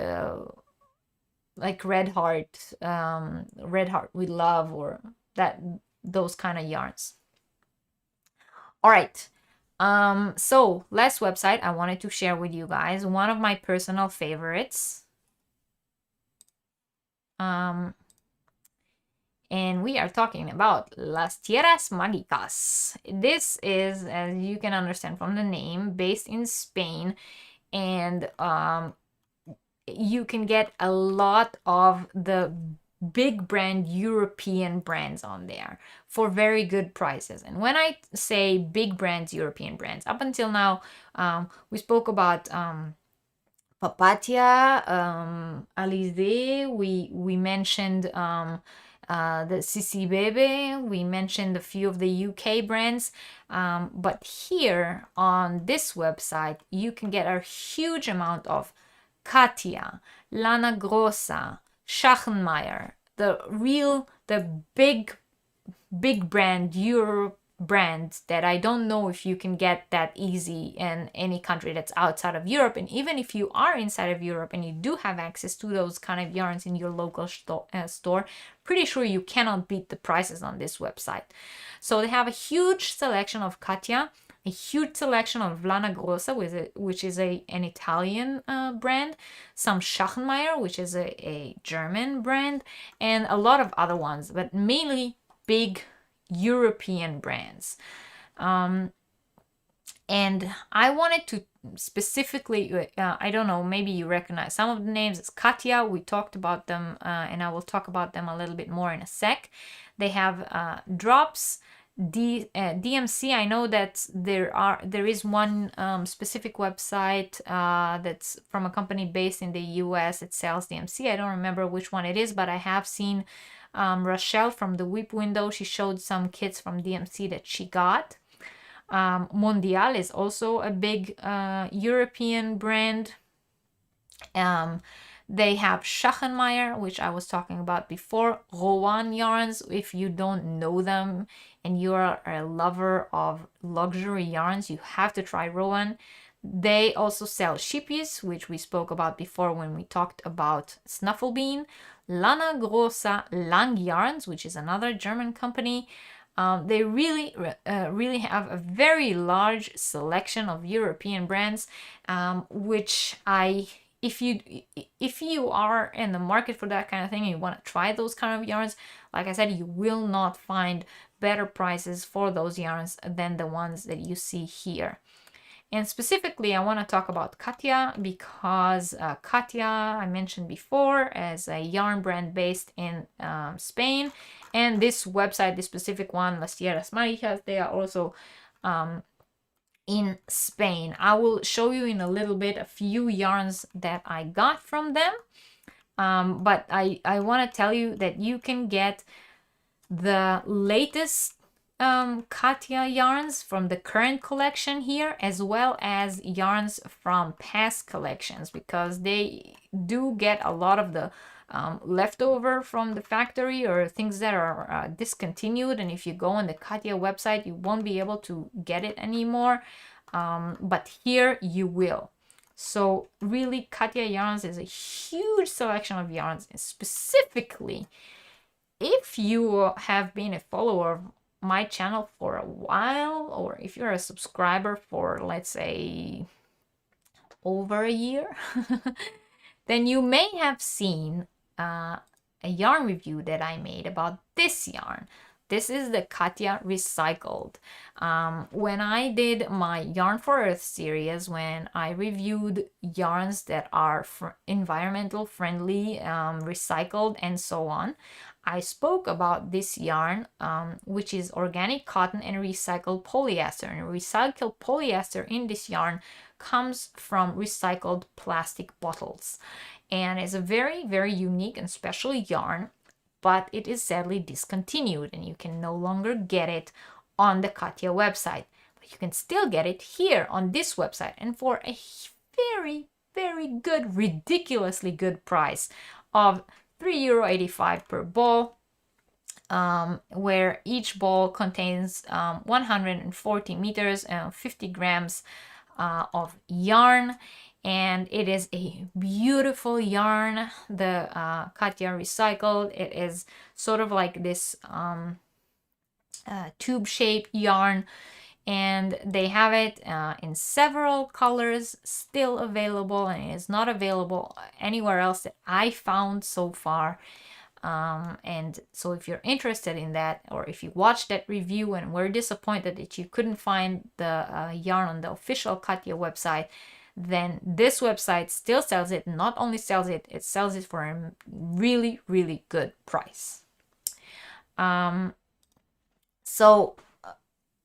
Speaker 1: Red Heart, Red Heart with Love, or those kind of yarns. All right. So last website I wanted to share with you guys, one of my personal favorites. And we are talking about Las Tierras Mágicas. This is, as you can understand from the name, based in Spain, and you can get a lot of the big brand European brands on there for very good prices. And when I say big brands, European brands, up until now, we spoke about Papatia, Alize, we mentioned the Sisi Bebe, we mentioned a few of the UK brands, but here on this website you can get a huge amount of Katia, Lana Grossa, Schachenmeier, the big brand Europe brands that I don't know if you can get that easy in any country that's outside of Europe. And even if you are inside of Europe and you do have access to those kind of yarns in your local store, pretty sure you cannot beat the prices on this website. So they have a huge selection of Katia, a huge selection of Lana Grossa, which is an Italian brand, some Schachenmeier, which is a German brand, and a lot of other ones, but mainly big European brands. And I wanted to specifically, I don't know, maybe you recognize some of the names. It's Katya. We talked about them, and I will talk about them a little bit more in a sec. They have drops, DMC. I know that there is one specific website that's from a company based in the US. It sells DMC. I don't remember which one it is, but I have seen Rochelle from the Whip Window. She showed some kits from DMC that she got. Mondial is also a big European brand. They have Schachenmeier, which I was talking about before. Rowan yarns, if you don't know them and you are a lover of luxury yarns, you have to try Rowan. They also sell Shippies, which we spoke about before when we talked about Snufflebean. Lana Grossa Lang Yarns, which is another German company. They really have a very large selection of European brands, which if you are in the market for that kind of thing and you want to try those kind of yarns, like I said, you will not find better prices for those yarns than the ones that you see here. And specifically, I want to talk about Katya because Katya, I mentioned before, as a yarn brand based in Spain. And this website, this specific one, Las Tierras Marijas, they are also in Spain. I will show you in a little bit a few yarns that I got from them. But I want to tell you that you can get the latest Katya yarns from the current collection here, as well as yarns from past collections, because they do get a lot of the leftover from the factory or things that are discontinued, and if you go on the Katya website you won't be able to get it anymore, but here you will. So really, Katya Yarns is a huge selection of yarns, and specifically if you have been a follower of my channel for a while, or if you're a subscriber for, let's say, over a year, then you may have seen a yarn review that I made about this yarn. This is the Katya Recycled. When I did my Yarn for Earth series, when I reviewed yarns that are environmental friendly, recycled, and so on, I spoke about this yarn, which is organic cotton and recycled polyester. And recycled polyester in this yarn comes from recycled plastic bottles. And it's a very, very unique and special yarn, but it is sadly discontinued and you can no longer get it on the Katya website. But you can still get it here on this website, and for a very, very good, ridiculously good price of €3.85 per ball, where each ball contains 140 meters and 50 grams of yarn. And it is a beautiful yarn, the Katya Recycled. It is sort of like this tube-shaped yarn, and they have it in several colors still available, and it is not available anywhere else that I found so far. And so if you're interested in that, or if you watched that review and were disappointed that you couldn't find the yarn on the official Katya website, then this website still sells it. Not only sells it, it sells it for a really, really good price. So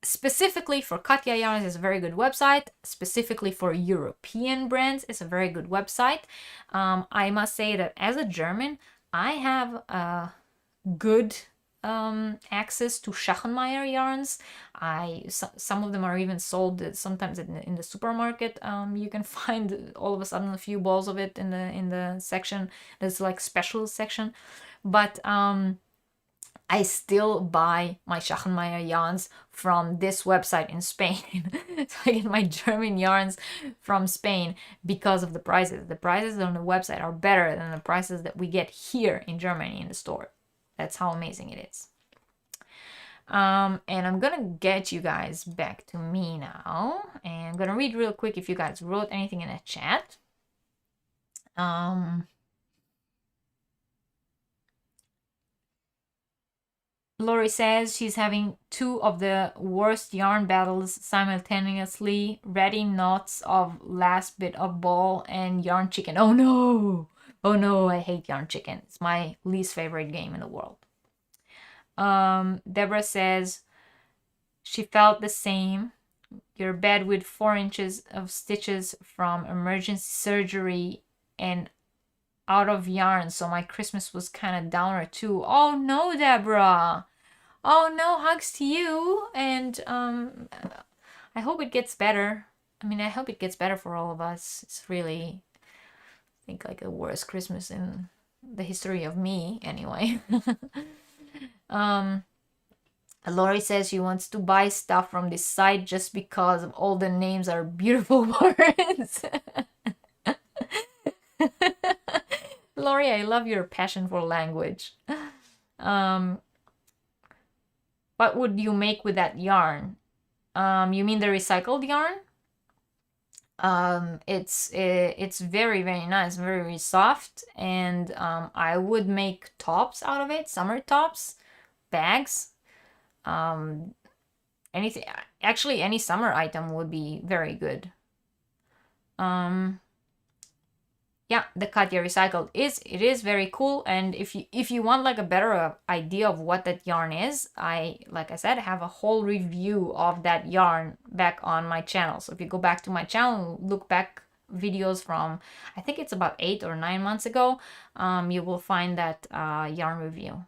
Speaker 1: specifically for Katya Yarns is a very good website. Specifically for European brands, it's a very good website. I must say that as a German, I have good access to Schachenmeier yarns. Some of them are even sold sometimes in the supermarket. You can find all of a sudden a few balls of it in the section that's like special section. But I still buy my Schachenmeier yarns from this website in Spain. So I get my German yarns from Spain because of the prices. The prices on the website are better than the prices that we get here in Germany in the store. That's how amazing it is. And I'm gonna get you guys back to me now, and I'm gonna read real quick if you guys wrote anything in the chat. Lori says she's having two of the worst yarn battles simultaneously. Ready knots of last bit of ball and yarn chicken. Oh no! Oh no, I hate yarn chicken. It's my least favorite game in the world. Deborah says she felt the same. You're bed with 4 inches of stitches from emergency surgery and out of yarn, so my Christmas was kind of downer too. Oh no, Deborah. Oh no, hugs to you. And I hope it gets better. I mean, I hope it gets better for all of us. It's really, I think, like the worst Christmas in the history of me, anyway. Lori says she wants to buy stuff from this site just because of all the names are beautiful words. Lori, I love your passion for language. What would you make with that yarn? You mean the recycled yarn? It's very, very nice, very soft, and I would make tops out of it, summer tops, bags. Anything, actually any summer item would be very good. Yeah, the Katya recycled is very cool, and if you want like a better idea of what that yarn is, like I said, have a whole review of that yarn back on my channel. So if you go back to my channel, look back videos from, I think it's about 8 or 9 months ago, you will find that yarn review.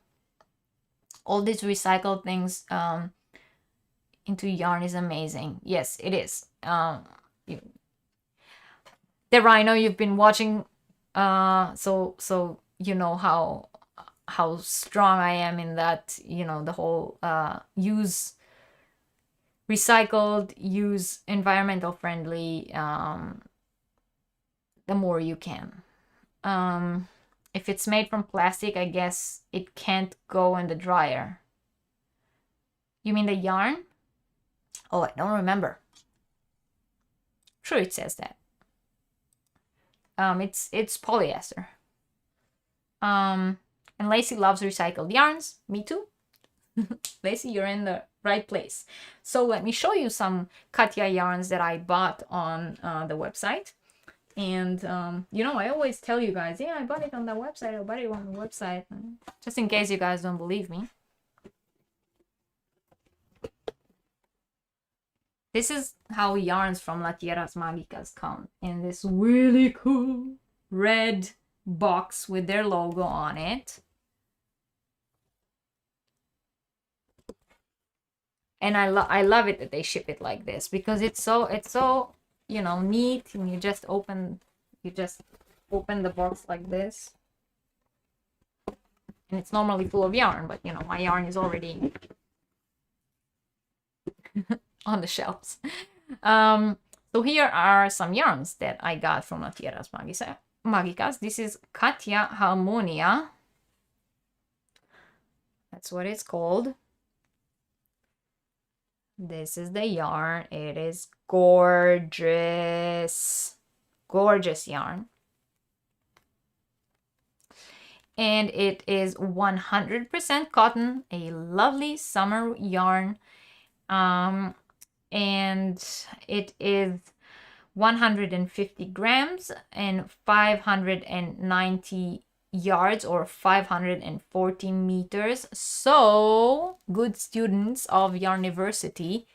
Speaker 1: All these recycled things into yarn is amazing. Yes, it is. Deborah, I know you've been watching, so you know how strong I am in that. You know, the whole use recycled, use environmental friendly. The more you can. If it's made from plastic, I guess it can't go in the dryer. You mean the yarn? Oh, I don't remember. Sure, it says that. It's polyester. And Lacey loves recycled yarns. Me too. Lacey, you're in the right place. So let me show you some Katya yarns that I bought on the website. And you know, I always tell you guys, yeah, I bought it on the website. I bought it on the website, just in case you guys don't believe me. This is how yarns from La Tierras Mágicas come in this really cool red box with their logo on it. And I love it that they ship it like this, because it's so you know, neat, and you just open the box like this. And it's normally full of yarn, but you know, my yarn is already on the shelves. So here are some yarns that I got from La Tierras Mágicas. This is Katya Harmonia. That's what it's called. This is the yarn. It is gorgeous. Gorgeous yarn. And it is 100% cotton, a lovely summer yarn. And it is 150 grams and 590 yards, or 540 meters. So, good students of Yarniversity,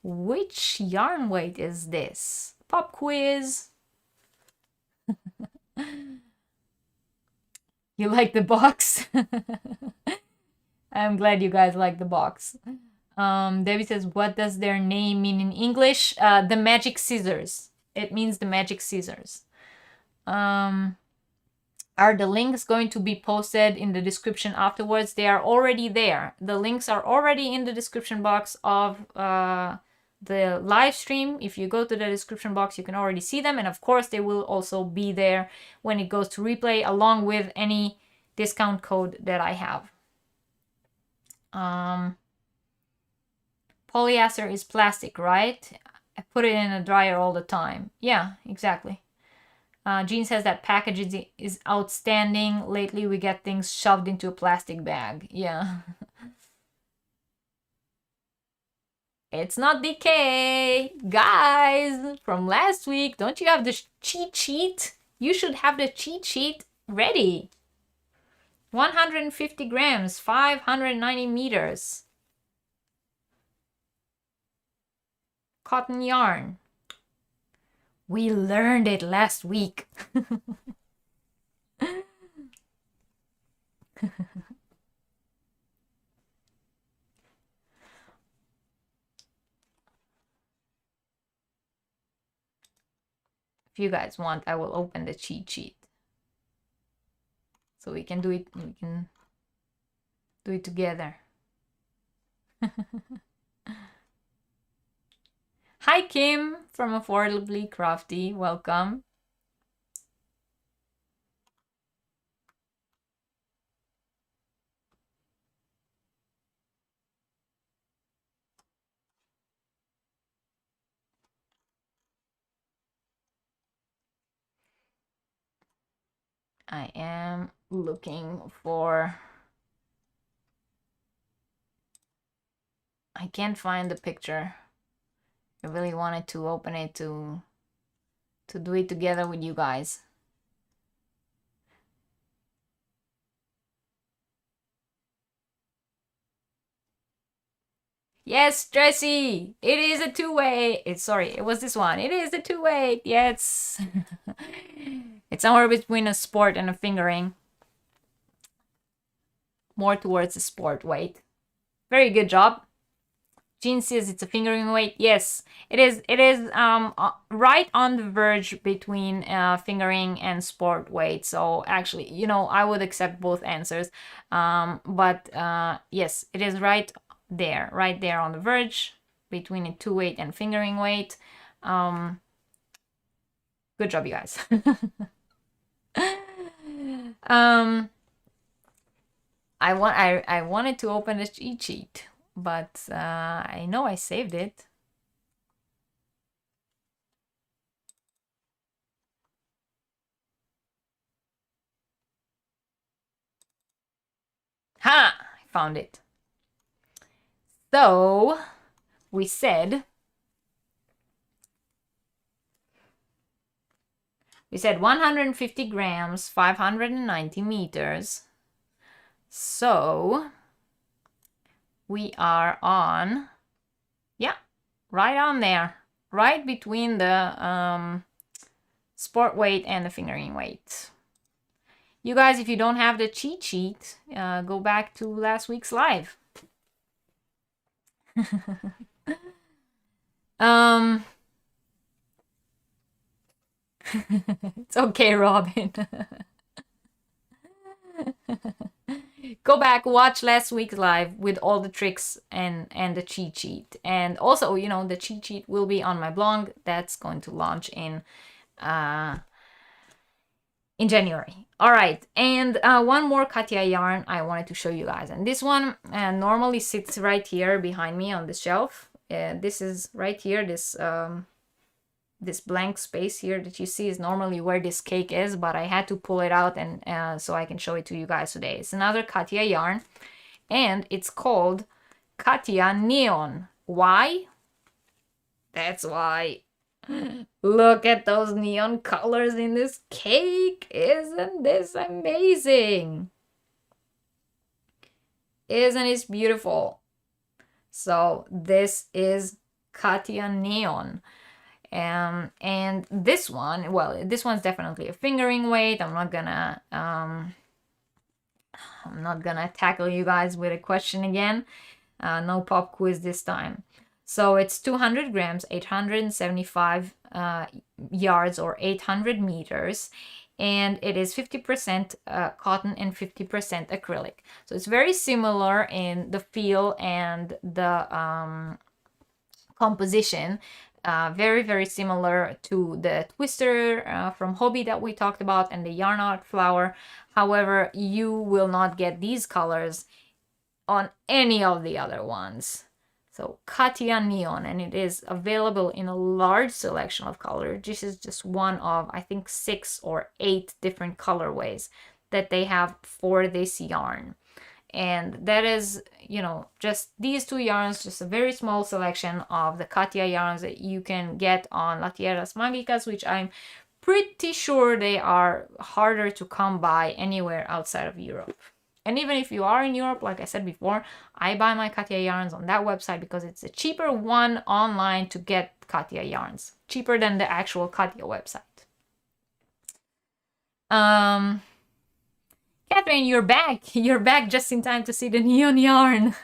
Speaker 1: which yarn weight is this? Pop quiz. You like the box? I'm glad you guys like the box. Debbie says, what does their name mean in English? The magic scissors. It means the magic scissors. Are the links going to be posted in the description afterwards? They are already there. The links are already in the description box of the live stream. If you go to the description box, you can already see them. And of course, they will also be there when it goes to replay, along with any discount code that I have. Polyester is plastic, right? I put it in a dryer all the time. Yeah, exactly. Jean says that packaging is outstanding. Lately, we get things shoved into a plastic bag. Yeah. It's not decay. Guys, from last week, don't you have the cheat sheet? You should have the cheat sheet ready. 150 grams, 590 meters. Cotton yarn. We learned it last week. If you guys want, I will open the cheat sheet. So we can do it together. Hi Kim from Affordably Crafty, welcome. I am looking for... I can't find the picture. I really wanted to open it to do it together with you guys. Yes, Jessie, it is a two-way. Sorry, it was this one. It is a two-way. Yes. It's somewhere between a sport and a fingering. More towards the sport weight. Very good job. Jean says it's a fingering weight. Yes, it is. It is right on the verge between fingering and sport weight. So actually, you know, I would accept both answers. But yes, it is right there on the verge between a two weight and fingering weight. Good job, you guys. I wanted to open the cheat sheet, but I know I saved it. Ha! I found it. So we said 150 grams, 590 meters. So we are on, yeah, right on there, right between the sport weight and the fingering weight. You guys, if you don't have the cheat sheet, go back to last week's live. It's okay, Robin. Go back, watch last week's live with all the tricks and the cheat sheet. And also, you know, the cheat sheet will be on my blog. That's going to launch in January. All right, and one more Katya yarn I wanted to show you guys. And this one normally sits right here behind me on the shelf. This is right here, this blank space here that you see is normally where this cake is, but I had to pull it out and so I can show it to you guys today. It's another Katya yarn, and it's called Katya Neon. Why? That's why. Look at those neon colors in this cake. Isn't this amazing? Isn't it beautiful? So this is Katya Neon. And this one, well, this one's definitely a fingering weight. I'm not gonna tackle you guys with a question again. No pop quiz this time. So it's 200 grams, 875 yards or 800 meters, and it is 50% cotton and 50% acrylic. So it's very similar in the feel and the composition. Very, very similar to the twister from Hobby that we talked about and the yarn art flower. However, you will not get these colors on any of the other ones. So Katya Neon, and it is available in a large selection of colors. This is just one of, I think, 6 or 8 different colorways that they have for this yarn. And that is, you know, just these 2 yarns, just a very small selection of the Katya yarns that you can get on La Tierras Magicas, which I'm pretty sure they are harder to come by anywhere outside of Europe. And even if you are in Europe, like I said before, I buy my Katya yarns on that website because it's a cheaper one online to get Katya yarns. Cheaper than the actual Katya website. Catherine, you're back. You're back just in time to see the neon yarn.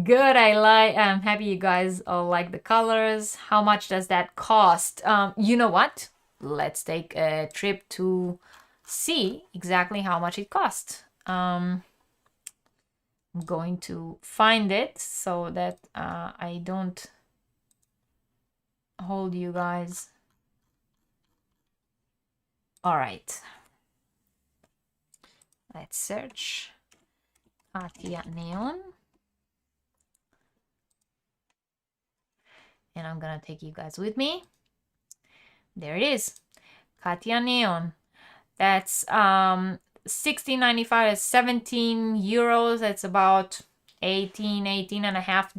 Speaker 1: Good, I'm happy you guys all like the colors. How much does that cost? You know what? Let's take a trip to see exactly how much it costs. I'm going to find it so that I don't hold you guys. All right. Let's search Katya Neon. And I'm gonna take you guys with me. There it is. Katya Neon. That's 16.95 is 17 euros. That's about $18 and a half.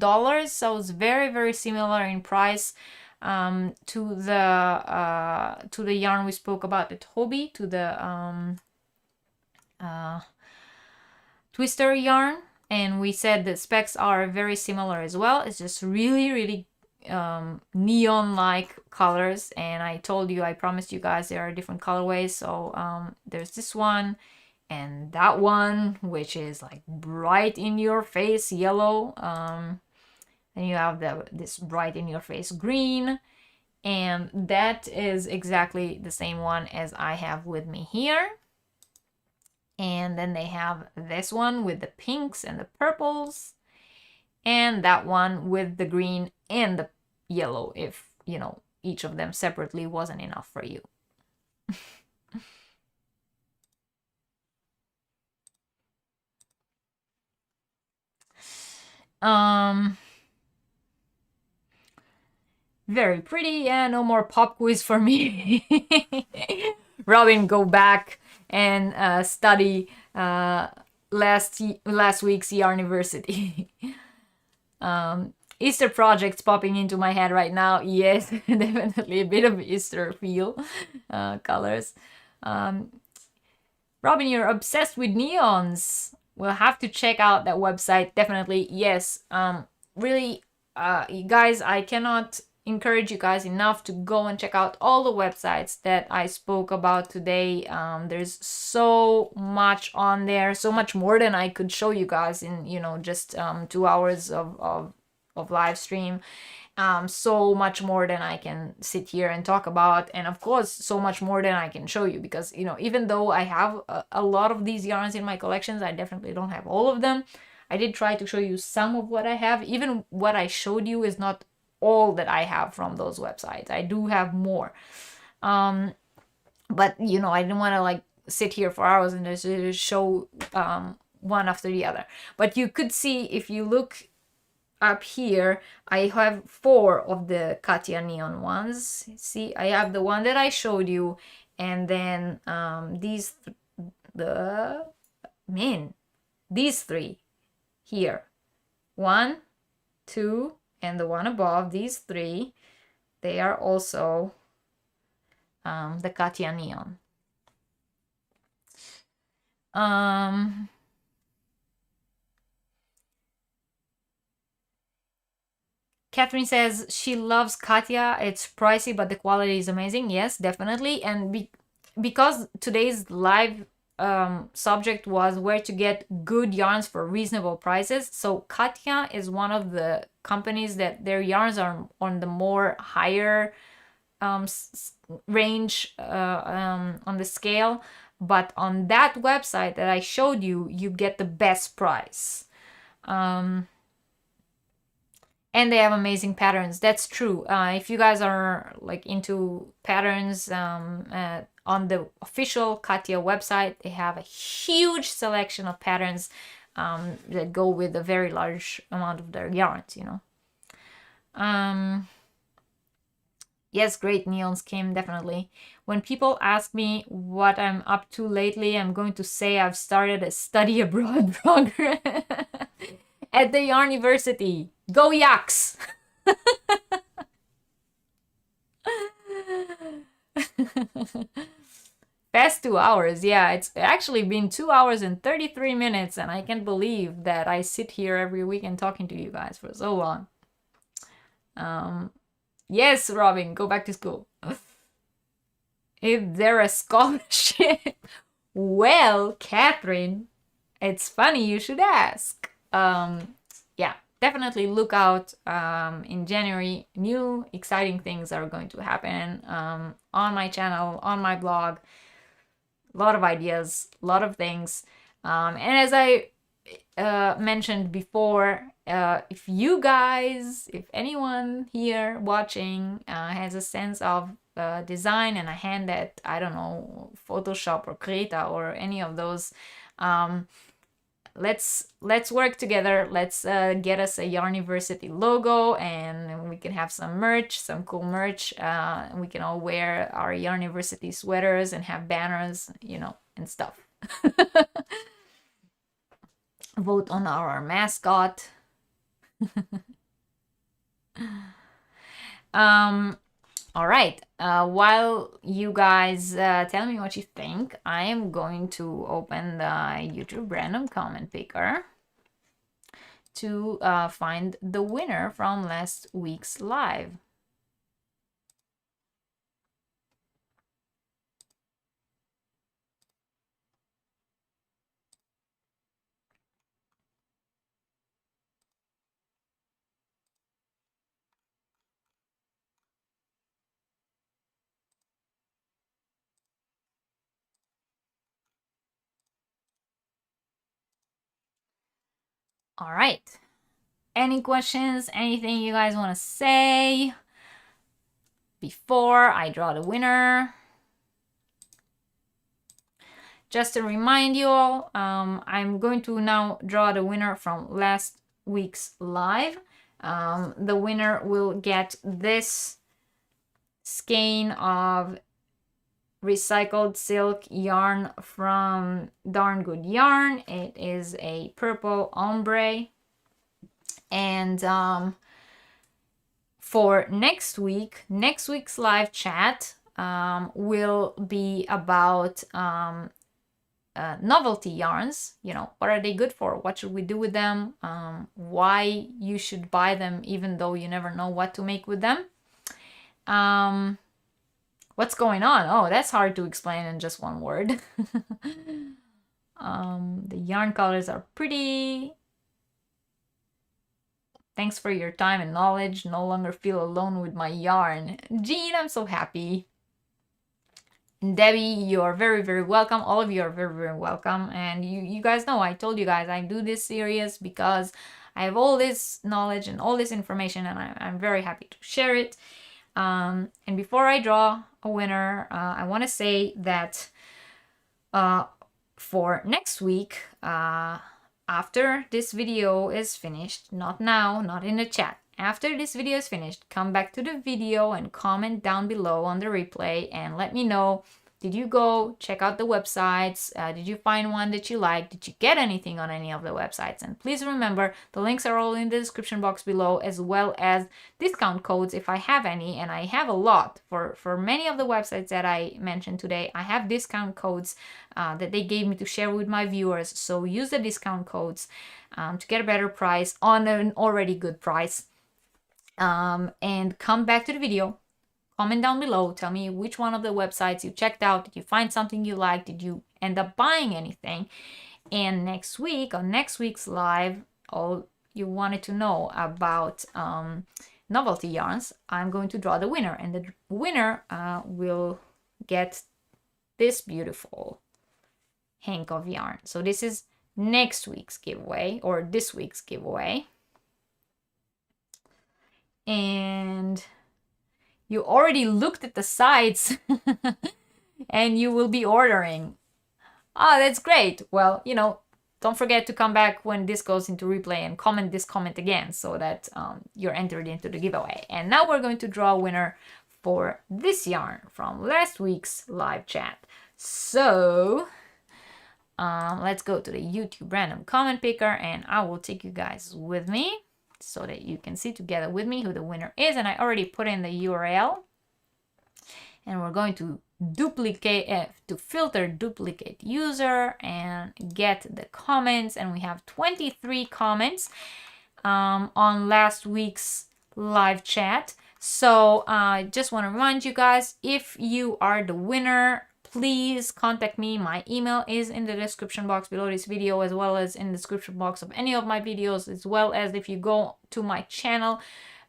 Speaker 1: So it's very, very similar in price to the yarn we spoke about at Hobby, to the twister yarn. And we said the specs are very similar as well. It's just really, really neon-like colors, and I told you, I promised you guys there are different colorways. So there's this one and that one, which is like bright in your face yellow. Then you have this bright in your face green, and that is exactly the same one as I have with me here. And then they have this one with the pinks and the purples, and that one with the green and the yellow, if, you know, each of them separately wasn't enough for you. Very pretty. Yeah, no more pop quiz for me. Robin, go back and study last week's Yarniversity. Easter projects popping into my head right now. Yes, definitely a bit of Easter feel. Colors. Robin, you're obsessed with neons. We'll have to check out that website. Definitely, yes. Really, guys, I cannot encourage you guys enough to go and check out all the websites that I spoke about today. There's so much on there, so much more than I could show you guys in, you know, just 2 hours of live stream. So much more than I can sit here and talk about, and of course so much more than I can show you, because, you know, even though I have a lot of these yarns in my collections, I definitely don't have all of them. I did try to show you some of what I have. Even what I showed you is not all that I have from those websites. I do have more, but, you know, I didn't want to like sit here for hours and just show one after the other. But you could see, if you look up here, I have 4 of the Katya Neon ones. See, I have the one that I showed you, and then these 3 here, 1, 2, and the one above, these 3, they are also the Katya Neon. Catherine says she loves Katya. It's pricey, but the quality is amazing. Yes, definitely. And because today's live subject was where to get good yarns for reasonable prices, so Katya is one of the companies that their yarns are on the more higher range on the scale. But on that website that I showed you, you get the best price. And they have amazing patterns. That's true. If you guys are like into patterns, on the official Katya website, they have a huge selection of patterns that go with a very large amount of their yarns, you know. Yes, great, Neon's Kim, definitely. When people ask me what I'm up to lately, I'm going to say I've started a study abroad program at the Yarniversity. Go Yaks! Past 2 hours, yeah, it's actually been 2 hours and 33 minutes, and I can't believe that I sit here every weekend talking to you guys for so long. Yes, Robin, go back to school. Is there a scholarship? Well, Catherine, it's funny you should ask. Yeah, definitely look out. In January, new exciting things are going to happen on my channel, on my blog. A lot of ideas, a lot of things. And as I mentioned before, if you guys, if anyone here watching has a sense of design and a hand at, I don't know, Photoshop or Krita or any of those, let's work together. Let's get us a Yarniversity logo, and we can have some merch, some cool merch. We can all wear our Yarniversity sweaters and have banners, you know, and stuff. Vote on our mascot. All right. While you guys tell me what you think, I am going to open the YouTube random comment picker to find the winner from last week's live. All right. Any questions? Anything you guys want to say before I draw the winner? Just to remind you all, I'm going to now draw the winner from last week's live. The winner will get this skein of recycled silk yarn from Darn Good Yarn. It is a purple ombre. And for next week's live chat will be about novelty yarns. You know, what are they good for? What should we do with them? Why you should buy them even though you never know what to make with them. What's going on? Oh, that's hard to explain in just one word. The yarn colors are pretty. Thanks for your time and knowledge. No longer feel alone with my yarn. Jean, I'm so happy. And Debbie, you are very, very welcome. All of you are very, very welcome. And you guys know, I told you guys I do this series because I have all this knowledge and all this information, and I'm very happy to share it. And before I draw a winner, I want to say that for next week, after this video is finished, not now, not in the chat, after this video is finished, come back to the video and comment down below on the replay and let me know, did you go check out the websites? Did you find one that you like? Did you get anything on any of the websites? And please remember, the links are all in the description box below, as well as discount codes if I have any, and I have a lot. For many of the websites that I mentioned today, I have discount codes that they gave me to share with my viewers. So use the discount codes to get a better price on an already good price. And come back to the video. Comment down below, tell me which one of the websites you checked out. Did you find something you liked? Did you end up buying anything? And next week, on next week's live, all you wanted to know about novelty yarns, I'm going to draw the winner. And the winner will get this beautiful hank of yarn. So this is next week's giveaway, or this week's giveaway. And you already looked at the sites and you will be ordering. Oh, that's great. Well, you know, don't forget to come back when this goes into replay and comment this comment again so that you're entered into the giveaway. And now we're going to draw a winner for this yarn from last week's live chat. So let's go to the YouTube random comment picker, and I will take you guys with me so that you can see together with me who the winner is. And I already put in the URL, and we're going to duplicate to filter duplicate user and get the comments, and we have 23 comments on last week's live chat. So I just want to remind you guys, if you are the winner, please contact me. My email is in the description box below this video, as well as in the description box of any of my videos, as well as if you go to my channel,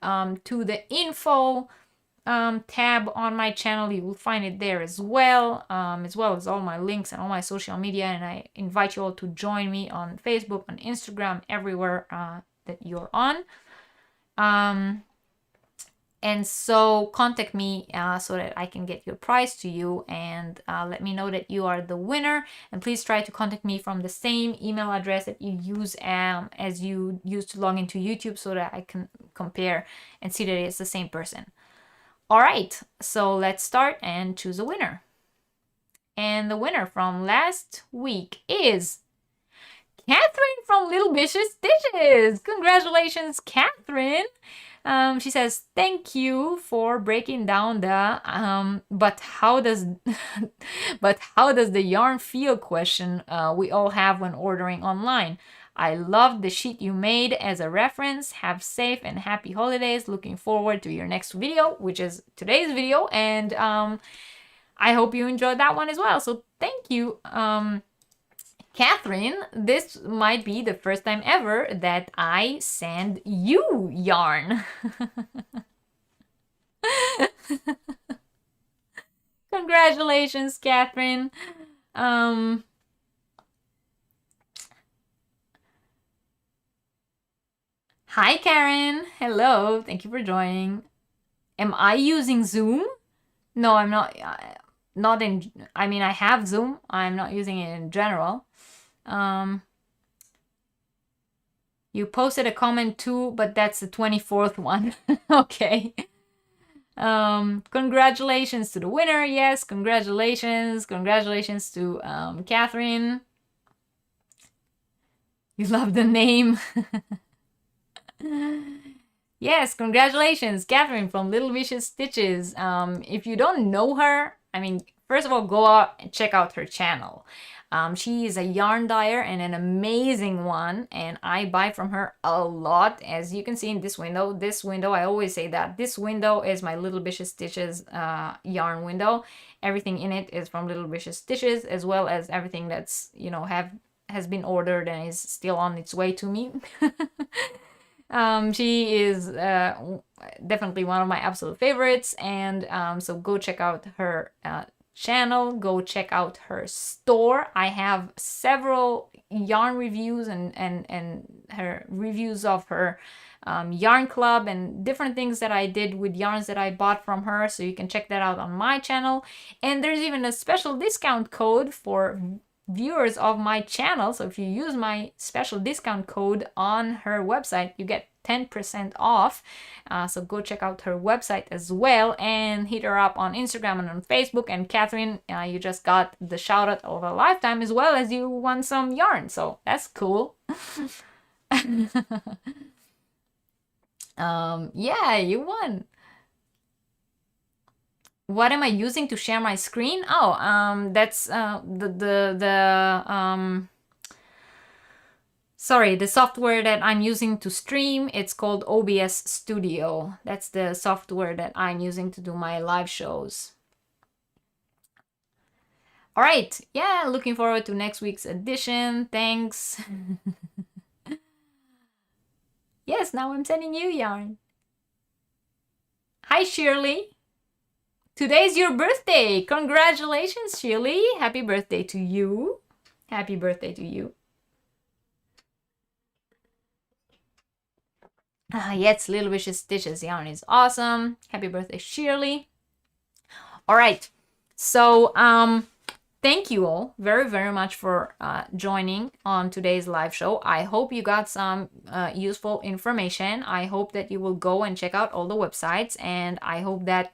Speaker 1: to the info tab on my channel, you will find it there as well as all my links and all my social media. And I invite you all to join me on Facebook, on Instagram, everywhere that you're on. And so contact me so that I can get your prize to you, and let me know that you are the winner. And please try to contact me from the same email address that you use as you used to log into YouTube, so that I can compare and see that it's the same person. All right, so let's start and choose a winner. And the winner from last week is Catherine from Little Vicious Stitches. Congratulations, Catherine. She says, thank you for breaking down the but how does the yarn feel question we all have when ordering online. I loved the sheet you made as a reference. Have safe and happy holidays. Looking forward to your next video, which is today's video, and I hope you enjoyed that one as well. So thank you, Catherine. This might be the first time ever that I send you yarn. Congratulations, Catherine. Hi, Karen. Hello. Thank you for joining. Am I using Zoom? No, I'm not. I mean, I have Zoom. I'm not using it in general. You posted a comment too, but that's the 24th one. Okay. Congratulations to the winner. Yes, congratulations. Congratulations to Catherine. You love the name. Yes, congratulations, Catherine from Little Vicious Stitches. If you don't know her, I mean, first of all, go out and check out her channel. She is a yarn dyer, and an amazing one, and I buy from her a lot. As you can see in this window, I always say that this window is my Little Vicious Stitches yarn window. Everything in it is from Little Vicious Stitches, as well as everything that's, you know, has been ordered and is still on its way to me. She is definitely one of my absolute favorites, and so go check out her channel, go check out her store. I have several yarn reviews and her reviews of her yarn club and different things that I did with yarns that I bought from her, so you can check that out on my channel. And there's even a special discount code for viewers of my channel, so if you use my special discount code on her website, you get 10% off. So go check out her website as well, and hit her up on Instagram and on Facebook. And Catherine, you just got the shout out of a lifetime, as well as you won some yarn, so that's cool. Yeah, you won. What am I using to share my screen? Oh, that's sorry, the software that I'm using to stream. It's called OBS Studio. That's the software that I'm using to do my live shows. All right, yeah, looking forward to next week's edition. Thanks. Yes, now I'm sending you yarn. Hi, Shirley. Today's your birthday. Congratulations, Shirley. Happy birthday to you. Happy birthday to you. Yes, Little Vicious Stitches yarn is awesome. Happy birthday, Shirley. All right. So, thank you all very, very much for joining on today's live show. I hope you got some useful information. I hope that you will go and check out all the websites, and I hope that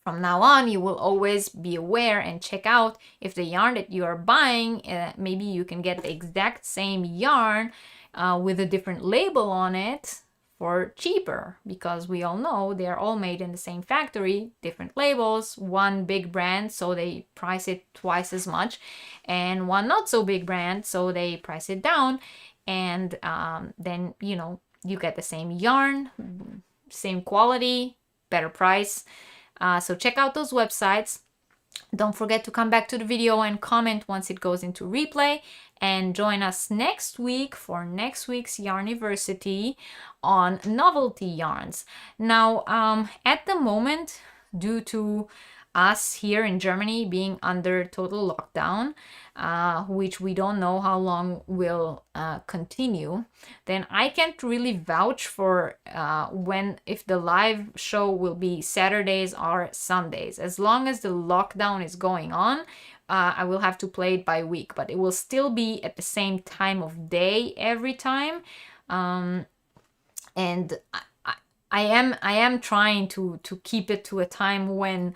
Speaker 1: from now on you will always be aware and check out if the yarn that you are buying, maybe you can get the exact same yarn with a different label on it for cheaper, because we all know they're all made in the same factory, different labels, one big brand, so they price it twice as much, and one not so big brand, so they price it down, and then you get the same yarn, same quality, better price. So check out those websites. Don't forget to come back to the video and comment once it goes into replay, and join us next week for next week's Yarniversity on novelty yarns. Now, at the moment, due to us here in Germany being under total lockdown, which we don't know how long will continue, then I can't really vouch for if the live show will be Saturdays or Sundays. As long as the lockdown is going on, I will have to play it by week, but it will still be at the same time of day every time. And I am trying to keep it to a time when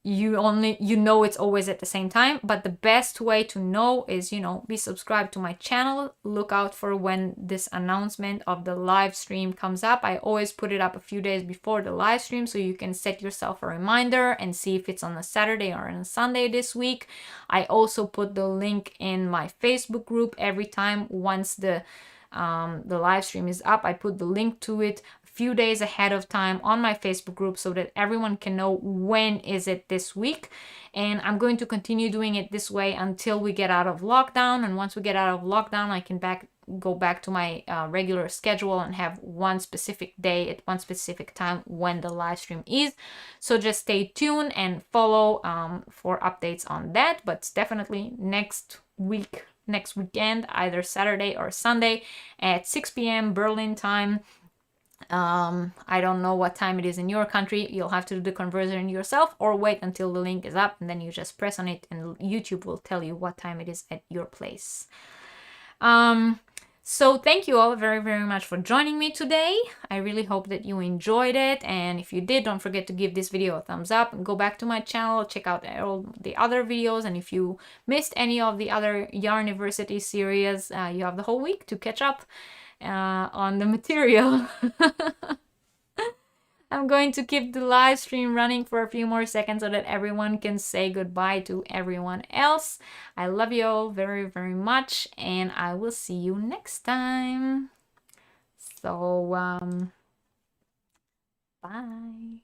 Speaker 1: it's always at the same time, but the best way to know is be subscribed to my channel. Look out for when this announcement of the live stream comes up. I always put it up a few days before the live stream, so you can set yourself a reminder and see if it's on a Saturday or on a Sunday this week. I also put the link in my Facebook group every time. Once the live stream is up, I put the link to it few days ahead of time on my Facebook group, so that everyone can know when is it this week. And I'm going to continue doing it this way until we get out of lockdown. And once we get out of lockdown, I can go back to my regular schedule and have one specific day at one specific time when the live stream is. So just stay tuned and follow for updates on that. But definitely next weekend, either Saturday or Sunday at 6 p.m. Berlin time. I don't know what time it is in your country. You'll have to do the conversion yourself, or wait until the link is up and then you just press on it and YouTube will tell you what time it is at your place. So thank you all very, very much for joining me today. I really hope that you enjoyed it, and if you did, don't forget to give this video a thumbs up and go back to my channel, check out all the other videos. And if you missed any of the other Yarniversity series, you have the whole week to catch up on the material. I'm going to keep the live stream running for a few more seconds so that everyone can say goodbye to everyone else. I love you all very, very much, and I will see you next time. So, bye.